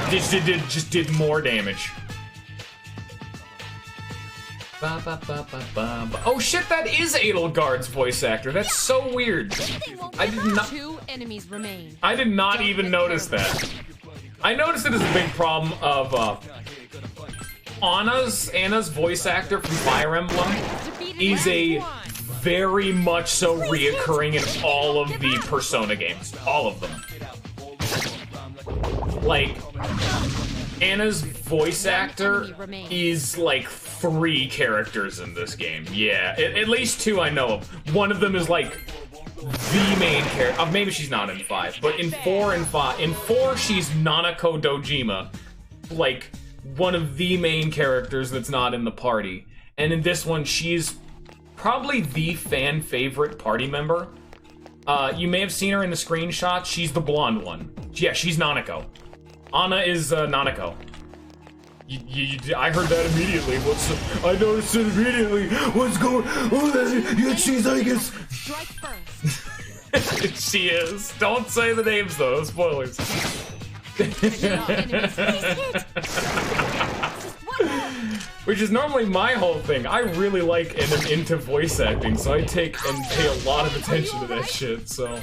Just did more damage. Oh shit, that is Edelgard's voice actor. That's so weird. I did not. 2 enemies remain. I did not even notice that. I noticed it as a big problem of Anna's voice actor from Fire Emblem is a very much so reoccurring in all of the Persona games. All of them. Like, Anna's voice actor is like 3 characters in this game. Yeah, at least 2 I know of. One of them is like the main character. Maybe she's not in 5, but in 4 and 5. In 4, she's Nanako Dojima, like one of the main characters that's not in the party. And in this one, she's probably the fan favorite party member. You may have seen her in the screenshot. She's the blonde one. Yeah, she's Nanako. Anna is Nanako. I heard that immediately. I noticed it immediately. What's going on? Yeah, she's like it's. Strike first. She is. Don't say the names though. Spoilers. Which is normally my whole thing. I really like and am into voice acting, so I take and pay a lot of attention to that shit. So.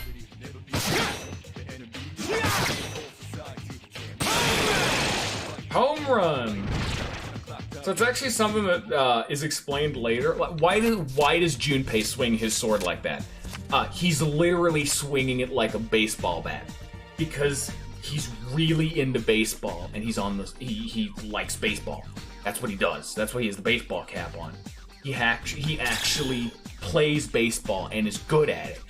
Home run! So it's actually something that is explained later. Why does Junpei swing his sword like that? He's literally swinging it like a baseball bat. Because he's really into baseball, and he's on the he likes baseball. That's what he does. That's why he has the baseball cap on. He actually plays baseball and is good at it.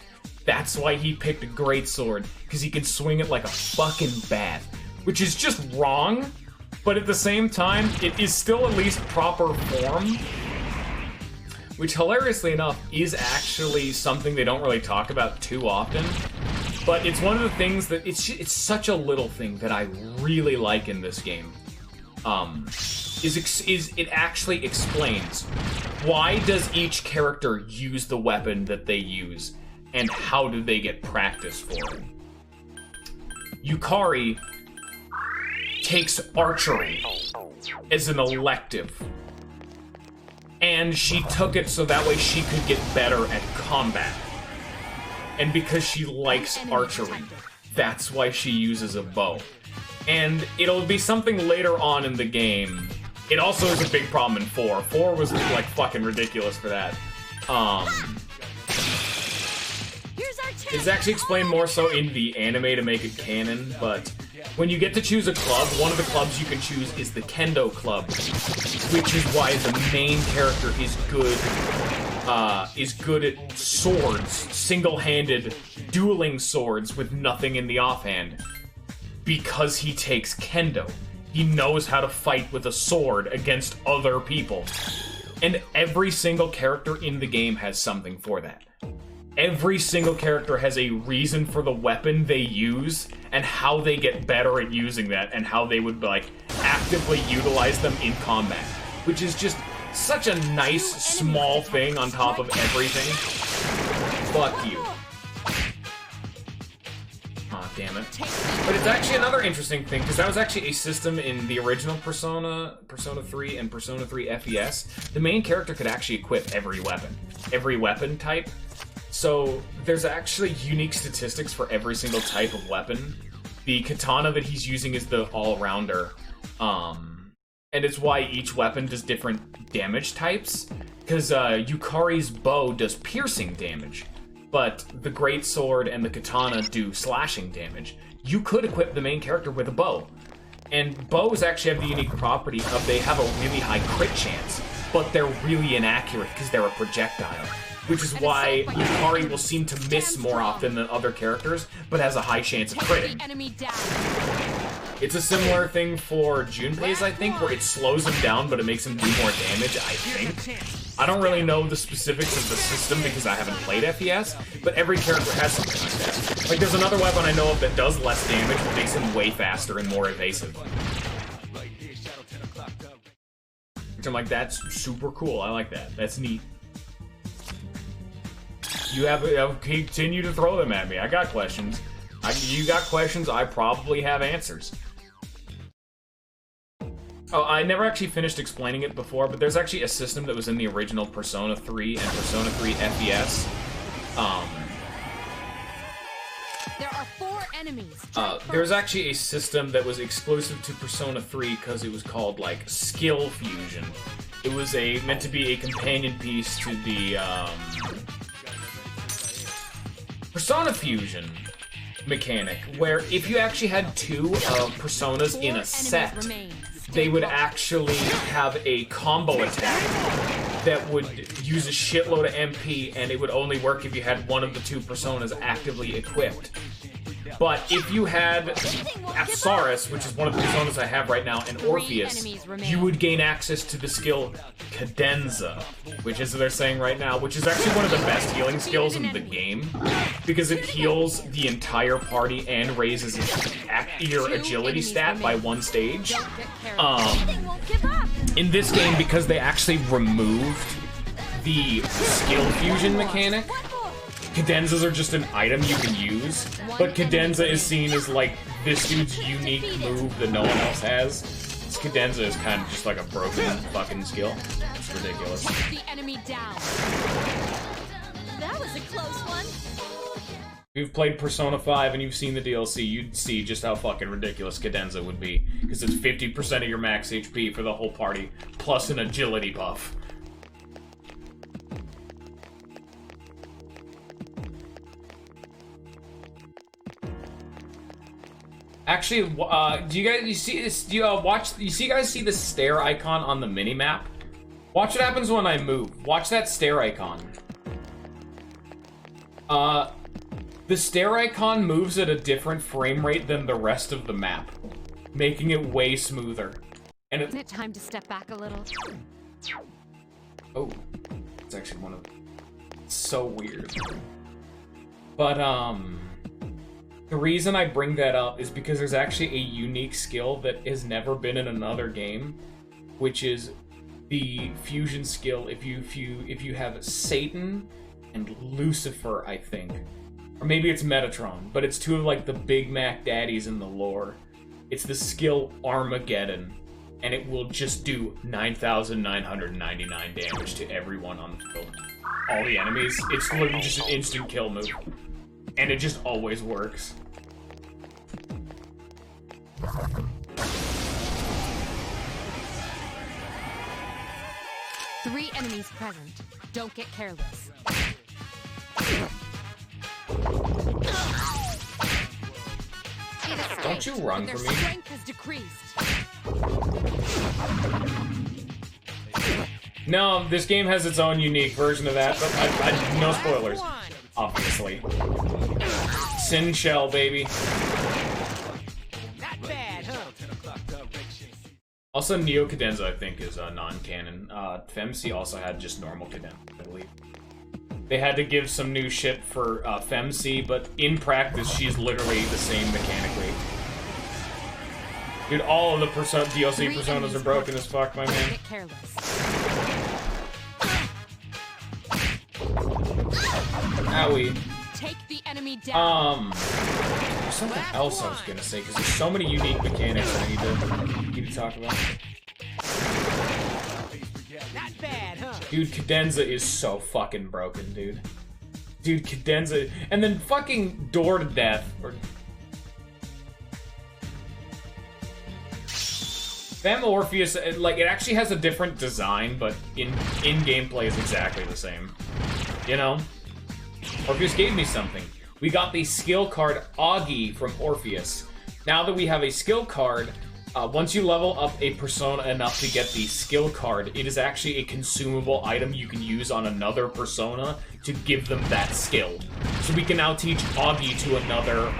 That's why he picked a great sword, because he can swing it like a fucking bat. Which is just wrong. But at the same time, it is still at least proper form. Which, hilariously enough, is actually something they don't really talk about too often. But it's one of the things that... It's such a little thing that I really like in this game. It actually explains why does each character use the weapon that they use, and how do they get practice for it. Yukari takes archery as an elective. And she took it so that way she could get better at combat. And because she likes archery, that's why she uses a bow. And it'll be something later on in the game. It also is a big problem in 4. 4 was like fucking ridiculous for that. It's actually explained more so in the anime to make it canon, but when you get to choose a club, one of the clubs you can choose is the Kendo Club, which is why the main character is good at swords, single-handed dueling swords with nothing in the offhand, because he takes Kendo. He knows how to fight with a sword against other people. And every single character in the game has something for that. Every single character has a reason for the weapon they use and how they get better at using that and how they would, like, actively utilize them in combat. Which is just such a nice, small thing on top of everything. Fuck you. Aw, damn it. But it's actually another interesting thing, because that was actually a system in the original Persona 3 and Persona 3 FES. The main character could actually equip every weapon type. So there's actually unique statistics for every single type of weapon. The katana that he's using is the all-rounder. And it's why each weapon does different damage types. Because Yukari's bow does piercing damage, but the greatsword and the katana do slashing damage. You could equip the main character with a bow. And bows actually have the unique property of they have a really high crit chance, but they're really inaccurate because they're a projectile. Which is why Yukari will seem to miss more often than other characters, but has a high chance of critting. It's a similar thing for Junpei's, I think, where it slows him down, but it makes him do more damage, I think. I don't really know the specifics of the system because I haven't played FES, but every character has something like that. Like, there's another weapon I know of that does less damage, but makes him way faster and more evasive. Which I'm like, that's super cool, I like that. That's neat. You have continue to throw them at me. I got questions. You got questions, I probably have answers. Oh, I never actually finished explaining it before, but there's actually a system that was in the original Persona 3 and Persona 3 FES. There are 4 enemies. There's actually a system that was exclusive to Persona 3 because it was called, like, Skill Fusion. It was meant to be a companion piece to the, Persona Fusion mechanic, where if you actually had two personas in a set, they would actually have a combo attack that would use a shitload of MP, and it would only work if you had one of the two personas actively equipped. But if you had Apsaris, which is one of the personas I have right now, and Orpheus, you would gain access to the skill Cadenza, which is what they're saying right now, which is actually one of the best healing skills in the game, because it heals the entire party and raises your agility stat by 1 stage. In this game, because they actually removed the skill fusion mechanic, Cadenzas are just an item you can use, but Cadenza is seen as like this dude's unique move that no one else has. This Cadenza is kind of just like a broken fucking skill. It's ridiculous. The enemy down. That was a close one. If you've played Persona 5 and you've seen the DLC, you'd see just how fucking ridiculous Cadenza would be, because it's 50% of your max HP for the whole party, plus an agility buff. Actually, do you guys see this? Do you guys see the stare icon on the mini map? Watch what happens when I move. Watch that stare icon. The stare icon moves at a different frame rate than the rest of the map, making it way smoother. And Isn't it time to step back a little? Oh, it's actually one of. It's so weird. But the reason I bring that up is because there's actually a unique skill that has never been in another game, which is the fusion skill. If you have Satan and Lucifer, I think, or maybe it's Metatron, but it's two of like the Big Mac daddies in the lore. It's the skill Armageddon, and it will just do 9,999 damage to everyone on the field. All the enemies. It's literally just an instant kill move, and it just always works. 3 enemies present. Don't get careless. Don't you run for me. Their strength has decreased. No, this game has its own unique version of that, but no spoilers, obviously. Sin Shell, baby. Not bad, huh? Also, Neo Cadenza, I think, is non-canon. Femc also had just normal Cadenza, I believe. They had to give some new shit for Femc, but in practice, she's literally the same mechanically. Dude, all of the DLC personas are broken as fuck, my man. Owie. Take the enemy down. There's something else I was gonna say, because there's so many unique mechanics I need to talk about. Not bad, huh? Dude, Cadenza is so fucking broken, dude. Dude, Cadenza, and then fucking Door to Death, or Fem Orpheus, like, it actually has a different design, but in gameplay is exactly the same. You know? Orpheus gave me something. We got the skill card Augie from Orpheus. Now that we have a skill card, once you level up a persona enough to get the skill card, it is actually a consumable item you can use on another persona to give them that skill. So we can now teach Augie to another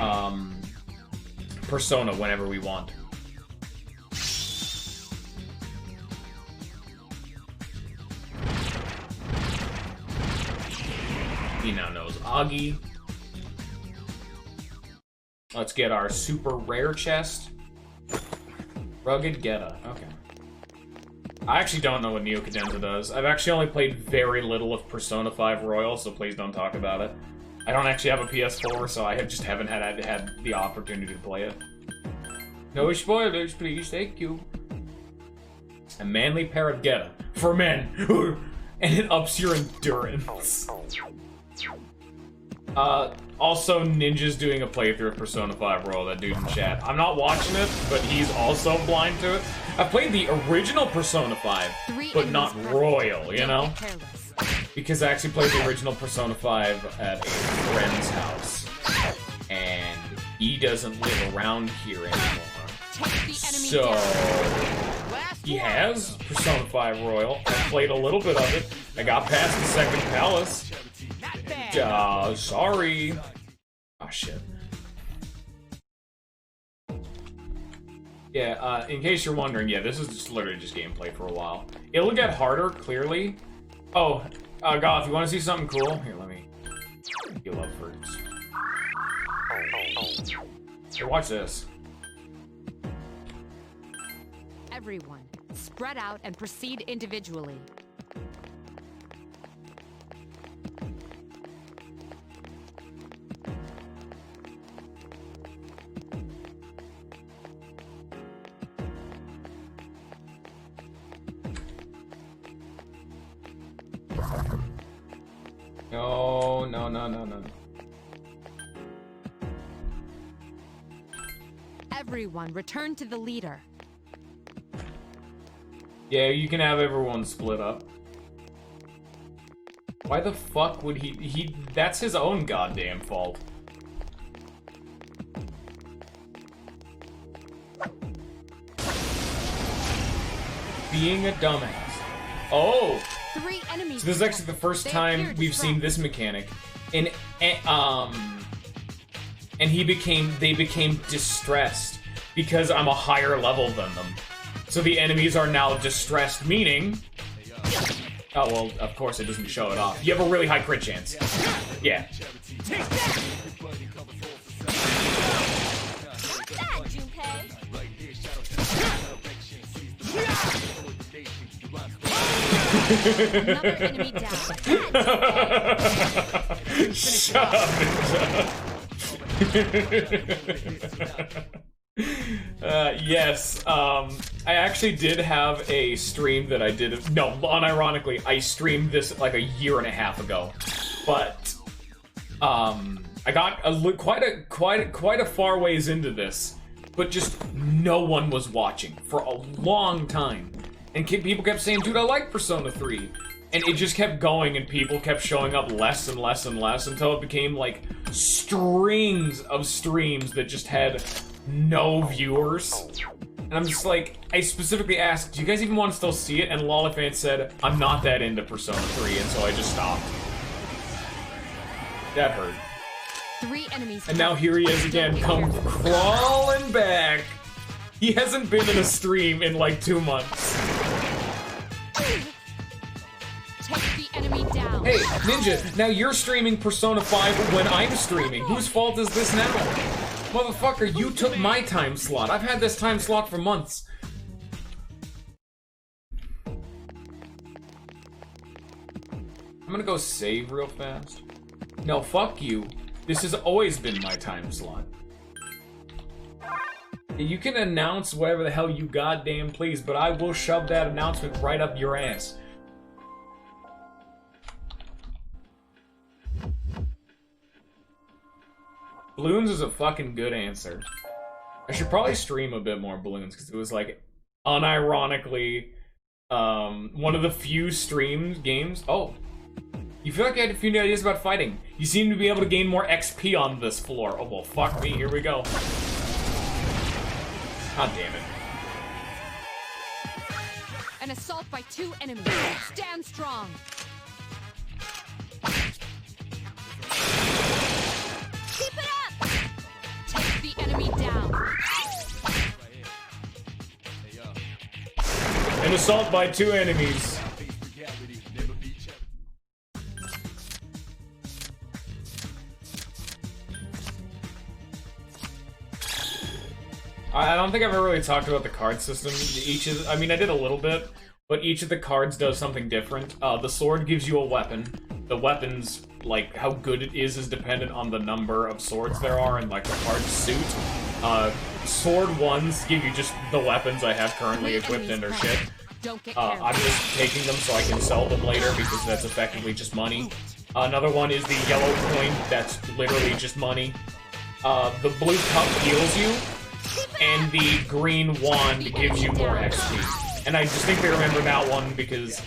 persona whenever we want. He now knows Augie. Let's get our super rare chest. Rugged Geta. Okay. I actually don't know what Neo Cadenza does. I've actually only played very little of Persona 5 Royal, so please don't talk about it. I don't actually have a PS4, so I just haven't had the opportunity to play it. No spoilers, please. Thank you. A manly pair of Geta for men, and it ups your endurance. Also, Ninja's doing a playthrough of Persona 5 Royal, that dude in chat. I'm not watching it, but he's also blind to it. I've played the original Persona 5, but not Royal, you know? Because I actually played the original Persona 5 at a friend's house. And E doesn't live around here anymore. So he has Persona 5 Royal. I played a little bit of it. I got past the second palace. Sorry. Oh shit. Yeah, in case you're wondering, yeah, this is just literally just gameplay for a while. It'll get harder, clearly. Oh, Goth, you want to see something cool? Here, let me heal up first. Here, watch this. Everyone, spread out and proceed individually. No. Everyone, return to the leader. Yeah, you can have everyone split up. Why the fuck would he... That's his own goddamn fault. Being a dumbass. Oh! 3 enemies. So this is actually the first time we've seen this mechanic. And they became distressed because I'm a higher level than them. So the enemies are now distressed, meaning... Oh, well, of course it doesn't show it off. You have a really high crit chance. Yeah. Another enemy down. Shut up, yes, I actually did have a stream that I did. No, unironically, I streamed this like a year and a half ago, but I got quite a far ways into this, but just no one was watching for a long time, and people kept saying, "Dude, I like Persona 3." And it just kept going, and people kept showing up less and less and less until it became like strings of streams that just had no viewers. And I'm just like, I specifically asked, do you guys even want to still see it? And Lollifan said, I'm not that into Persona 3, and so I just stopped. That hurt. 3 enemies. And now here he is again, come crawling back. He hasn't been in a stream in like 2 months. Take the enemy down. Hey, Ninja, now you're streaming Persona 5 when I'm streaming. Whose fault is this now? Motherfucker, you took my time slot. I've had this time slot for months. I'm gonna go save real fast. No, fuck you. This has always been my time slot. You can announce whatever the hell you goddamn please, but I will shove that announcement right up your ass. Balloons is a fucking good answer. I should probably stream a bit more Balloons, because it was like, unironically, one of the few streamed games. Oh, you feel like you had a few new ideas about fighting. You seem to be able to gain more XP on this floor. Oh, well, fuck me, here we go. God damn it. An assault by 2 enemies. Stand strong. Keep it up! Take the enemy down. An assault by 2 enemies. I don't think I've ever really talked about the card system. I mean, I did a little bit, but each of the cards does something different. The sword gives you a weapon. The weapons, like, how good it is dependent on the number of swords there are and, like, the card's suit. Sword ones give you just the weapons I have currently equipped in their shit. I'm just taking them so I can sell them later because that's effectively just money. Another one is the yellow coin, that's literally just money. The blue cup heals you, and the green wand gives you more XP. And I distinctly remember that one because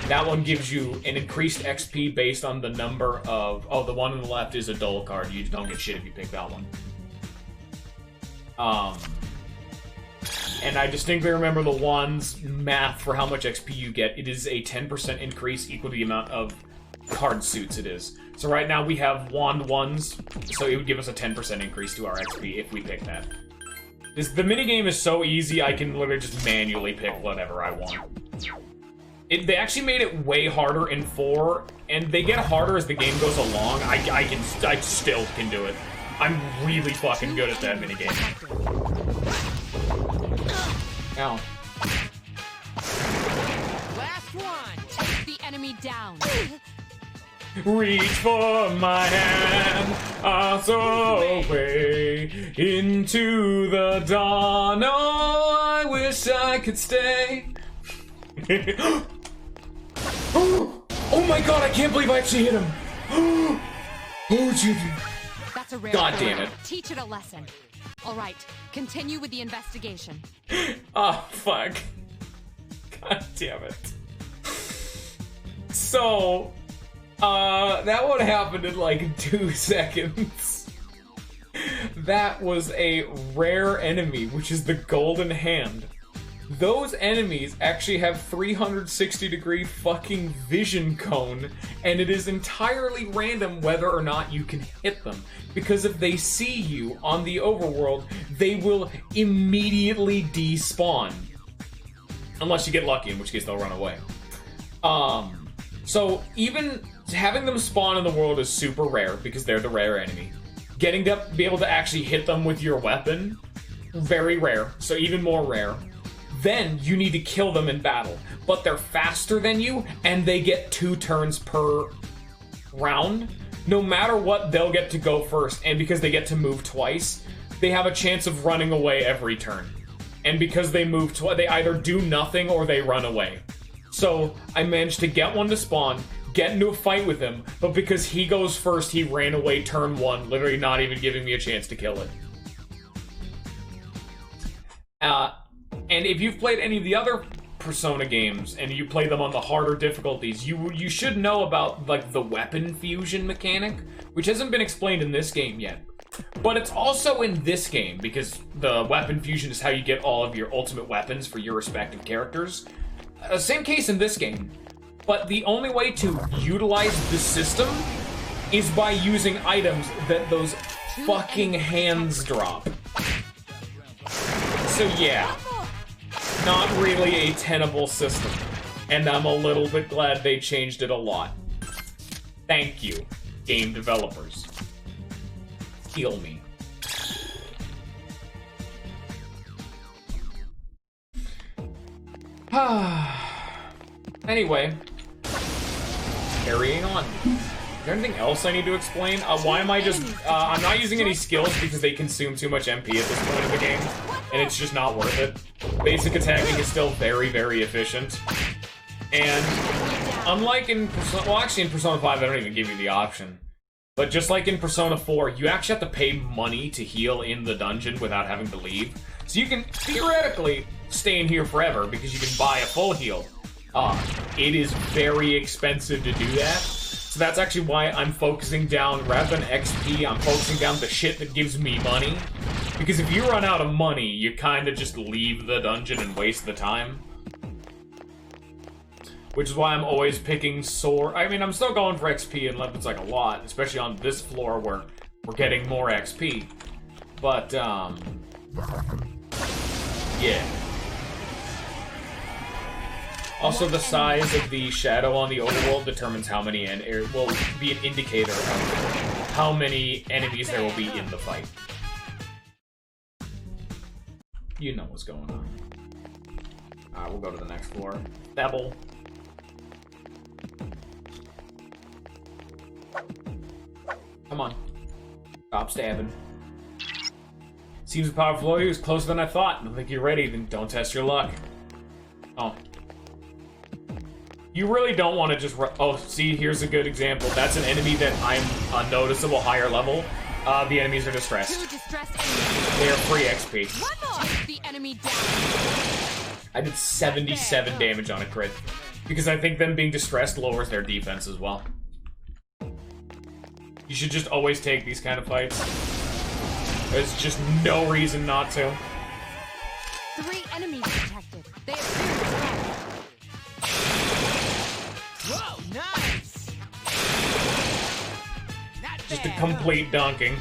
that one gives you an increased XP based on the number of... Oh, the one on the left is a dull card. You don't get shit if you pick that one. And I distinctly remember the wand's math for how much XP you get. It is a 10% increase equal to the amount of card suits it is. So right now we have wand 1s, so it would give us a 10% increase to our XP if we pick that. The minigame is so easy, I can literally just manually pick whatever I want. They actually made it way harder in 4, and they get harder as the game goes along. I still can do it. I'm really fucking good at that minigame. Ow. Last one! Take the enemy down! Reach for my hand, I saw away into the dawn. Oh, I wish I could stay. Oh my god, I can't believe I actually hit him. Oh, Jesus. That's a rare God damn it. Teach it a lesson. All right, continue with the investigation. Oh, fuck. God damn it. So, that one happened in like 2 seconds. That was a rare enemy, which is the Golden Hand. Those enemies actually have 360-degree fucking vision cone, and it is entirely random whether or not you can hit them. Because if they see you on the overworld, they will immediately despawn. Unless you get lucky, in which case they'll run away. So even having them spawn in the world is super rare, because they're the rare enemy. Getting to be able to actually hit them with your weapon, very rare, so even more rare. Then you need to kill them in battle. But they're faster than you, and they get 2 turns per round. No matter what, they'll get to go first. And because they get to move twice, they have a chance of running away every turn. And because they move twice, they either do nothing or they run away. So I managed to get one to spawn, get into a fight with him, but because he goes first, he ran away turn 1, literally not even giving me a chance to kill it. And if you've played any of the other Persona games and you play them on the harder difficulties, you should know about like the weapon fusion mechanic, which hasn't been explained in this game yet. But it's also in this game because the weapon fusion is how you get all of your ultimate weapons for your respective characters. Same case in this game. But the only way to utilize the system is by using items that those fucking hands drop. So yeah. Not really a tenable system, and I'm a little bit glad they changed it a lot. Thank you, game developers. Heal me. Anyway, carrying on. Is there anything else I need to explain? Why am I just... I'm not using any skills because they consume too much MP at this point in the game, and it's just not worth it. Basic attacking is still very, very efficient. And unlike in Persona... Well, actually in Persona 5, I don't even give you the option. But just like in Persona 4, you actually have to pay money to heal in the dungeon without having to leave. So you can theoretically stay in here forever because you can buy a full heal. It is very expensive to do that. So that's actually why I'm focusing down, rather than XP, I'm focusing down the shit that gives me money. Because if you run out of money, you kind of just leave the dungeon and waste the time. Which is why I'm always picking sword. I mean, I'm still going for XP, and it's like a lot, especially on this floor where we're getting more XP. But, yeah. Also, the size of the shadow on the overworld determines how many, and it will be an indicator of how many enemies there will be in the fight. You know what's going on. Alright, we'll go to the next floor. Thebble. Come on. Stop stabbing. Seems a powerful floor is closer than I thought. Don't think you're ready, then don't test your luck. Oh. You really don't want to just oh, see, here's a good example. That's an enemy that I'm a noticeable higher level. The enemies are distressed. They are free XP. Take the enemy down. I did 77 damage on a crit. Because I think them being distressed lowers their defense as well. You should just always take these kind of fights. There's just no reason not to. 3 enemies detected. They appear to Whoa, nice! Not Just a bad, complete donking.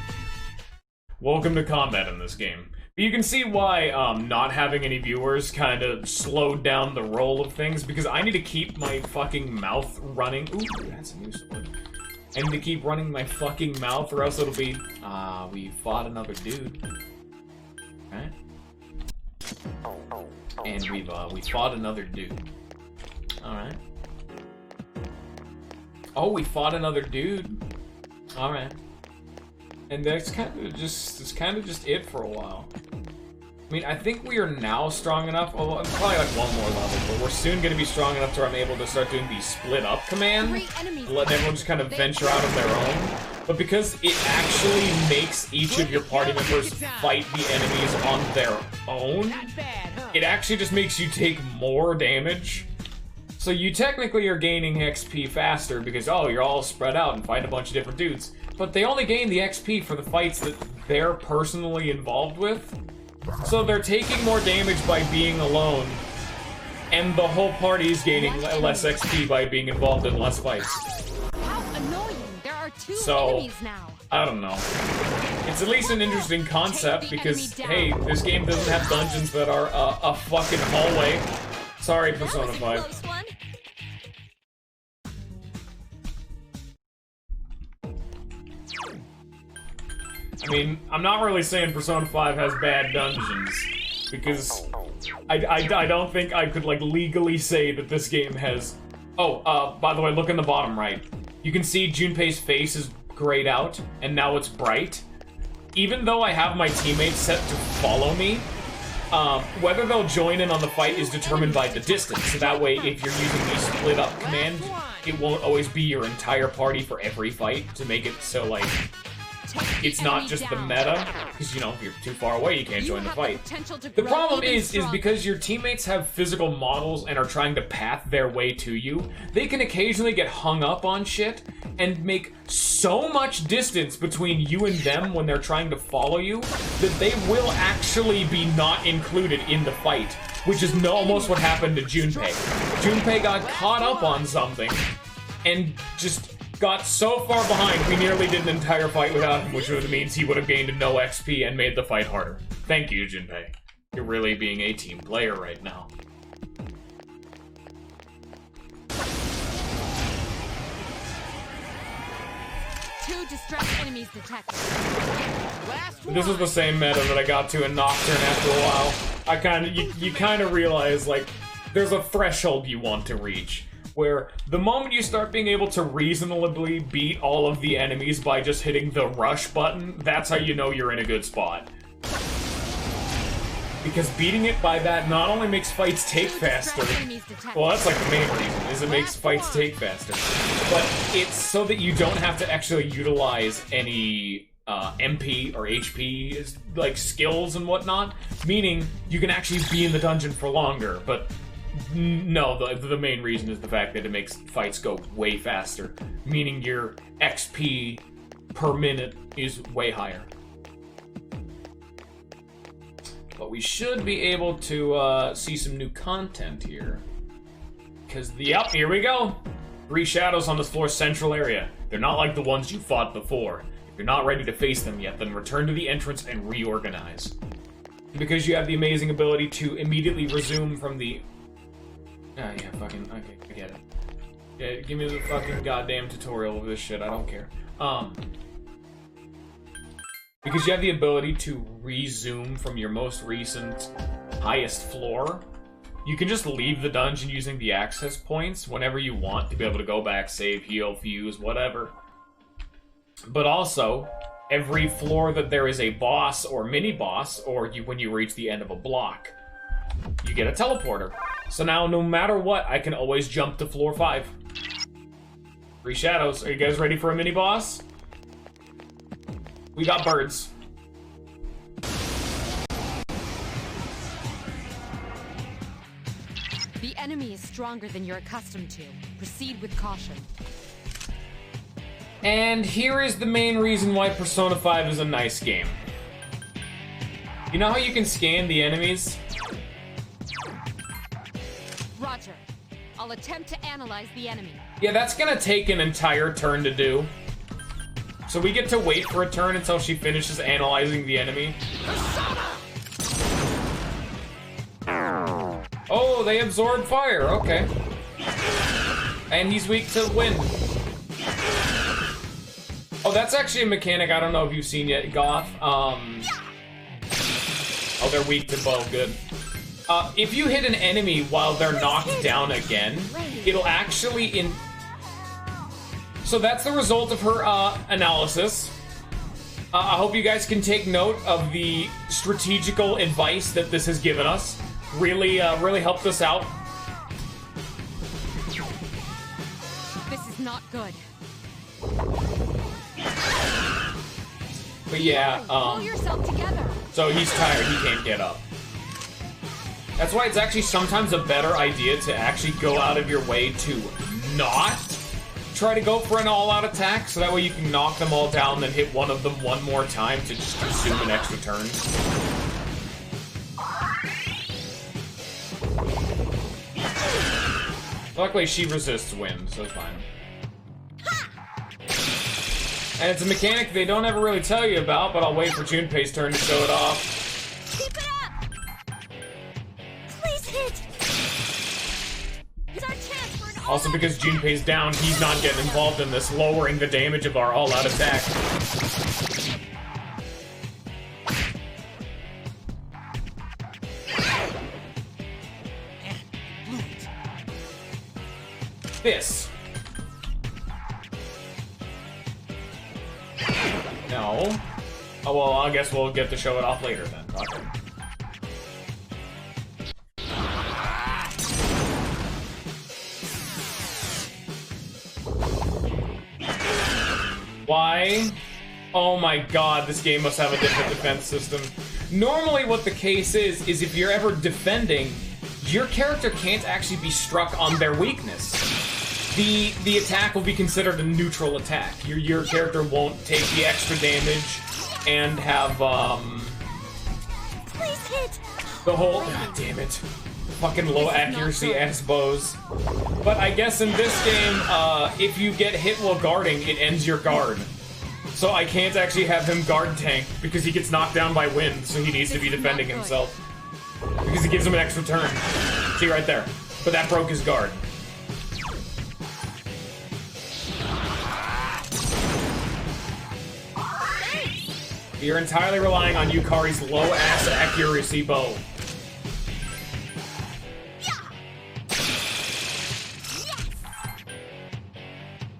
Welcome to combat in this game. But you can see why not having any viewers kind of slowed down the roll of things, because I need to keep my fucking mouth running. Ooh, that's a new sword. I need to keep running my fucking mouth, or else it'll be, we fought another dude. Right? And we fought another dude. Alright. Oh, we fought another dude. Alright. And that's kind of just it for a while. I mean, I think we are now strong enough, although probably like one more level, but we're soon going to be strong enough to where I'm able to start doing the split up command, letting everyone just kind of venture out on their own. But because it actually makes each of your party members fight the enemies on their own, it actually just makes you take more damage. So you technically are gaining XP faster because, oh, you're all spread out and fight a bunch of different dudes. But they only gain the XP for the fights that they're personally involved with. So they're taking more damage by being alone, and the whole party is gaining less XP by being involved in less fights. How annoying! There are 2 So, enemies now. I don't know. It's at least an interesting concept because, hey, this game doesn't have dungeons that are a fucking hallway. Sorry, Persona 5. I mean, I'm not really saying Persona 5 has bad dungeons, because I don't think I could, like, legally say that this game has... Oh, by the way, look in the bottom right. You can see Junpei's face is grayed out, and now it's bright. Even though I have my teammates set to follow me, whether they'll join in on the fight is determined by the distance, so that way if you're using the split up command, it won't always be your entire party for every fight to make it so, like... It's not just the meta, because, you know, if you're too far away, you can't join the fight. The problem is because your teammates have physical models and are trying to path their way to you, they can occasionally get hung up on shit and make so much distance between you and them when they're trying to follow you that they will actually be not included in the fight, which is almost what happened to Junpei. Junpei got caught up on something and just... got so far behind, we nearly did an entire fight without him, which means he would have gained no XP and made the fight harder. Thank you, Junpei. You're really being a team player right now. Two distressed enemies detected. This is the same meta that I got to in Nocturne after a while. You kind of realize, like, there's a threshold you want to reach, where the moment you start being able to reasonably beat all of the enemies by just hitting the rush button, that's how you know you're in a good spot. Because beating it by that not only makes fights take faster, well, that's like the main reason, is it makes fights take faster, but it's so that you don't have to actually utilize any MP or HP, like, skills and whatnot, meaning you can actually be in the dungeon for longer, but no, the main reason is the fact that it makes fights go way faster, meaning your XP per minute is way higher. But we should be able to see some new content here. Because, yep, here we go! 3 shadows on this floor's central area. They're not like the ones you fought before. If you're not ready to face them yet, then return to the entrance and reorganize. Because you have the amazing ability to immediately resume from the... Ah, yeah, fucking, okay, I get it. Yeah, give me the fucking goddamn tutorial of this shit, I don't care. Because you have the ability to resume from your most recent highest floor, you can just leave the dungeon using the access points whenever you want to be able to go back, save, heal, fuse, whatever. But also, every floor that there is a boss or mini-boss, or when you reach the end of a block, you get a teleporter. So now, no matter what, I can always jump to floor 5. 3 shadows. Are you guys ready for a mini-boss? We got birds. The enemy is stronger than you're accustomed to. Proceed with caution. And here is the main reason why Persona 5 is a nice game. You know how you can scan the enemies? Roger. I'll attempt to analyze the enemy. Yeah, that's gonna take an entire turn to do. So we get to wait for a turn until she finishes analyzing the enemy. Oh, they absorb fire, okay. And he's weak to wind. Oh, that's actually a mechanic I don't know if you've seen yet, Goth. Oh, they're weak to bow, good. If you hit an enemy while they're knocked down again, it'll actually So that's the result of her analysis. I hope you guys can take note of the strategical advice that this has given us. Really helped us out. This is not good. But yeah, Pull yourself together. so he's tired, he can't get up. That's why it's actually sometimes a better idea to actually go out of your way to not try to go for an all-out attack, so that way you can knock them all down, then hit one of them one more time to just consume an extra turn. Luckily, she resists wind, so it's fine. And it's a mechanic they don't ever really tell you about, but I'll wait for Junpei's turn to show it off. Keep it up! Please hit! It's our chance for an Also, because Junpei's down, he's not getting involved in this, lowering the damage of our all-out attack. This. No. Oh, well, I guess we'll get to show it off later then. Okay. Why? Oh my god, this game must have a different defense system. Normally what the case is if you're ever defending, your character can't actually be struck on their weakness. The attack will be considered a neutral attack. Your character won't take the extra damage and have, Please hit! the whole, god damn it. Fucking low accuracy ass bows. But I guess in this game, if you get hit while guarding, it ends your guard. So I can't actually have him guard tank because he gets knocked down by wind, so he needs to be defending himself. Because it gives him an extra turn. See right there. But that broke his guard. You're entirely relying on Yukari's low-ass accuracy bow.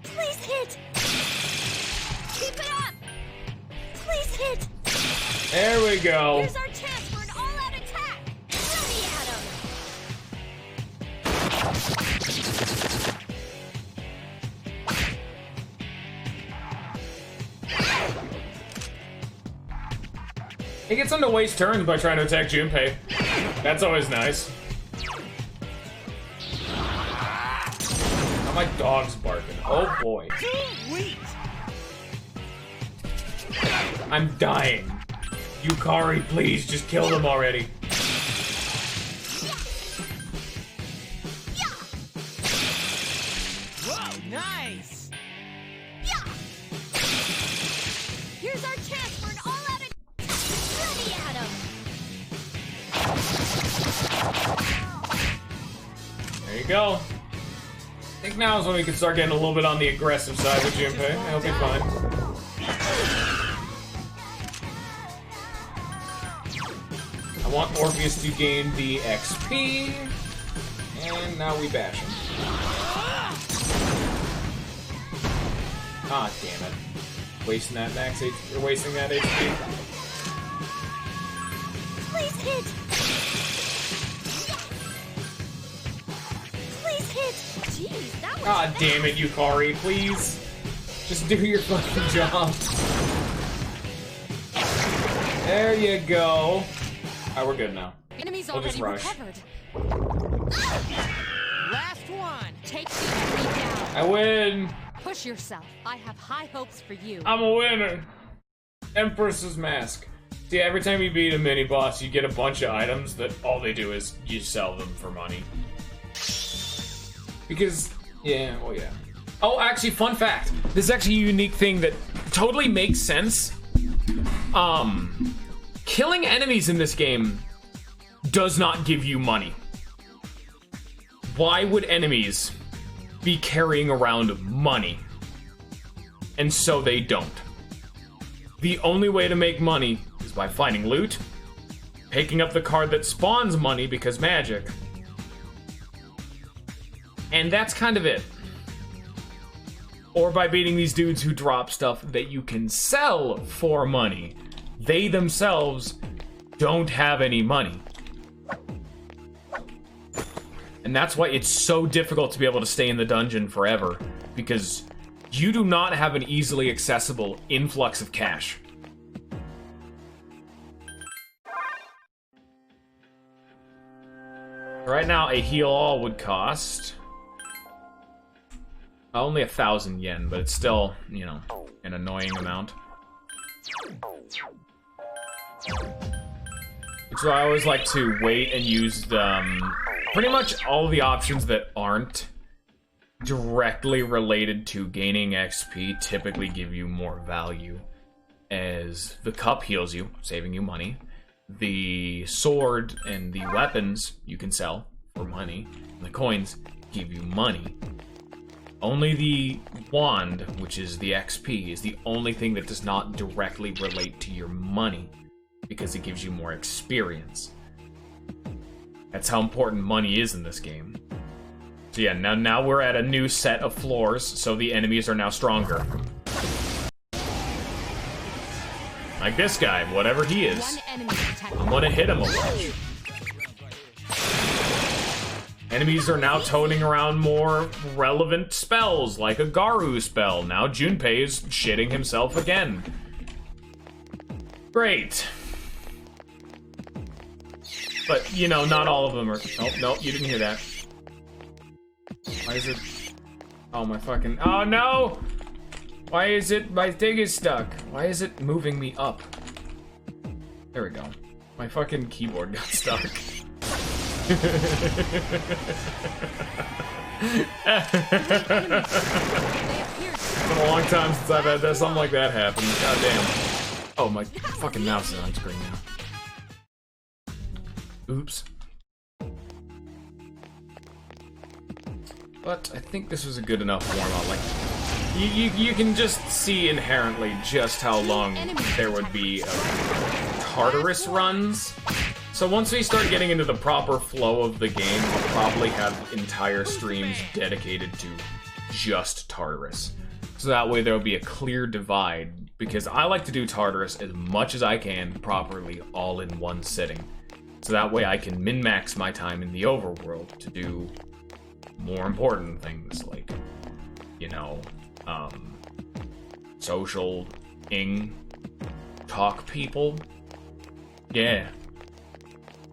Please hit! Keep it up! Please hit! There we go. Here's our chance for an all-out attack! Ready, Adam! He gets him to waste turns by trying to attack Junpei. That's always nice. Now my dog's barking. Oh boy. I'm dying. Yukari, please, just kill them already. Whoa, nice! Here's our chance for an all-out attack! Ready, Adam! There you go. I think now is when we can start getting a little bit on the aggressive side with Junpei. He'll be fine. I want Orpheus to gain the XP. And now we bash him. Ah, damn it. Wasting that max HP, or wasting that HP. Please hit! Please hit! Jeez, that was God damn it, Yukari, please. Just do your fucking job. There you go. Alright, we're good now. Enemies We'll just already rush. recovered. Last one! Take the enemy down. I win. Push yourself. I have high hopes for you. I'm a winner. Empress's Mask. See, every time you beat a mini boss, you get a bunch of items that all they do is you sell them for money. Because, yeah, well, yeah. Oh, actually, fun fact. This is actually a unique thing that totally makes sense. Killing enemies in this game does not give you money. Why would enemies be carrying around money? And so they don't. The only way to make money is by finding loot, picking up the card that spawns money because magic, and that's kind of it. Or by beating these dudes who drop stuff that you can sell for money. They themselves don't have any money. And that's why it's so difficult to be able to stay in the dungeon forever, because you do not have an easily accessible influx of cash. Right now, a heal all would cost only 1,000 yen, but it's still, you know, an annoying amount. So I always like to wait and use pretty much all the options that aren't directly related to gaining XP typically give you more value, as the cup heals you, saving you money. The sword and the weapons you can sell for money, and the coins give you money. Only the wand, which is the XP, is the only thing that does not directly relate to your money, because it gives you more experience. That's how important money is in this game. So yeah, now we're at a new set of floors, so the enemies are now stronger. Like this guy, whatever he is. I'm gonna hit him a bunch. Enemies are now toting around more relevant spells, like a Garu spell. Now Junpei is shitting himself again. Great. But, you know, not all of them are... Oh, no, you didn't hear that. Why is it... Oh, my fucking... Oh, no! Why is it... My thing is stuck. Why is it moving me up? There we go. My fucking keyboard got stuck. It's been a long time since I've had something like that happen. God damn. Oh, my fucking mouse is on screen now. Oops. But I think this was a good enough warm-up. Like, you can just see inherently just how long there would be Tartarus runs. So once we start getting into the proper flow of the game, I'll probably have entire streams dedicated to just Tartarus. So that way there'll be a clear divide, because I like to do Tartarus as much as I can properly all in one sitting. So that way I can min-max my time in the overworld to do more important things like, you know, social, talk people. Yeah.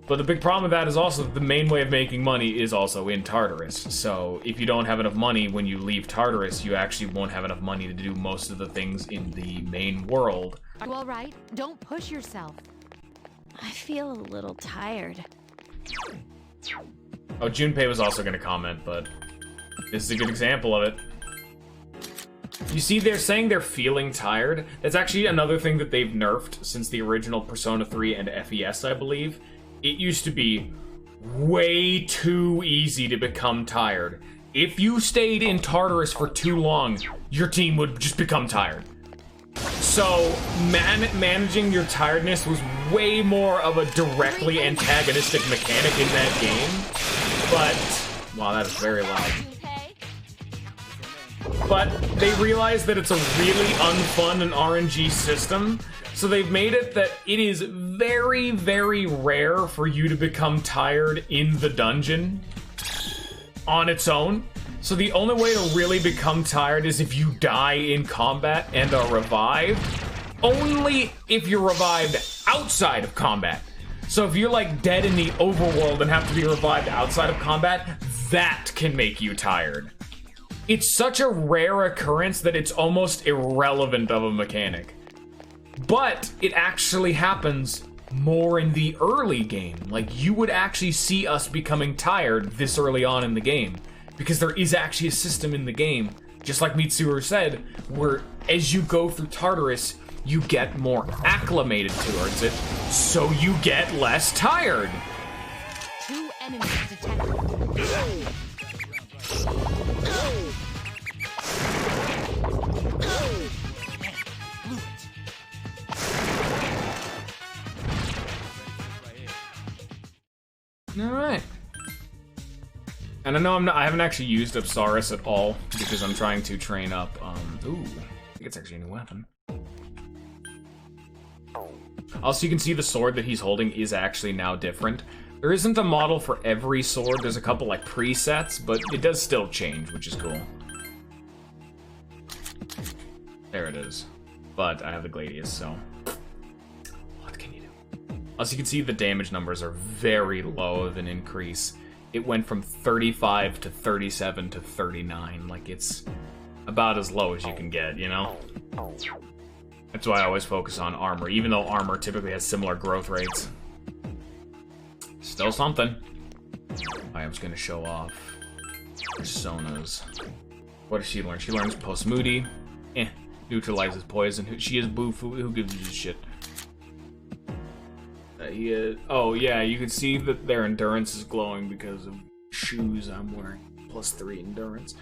But the big problem with that is also the main way of making money is also in Tartarus. So if you don't have enough money when you leave Tartarus, you actually won't have enough money to do most of the things in the main world. Are you alright? Don't push yourself. I feel a little tired. Oh, Junpei was also going to comment, but this is a good example of it. You see, they're saying they're feeling tired. That's actually another thing that they've nerfed since the original Persona 3 and FES, I believe. It used to be way too easy to become tired. If you stayed in Tartarus for too long, your team would just become tired. So, managing your tiredness was way more of a directly antagonistic mechanic in that game. But, wow, that is very loud. But they realized that it's a really unfun and RNG system, so they've made it that it is very, very rare for you to become tired in the dungeon on its own. So the only way to really become tired is if you die in combat and are revived. Only if you're revived outside of combat. So if you're like dead in the overworld and have to be revived outside of combat, that can make you tired. It's such a rare occurrence that it's almost irrelevant of a mechanic. But it actually happens more in the early game. Like, you would actually see us becoming tired this early on in the game. Because there is actually a system in the game, just like Mitsuru said, where as you go through Tartarus, you get more acclimated towards it, so you get less tired. 2 enemies detected. Alright. And I know I haven't actually used Apsaris at all, because I'm trying to train up, ooh, I think it's actually a new weapon. Also, you can see the sword that he's holding is actually now different. There isn't a model for every sword, there's a couple, like, presets, but it does still change, which is cool. There it is. But I have the Gladius, so... what can you do? Also, you can see the damage numbers are very low of an increase. It went from 35 to 37 to 39. Like, it's about as low as you can get, you know? That's why I always focus on armor, even though armor typically has similar growth rates. Still something. I'm just gonna show off personas. What does she learn? She learns Post Moody. Neutralizes poison. She is Bufu. Who gives you shit? Oh yeah, you can see that their endurance is glowing because of shoes I'm wearing. +3 endurance.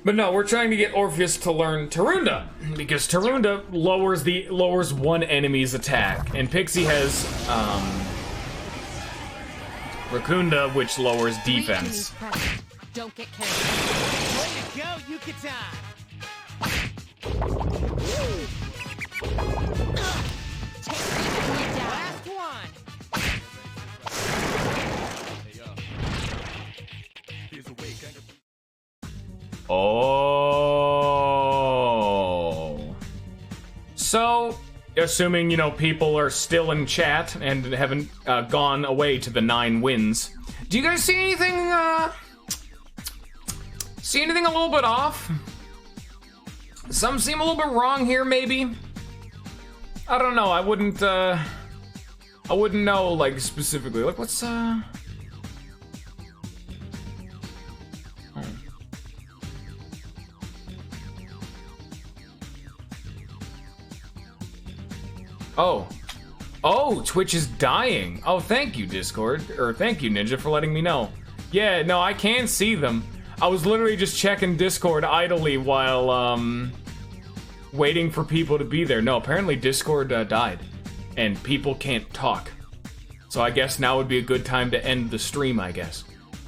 But no, we're trying to get Orpheus to learn Tarunda, because Tarunda lowers one enemy's attack, and Pixie has Rakunda, which lowers defense. Don't get carried. Way to go, Yucatan! Last one! Oh. So, assuming, you know, people are still in chat and haven't gone away to the 9 wins, do you guys see anything, a little bit off? Some seem a little bit wrong here, maybe? I don't know, I wouldn't know, like, specifically. Like, what's, Oh, Twitch is dying. Oh, thank you, Discord. Or thank you, Ninja, for letting me know. Yeah, no, I can see them. I was literally just checking Discord idly while, waiting for people to be there. No, apparently Discord died. And people can't talk. So I guess now would be a good time to end the stream, I guess.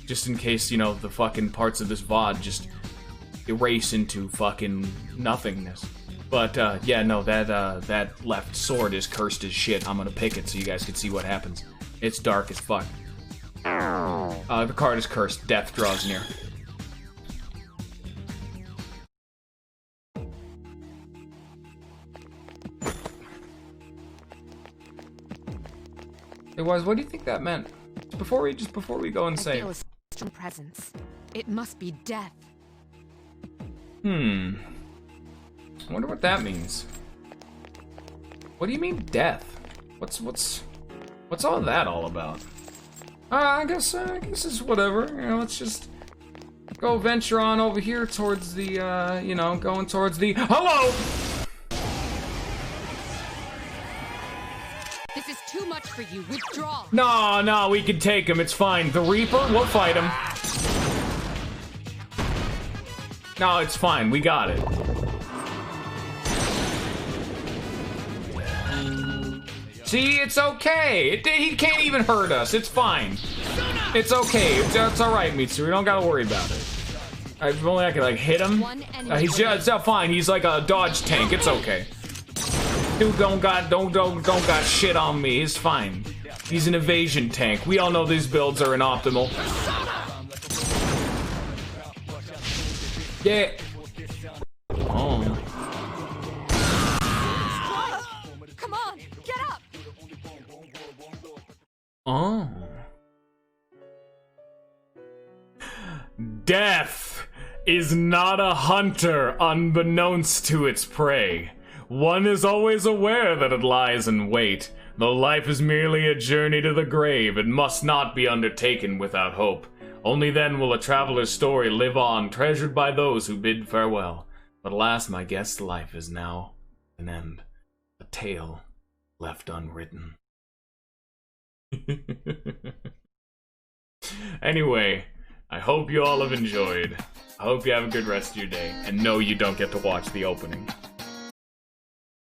Just in case, you know, the fucking parts of this VOD just erase into fucking nothingness. But, yeah, no, that left sword is cursed as shit. I'm gonna pick it so you guys can see what happens. It's dark as fuck. The card is cursed. Death draws near. Hey, Wise, what do you think that meant? Before we go insane. I feel a strong presence. It must be death. I wonder what that means. What do you mean death? What's all that all about? I guess it's whatever. You know, let's just go venture on over here towards the you know, going towards the hello. This is too much for you. Withdraw. No, we can take him. It's fine. The Reaper, we'll fight him. No, it's fine. We got it. See, it's okay. He can't even hurt us. It's fine. It's okay. It's all right, Mitsuru. We don't gotta worry about it. If only I could like hit him. It's fine. He's like a dodge tank. It's okay. Dude don't got shit on me. He's fine. He's an evasion tank. We all know these builds are inoptimal. Yeah. Oh. Come on, get up. Oh. Death is not a hunter unbeknownst to its prey. One is always aware that it lies in wait. Though life is merely a journey to the grave, it must not be undertaken without hope. Only then will a traveler's story live on, treasured by those who bid farewell. But alas, my guest, life is now an end. A tale left unwritten. Anyway, I hope you all have enjoyed. I hope you have a good rest of your day, and no, you don't get to watch the opening.